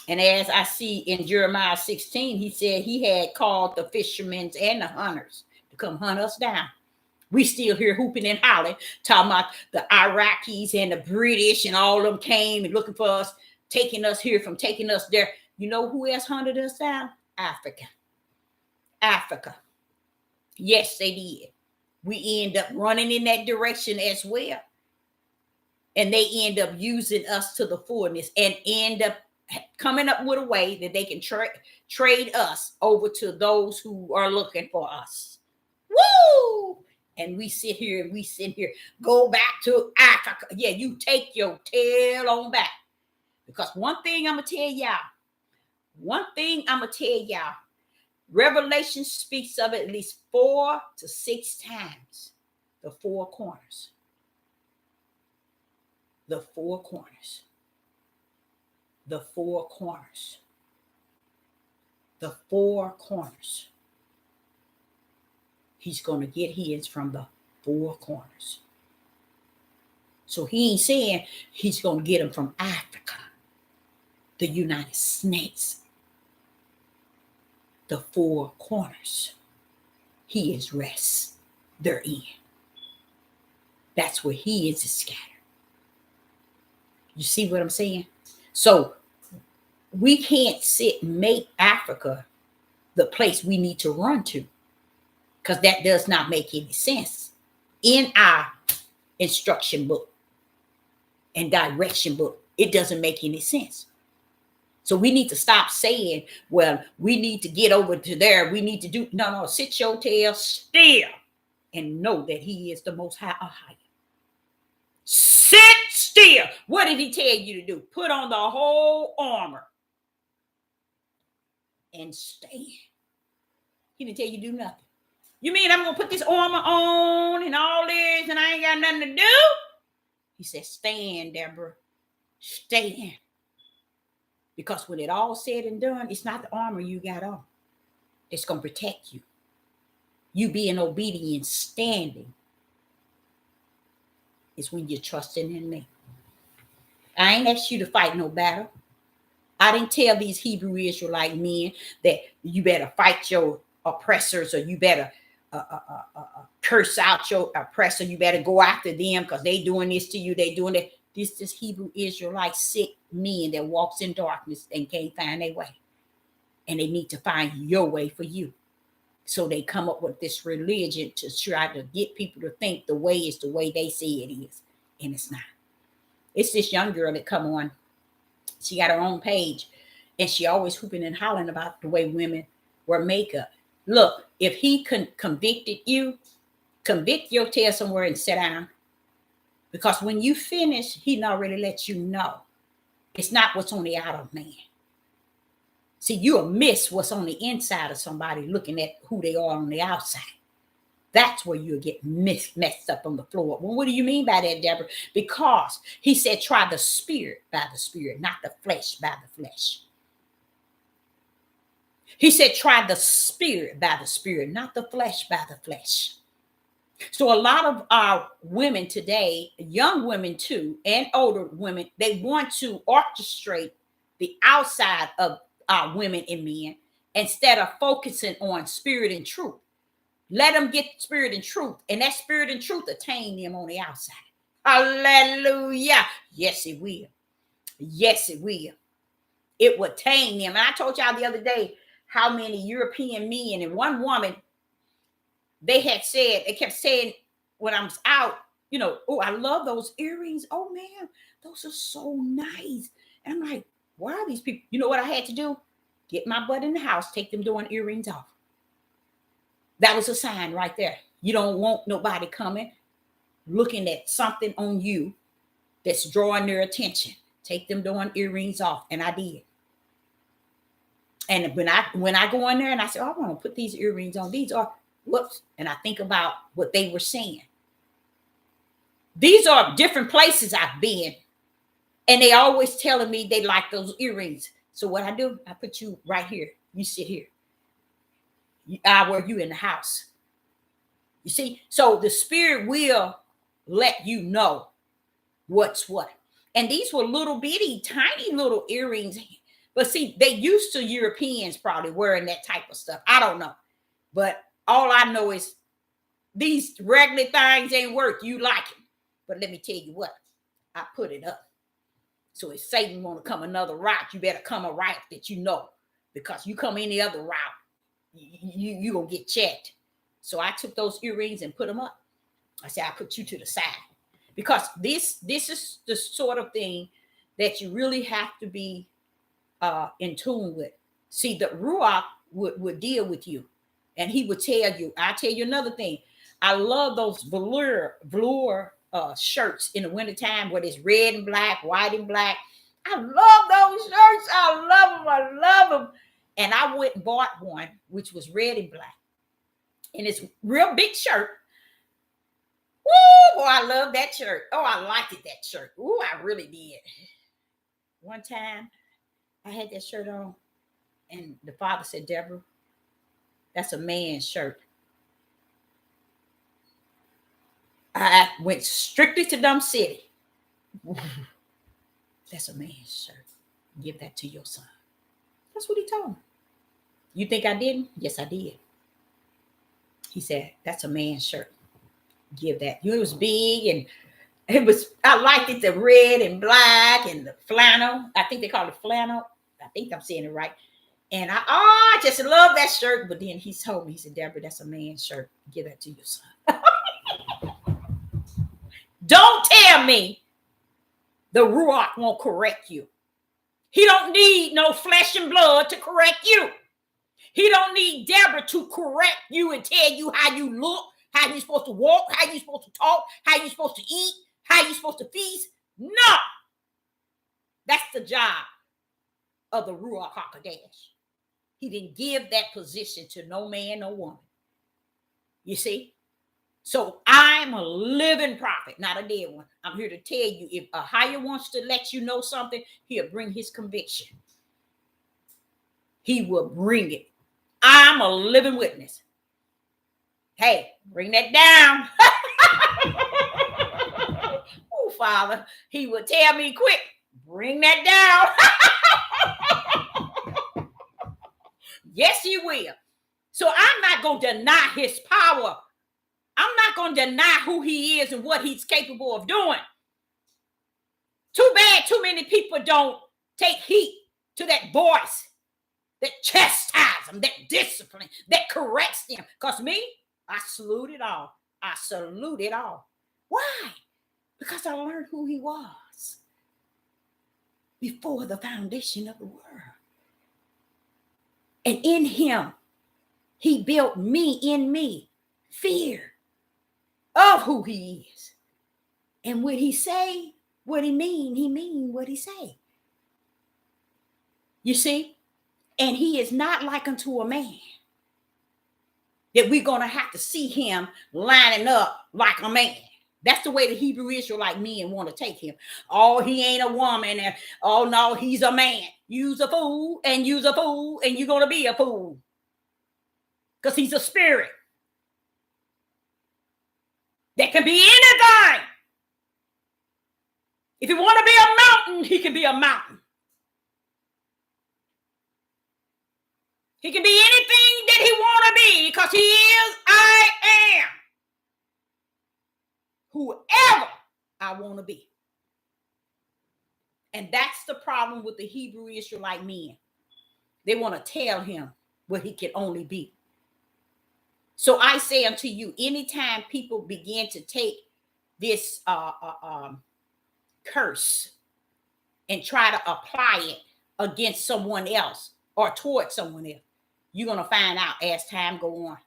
S1: as I see in Jeremiah 16, he said he had called the fishermen and the hunters to come hunt us down. We still here hooping and hollering, talking about the Iraqis and the British and all of them came and looking for us, taking us here from taking us there. You know who else hunted us down? Africa. Yes, they did. We end up running in that direction as well. And they end up using us to the fullness and end up coming up with a way that they can trade us over to those who are looking for us. Woo! And we sit here, go back to Africa. Yeah, you take your tail on back. Because one thing I'm going to tell y'all, Revelation speaks of it at least 4 to 6 times. The four corners. The four corners. The four corners. The four corners. He's going to get his from the four corners. So he ain't saying he's going to get them from Africa, the United States. The four corners. He is rest therein. That's where he is scattered. You see what I'm saying? So we can't sit and make Africa the place we need to run to, because that does not make any sense in our instruction book and direction book. It doesn't make any sense. So we need to stop saying, well, we need to get over to there. We need to do, no, sit your tail still and know that he is the Most High. Sit still. What did he tell you to do? Put on the whole armor and stand. He didn't tell you to do nothing. You mean I'm going to put this armor on and all this and I ain't got nothing to do? He said, stand, Deborah. Stand. Because when it all said and done, it's not the armor you got on. It's going to protect you. You being obedient, standing, is when you're trusting in me. I ain't asked you to fight no battle. I didn't tell these Hebrew Israelite men that you better fight your oppressors, or you better curse out your oppressor. You better go after them because they doing this to you. They doing that. This is Hebrew Israelite sick men that walks in darkness and can't find their way. And they need to find your way for you. So they come up with this religion to try to get people to think the way is the way they say it is. And it's not. It's this young girl that come on. She got her own page. And she always hooping and hollering about the way women wear makeup. Look, if he convicted you, convict your tail somewhere and sit down. Because when you finish, he already let you know. It's not what's on the outer man. See, you'll miss what's on the inside of somebody looking at who they are on the outside. That's where you'll get messed up on the floor. Well, what do you mean by that, Deborah? Because he said, try the spirit by the spirit, not the flesh by the flesh. He said, try the spirit by the spirit, not the flesh by the flesh. So a lot of our women today, young women too, and older women, they want to orchestrate the outside of our women and men instead of focusing on spirit and truth. Let them get spirit and truth, and that spirit and truth attain them on the outside. Hallelujah. Yes, it will. Yes, it will. It will attain them. And I told y'all the other day how many European men and one woman, they kept saying when I was out, oh, I love those earrings. Oh, man, those are so nice. And I'm like, why are these people? You know what I had to do? Get my butt in the house, take them doing earrings off. That was a sign right there. You don't want nobody coming, looking at something on you that's drawing their attention. Take them doing earrings off. And I did. And when I go in there and I say, oh, I want to put these earrings on. These are, whoops. And I think about what they were saying. These are different places I've been. And they always telling me they like those earrings. So what I do, I put you right here. You sit here. I wear you in the house. You see, so the spirit will let you know what's what. And these were little bitty, tiny little earrings. But see, they used to Europeans probably wearing that type of stuff. I don't know. But all I know is these regular things ain't work. You like it. But let me tell you what, I put it up. So if Satan want to come another route, you better come a route that you know. Because you come any other route, you gonna get checked. So I took those earrings and put them up. I said, I put you to the side. Because this is the sort of thing that you really have to be in tune with. See, the Ruach would deal with you. And he would tell you, I'll tell you another thing. I love those velour shirts in the wintertime where it's red and black, white and black. I love those shirts. I love them. And I went and bought one, which was red and black. And it's real big shirt. Woo, boy, I love that shirt. Oh, I liked it, that shirt. Ooh, I really did. One time, I had that shirt on, and the father said, Deborah, that's a man's shirt. I went strictly to Dumb City. That's a man's shirt. Give that to your son. That's what he told me. You think I didn't? Yes, I did. He said, that's a man's shirt. Give that. It was big and I liked it, the red and black and the flannel. I think they call it flannel. I think I'm saying it right. And I just love that shirt. But then he told me, he said, Deborah, that's a man's shirt. Give that to your son. Don't tell me the Ruach won't correct you. He don't need no flesh and blood to correct you. He don't need Deborah to correct you and tell you how you look, how you're supposed to walk, how you're supposed to talk, how you're supposed to eat, how you're supposed to feast. No. That's the job of the Ruach HaKodesh. He didn't give that position to no man, no woman. You see? So I'm a living prophet, not a dead one. I'm here to tell you, if a higher wants to let you know something, he'll bring his conviction. He will bring it. I'm a living witness. Hey, bring that down. Oh, Father, he will tell me quick, bring that down. Yes, he will. So I'm not going to deny his power. I'm not going to deny who he is and what he's capable of doing. Too bad too many people don't take heed to that voice that chastises them, that discipline, that corrects them. Because me, I salute it all. I salute it all. Why? Because I learned who he was before the foundation of the world. And in him, he built me in me fear of who he is And when he say what he mean what he say. You see? And he is not like unto a man that we're going to have to see him lining up like a man. That's the way the Hebrew Israelite men want to take him. Oh, he ain't a woman. And, oh, no, he's a man. You's a fool, and you's a fool, and you're going to be a fool. Because he's a spirit. That can be anything. If he want to be a mountain, he can be a mountain. He can be anything that he want to be because he is, I am. Whoever I want to be. And that's the problem with the Hebrew Israelite men. They want to tell him what he can only be. So I say unto you, anytime people begin to take this curse and try to apply it against someone else or towards someone else, you're going to find out as time go on.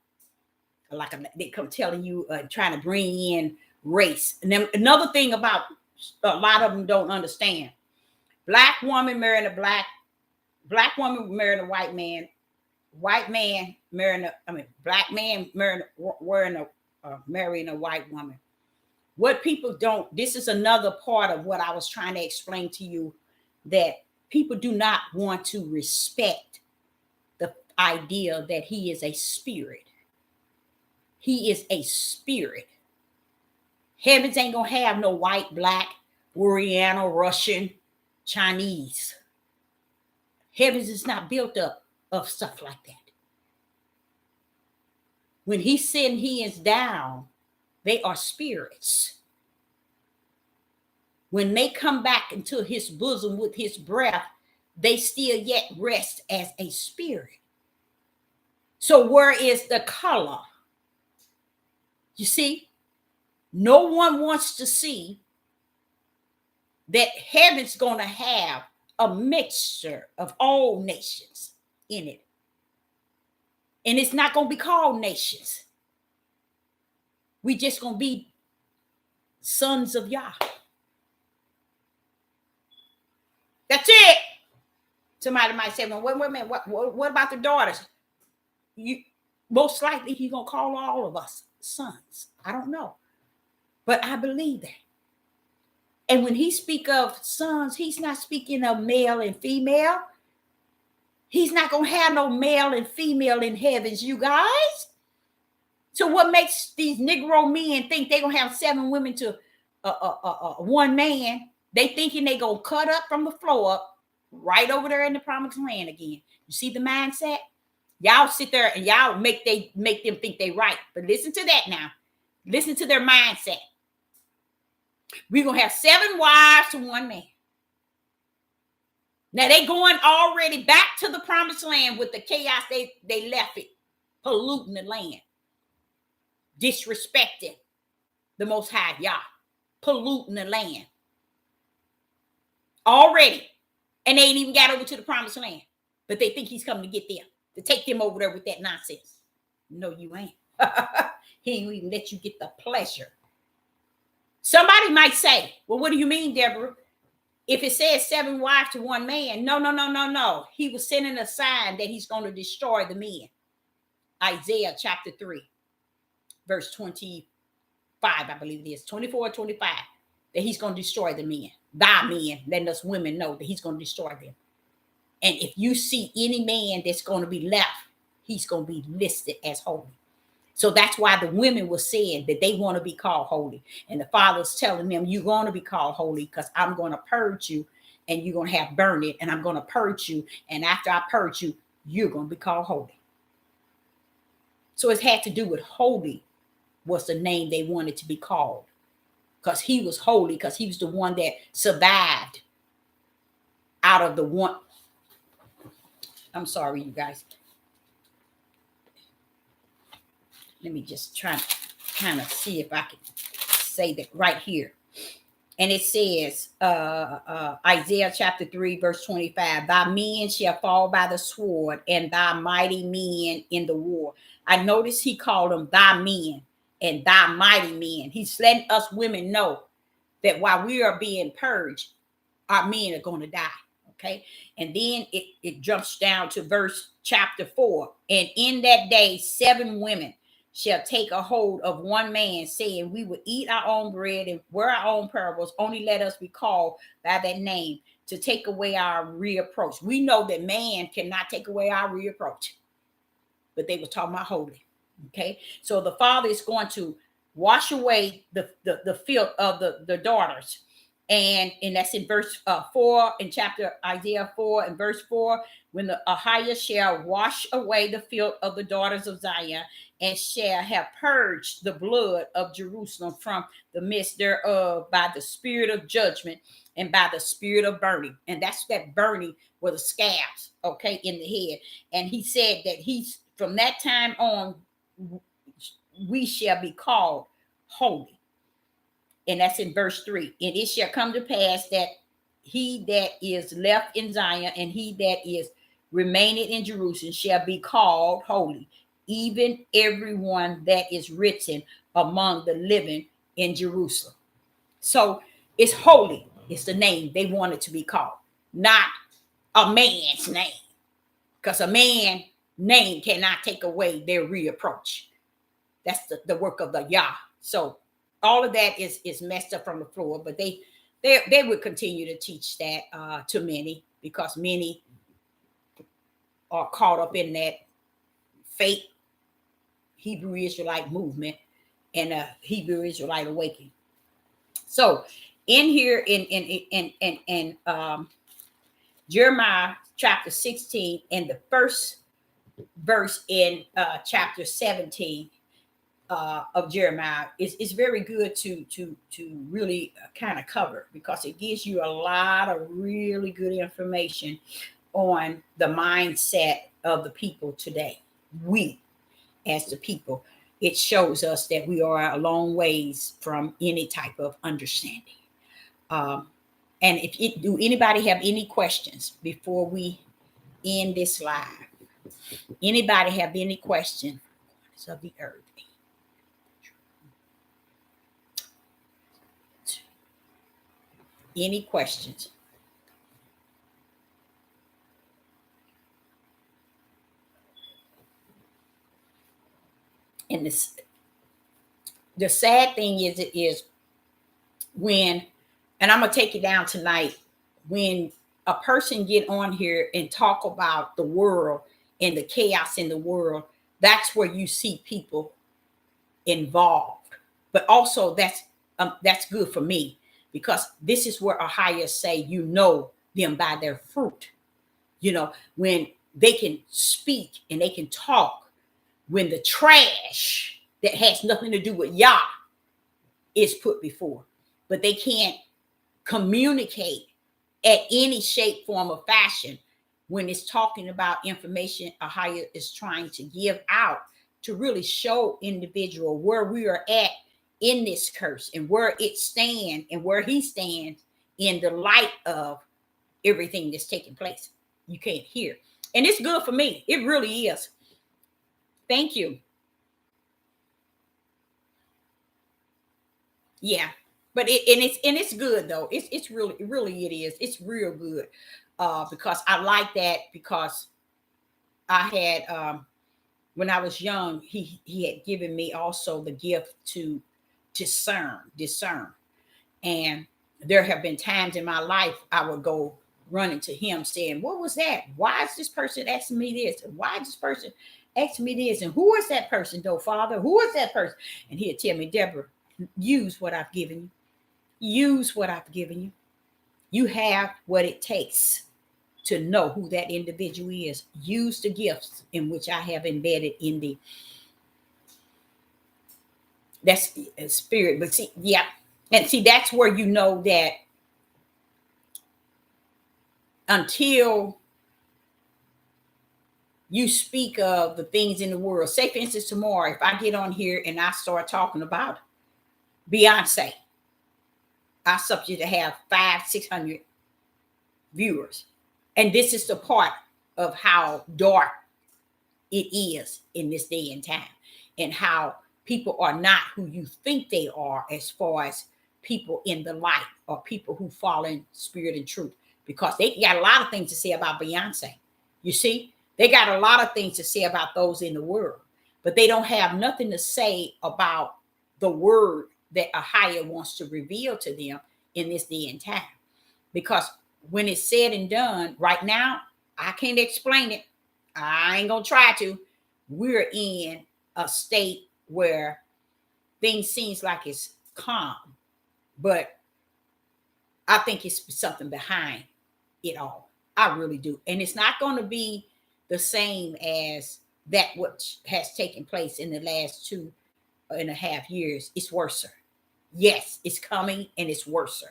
S1: Like they come telling you, trying to bring in race. And then another thing about a lot of them don't understand. Black woman marrying a black woman marrying a white man marrying black man marrying a white woman. What people don't, this is another part of what I was trying to explain to you, that people do not want to respect the idea that he is a spirit. He is a spirit. Heavens ain't gonna have no white, black, Oriental, Russian, Chinese. Heavens is not built up of stuff like that. When he sends his down, they are spirits. When they come back into his bosom with his breath, they still yet rest as a spirit. So where is the color? You see, no one wants to see that heaven's going to have a mixture of all nations in it. And it's not going to be called nations. We just going to be sons of Yah. That's it. Somebody might say, well, wait a minute, what about the daughters? Most likely he's going to call all of us sons. I don't know. But I believe that. And when he speak of sons, he's not speaking of male and female. He's not going to have no male and female in heavens, you guys. So what makes these Negro men think they're going to have 7 women to one man? They thinking they going to cut up from the floor up right over there in the promised land again. You see the mindset? Y'all sit there and y'all make them think they right. But listen to that now. Listen to their mindset. We're going to have 7 wives to one man. Now they going already back to the promised land with the chaos they left it, polluting the land, disrespecting the Most High Yah, polluting the land already. And they ain't even got over to the promised land. But they think he's coming to get them, to take them over there with that nonsense. No, you ain't. He ain't even let you get the pleasure. Somebody might say, well, what do you mean, Deborah? If it says 7 wives to one man, no. He was sending a sign that he's going to destroy the men. Isaiah chapter 3, verse 25, I believe it is, 24 or 25, that he's going to destroy the men. Thy men, letting us women know that he's going to destroy them. And if you see any man that's going to be left, he's going to be listed as holy. So that's why the women were saying that they want to be called holy. And the father's telling them, you're going to be called holy because I'm going to purge you and you're going to have burned it. And I'm going to purge you. And after I purge you, you're going to be called holy. So it had to do with holy was the name they wanted to be called. Because he was holy, because he was the one that survived out of the one. I'm sorry, you guys. Let me just try to kind of see if I can say that right here. And it says, Isaiah chapter 3, verse 25, thy men shall fall by the sword and thy mighty men in the war. I noticed he called them thy men and thy mighty men. He's letting us women know that while we are being purged, our men are going to die. Okay. And then it jumps down to verse chapter 4. And in that day, 7 women shall take a hold of one man, saying, we will eat our own bread and wear our own parables. Only let us be called by that name to take away our reapproach. We know that man cannot take away our reapproach, but they were talking about holy. Okay. So the father is going to wash away the filth of the daughters. And that's in verse 4 in chapter Isaiah 4 and verse 4, when the Ahiah shall wash away the filth of the daughters of Zion, and shall have purged the blood of Jerusalem from the midst thereof by the spirit of judgment and by the spirit of burning. And that's that burning were the scabs, okay, in the head. And he said that he's from that time on, we shall be called holy. And that's in verse 3. And it shall come to pass that he that is left in Zion and he that is remaining in Jerusalem shall be called holy, even everyone that is written among the living in Jerusalem. So it's holy. It's the name they wanted to be called, not a man's name, because a man's name cannot take away their reapproach. That's the work of the Yah. So all of that is messed up from the floor, but they would continue to teach that to many, because many are caught up in that fake Hebrew Israelite movement and Hebrew Israelite awakening. So in here in Jeremiah chapter 16 and the first verse in chapter 17 of Jeremiah is very good to really kind of cover, because it gives you a lot of really good information on the mindset of the people today. We, as the people, it shows us that we are a long ways from any type of understanding. And do anybody have any questions before we end this live? Anybody have any question of the earth? Any questions? And the sad thing is when, and I'm gonna take it down tonight, when a person get on here and talk about the world and the chaos in the world, that's where you see people involved. But also that's good for me, because this is where Ahiah say, you know them by their fruit. You know, when they can speak and they can talk, when the trash that has nothing to do with Yah is put before, but they can't communicate at any shape, form, or fashion when it's talking about information Ahiah is trying to give out to really show individual where we are at in this curse and where it stands and where he stands in the light of everything that's taking place. You can't hear. And it's good for me. It really is. Thank you. Yeah. But it's good though. It's really it is. It's real good. Because I like that, because I had when I was young, he had given me also the gift to discern. And there have been times in my life I would go running to him saying, what was that? Why is this person asking me this? Why is this person asking me this? And who is that person though, Father? Who is that person? And he'd tell me, Deborah, use what I've given you. Use what I've given you. You have what it takes to know who that individual is. Use the gifts in which I have embedded in thee. That's spirit. But see, yeah. And see, that's where you know that until you speak of the things in the world, say for instance, tomorrow, if I get on here and I start talking about Beyonce, I subject to have 500-600 viewers. And this is the part of how dark it is in this day and time, and how people are not who you think they are as far as people in the light or people who fall in spirit and truth, because they got a lot of things to say about Beyonce. You see, they got a lot of things to say about those in the world, but they don't have nothing to say about the word that Ahia wants to reveal to them in this day and time. Because when it's said and done, right now, I can't explain it. I ain't gonna try to. We're in a state where things seems like it's calm, but I think it's something behind it all. I really do. And it's not going to be the same as that which has taken place in the last 2.5 years. It's worse. Yes, it's coming and it's worse,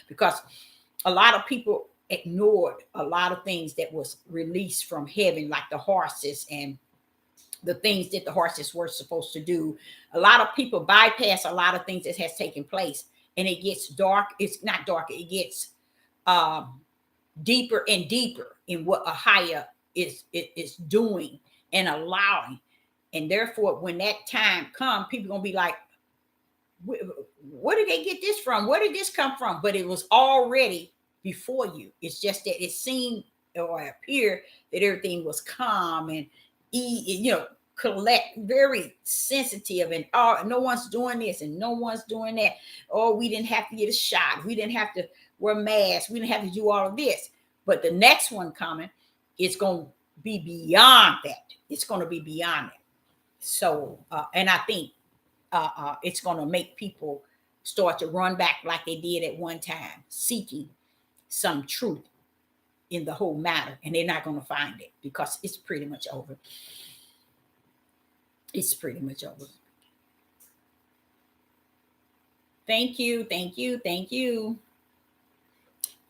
S1: because a lot of people ignored a lot of things that was released from heaven, like the horses and the things that the horses were supposed to do. A lot of people bypass a lot of things that has taken place, and it gets dark. It's not dark. It gets um, deeper and deeper in what Ahia is doing and allowing. And therefore, when that time comes, people gonna be like, where did they get this from? Where did this come from? But it was already before you. It's just that it seemed or appeared that everything was calm and collect, very sensitive, and oh, no one's doing this and no one's doing that. Oh, we didn't have to get a shot. We didn't have to wear masks. We didn't have to do all of this. But the next one coming, it's going to be beyond that. It's going to be beyond it. So, and I think it's going to make people start to run back like they did at one time, seeking some truth in the whole matter, and they're not going to find it because it's pretty much over. It's pretty much over. Thank you, thank you, thank you.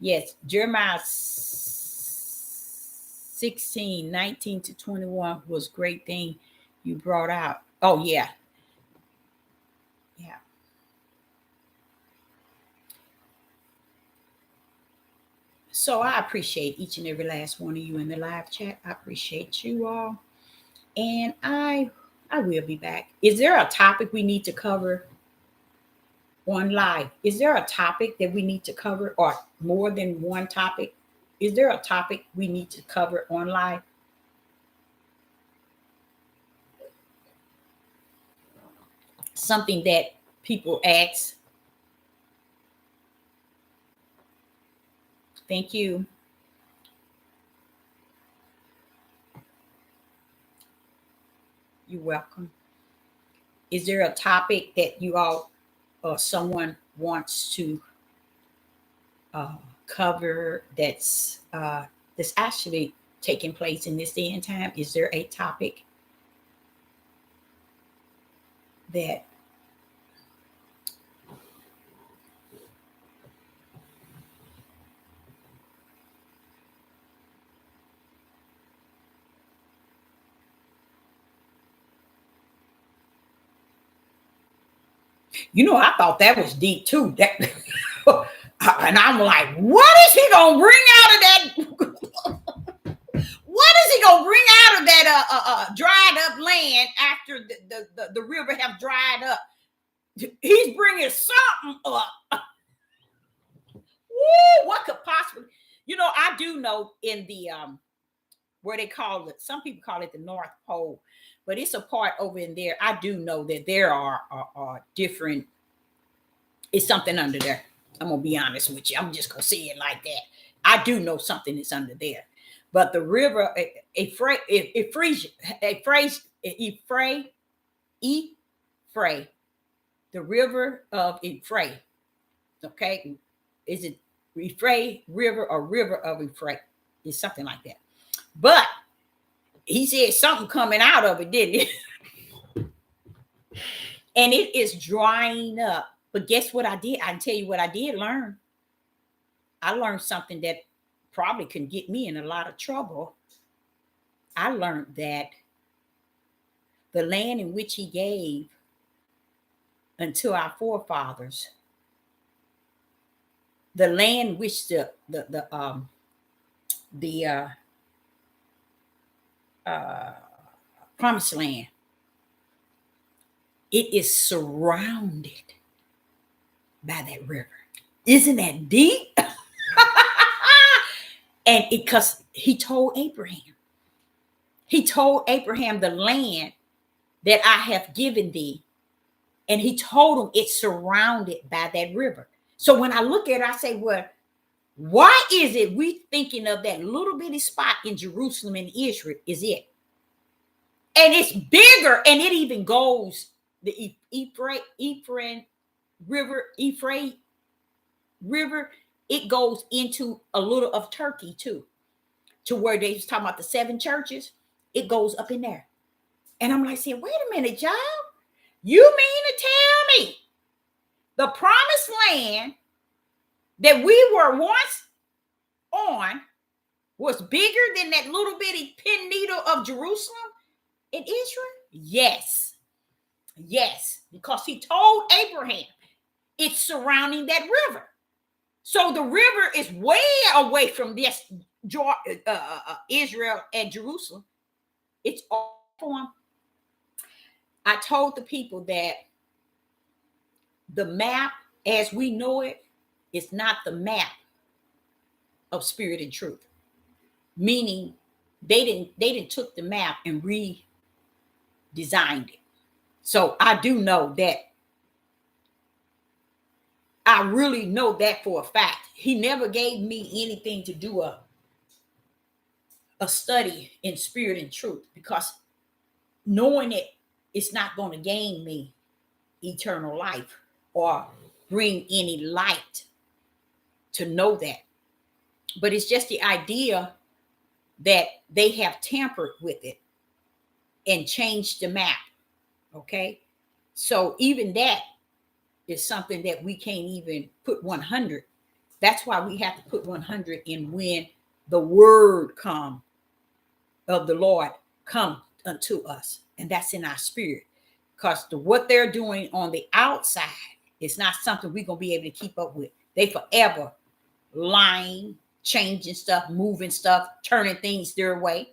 S1: Yes, Jeremiah 16:19-21 was a great thing you brought out. Oh, yeah. Yeah. So I appreciate each and every last one of you in the live chat. I appreciate you all. And I will be back. Is there a topic we need to cover on live? Is there a topic that we need to cover, or more than one topic? Is there a topic we need to cover on live? Something that people ask. Thank you. You're welcome. Is there a topic that you all or someone wants to uh, cover that's actually taking place in this day and time? Is there a topic that I thought that was deep too. That and I'm like, what is he gonna bring out of that? What is he gonna bring out of that dried up land after the river have dried up? He's bringing something up. Woo, what could possibly? I do know in the where they call it, some people call it the North Pole, but it's a part over in there. I do know that there are different. It's something under there. I'm gonna be honest with you. I'm just gonna say it like that. I do know something is under there, but the river, Euphrates, the river of Euphrates. Okay, is it Euphrates River or River of Euphrates? It's something like that. But he said something coming out of it, didn't it? And it is drying up. But guess what I did? I can tell you what I did learn. I learned something that probably can get me in a lot of trouble. I learned that the land in which he gave unto our forefathers, the land which the promised land, it is surrounded by that river. Isn't that deep? And because he told Abraham, the land that I have given thee. And he told him it's surrounded by that river. So when I look at it, I say, well, why is it we thinking of that little bitty spot in Jerusalem and Israel is it? And it's bigger, and it even goes the Ephraim River. It goes into a little of Turkey too, to where they was talking about the 7 churches. It goes up in there. And I'm like saying, wait a minute, y'all. You mean to tell me the promised land that we were once on was bigger than that little bitty pin needle of Jerusalem in Israel? Yes. Yes. Because he told Abraham it's surrounding that river. So the river is way away from this Israel and Jerusalem. It's all for him. I told the people that the map as we know it is not the map of spirit and truth. Meaning they didn't took the map and redesigned it. So I do know that. I really know that for a fact. He never gave me anything to do a study in spirit and truth, because knowing it, it's not going to gain me eternal life or bring any light to know that. But it's just the idea that they have tampered with it and changed the map. Okay. So even that is something that we can't even put 100. That's why we have to put 100 in when the word of the Lord come unto us. And that's in our spirit. Because what they're doing on the outside is not something we're going to be able to keep up with. They forever lying, changing stuff, moving stuff, turning things their way.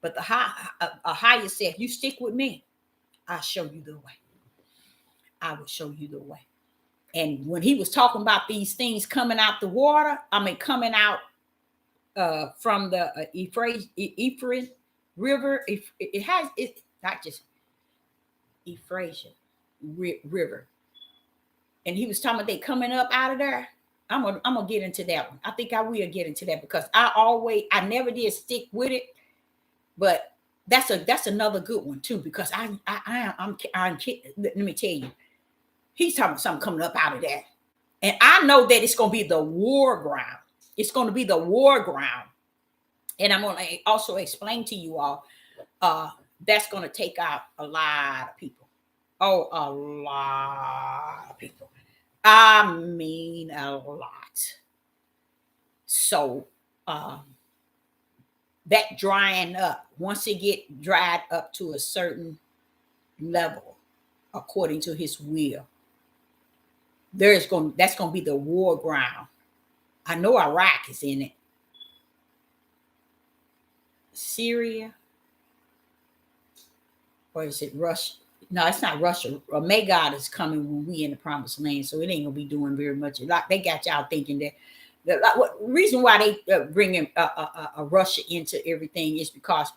S1: But a higher said, you stick with me, I'll show you the way. I will show you the way. And when he was talking about these things coming out the water, coming out from the Ephraim River, it's not just Ephraim River. And he was talking about they coming up out of there. I'm gonna get into that one. I think I will get into that, because I never did stick with it, but that's another good one too, because I'm let me tell you, he's talking about something coming up out of that. And I know that it's going to be the war ground. It's going to be the war ground. And I'm going to also explain to you all, that's going to take out a lot of people. Oh, a lot of people. I mean, a lot. So, that drying up, once it get dried up to a certain level, according to his will, that's going to be the war ground. I know Iraq is in it. Syria, or is it Russia? No, it's not Russia. May God is coming when we in the promised land, so it ain't gonna be doing very much. Like they got y'all thinking that what reason why they bringing Russia into everything is because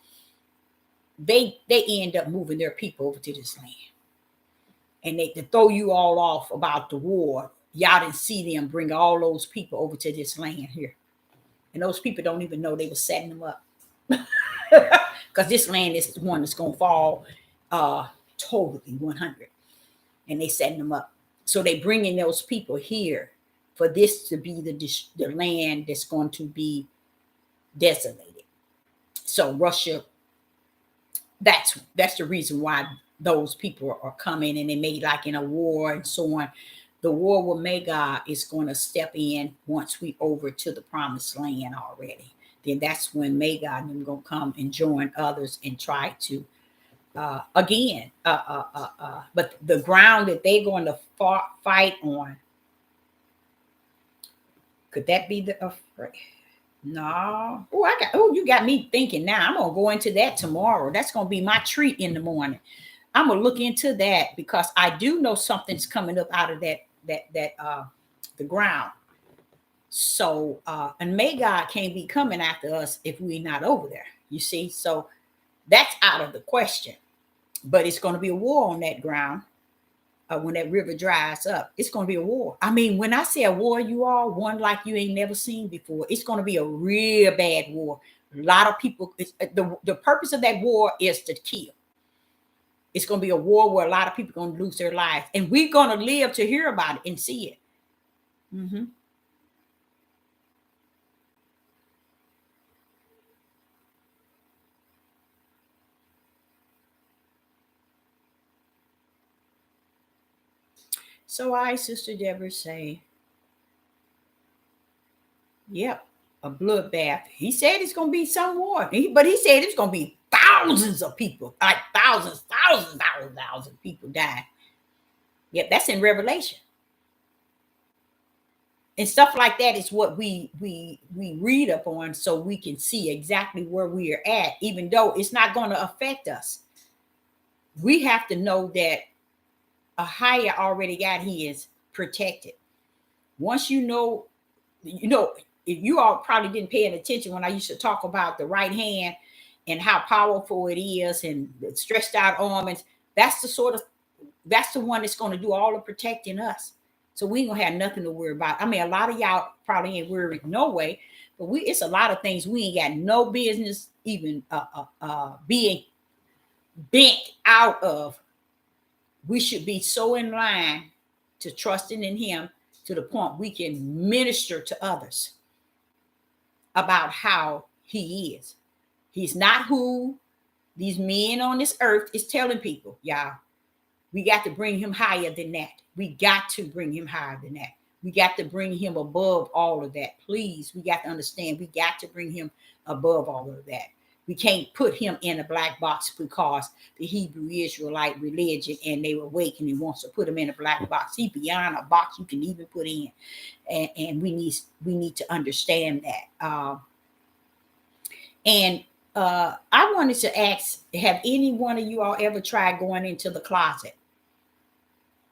S1: they end up moving their people over to this land, and they to throw you all off about the war. Y'all didn't see them bring all those people over to this land here, and those people don't even know they were setting them up, because this land is the one that's gonna fall totally 100, and they setting them up. So they bringing those people here for this to be the land that's going to be desolated. So Russia, that's the reason why those people are coming, and they made like in a war and so on. The war with Magog is going to step in once we over to the promised land already. Then that's when Magog and them going to come and join others and try to again. But the ground that they're going to fight on, could that be the no? You got me thinking now. I'm gonna go into that tomorrow. That's gonna be my treat in the morning. I'm gonna look into that, because I do know something's coming up out of that the ground. So and may God can't be coming after us if we're not over there. You see, so that's out of the question. But it's going to be a war on that ground. When that river dries up, it's going to be a war. I mean, when I say a war, you all, one like you ain't never seen before, it's going to be a real bad war. A lot of people, the purpose of that war is to kill. It's going to be a war where a lot of people are going to lose their lives. And we're going to live to hear about it and see it. Mm-hmm. So I, Sister Deborah, say, yep, a bloodbath. He said it's going to be some war, but he said it's going to be thousands of people, like thousands people dying. Yep, that's in Revelation. And stuff like that is what we read up on, so we can see exactly where we are at, even though it's not going to affect us. We have to know that a higher already got his protected. Once if you all probably didn't pay any attention when I used to talk about the right hand and how powerful it is and the stretched out arm, and that's the one that's going to do all the protecting us. So we ain't gonna have nothing to worry about. I mean, a lot of y'all probably ain't worried no way, but it's a lot of things we ain't got no business even being bent out of. We should be so in line to trusting in him to the point we can minister to others about how he is. He's not who these men on this earth is telling people, y'all. We got to bring him higher than that. We got to bring him higher than that. We got to bring him above all of that. Please, we got to understand, we got to bring him above all of that. We can't put him in a black box because the Hebrew Israelite religion and they were awakening wants to put him in a black box. He's beyond a box you can even put in. And we need to understand that. I wanted to ask, have any one of you all ever tried going into the closet?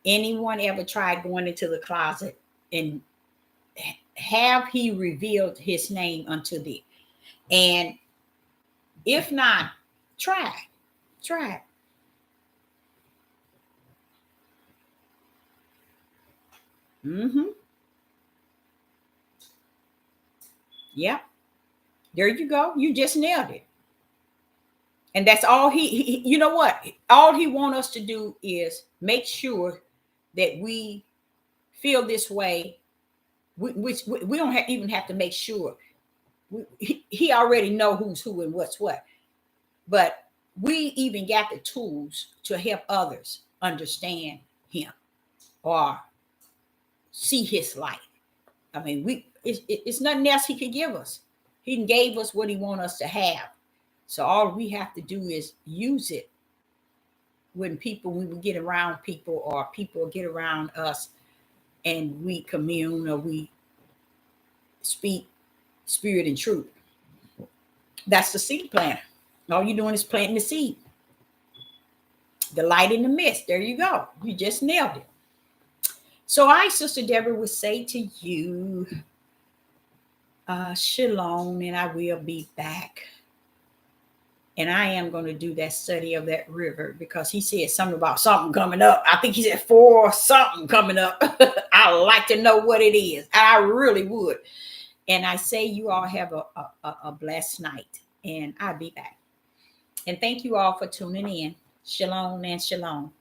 S1: Anyone ever tried going into the closet and have he revealed his name unto thee? And if not, try. Mm-hmm. Yep. There you go. You just nailed it. And that's all he you know what? All he want us to do is make sure that we feel this way, which we don't even have to make sure. He already know who's who and what's what. But we even got the tools to help others understand him or see his light. I mean, it's nothing else he could give us. He gave us what he wants us to have. So all we have to do is use it when we get around people or people get around us and we commune or we speak spirit and truth. That's the seed planter. All you're doing is planting the seed. The light in the mist. There you go. You just nailed it. So I, Sister Deborah, would say to you, shalom, and I will be back. And I am going to do that study of that river because he said something about something coming up. I think he said for something coming up. I'd like to know what it is. I really would. And I say you all have a blessed night. And I'll be back. And thank you all for tuning in. Shalom and shalom.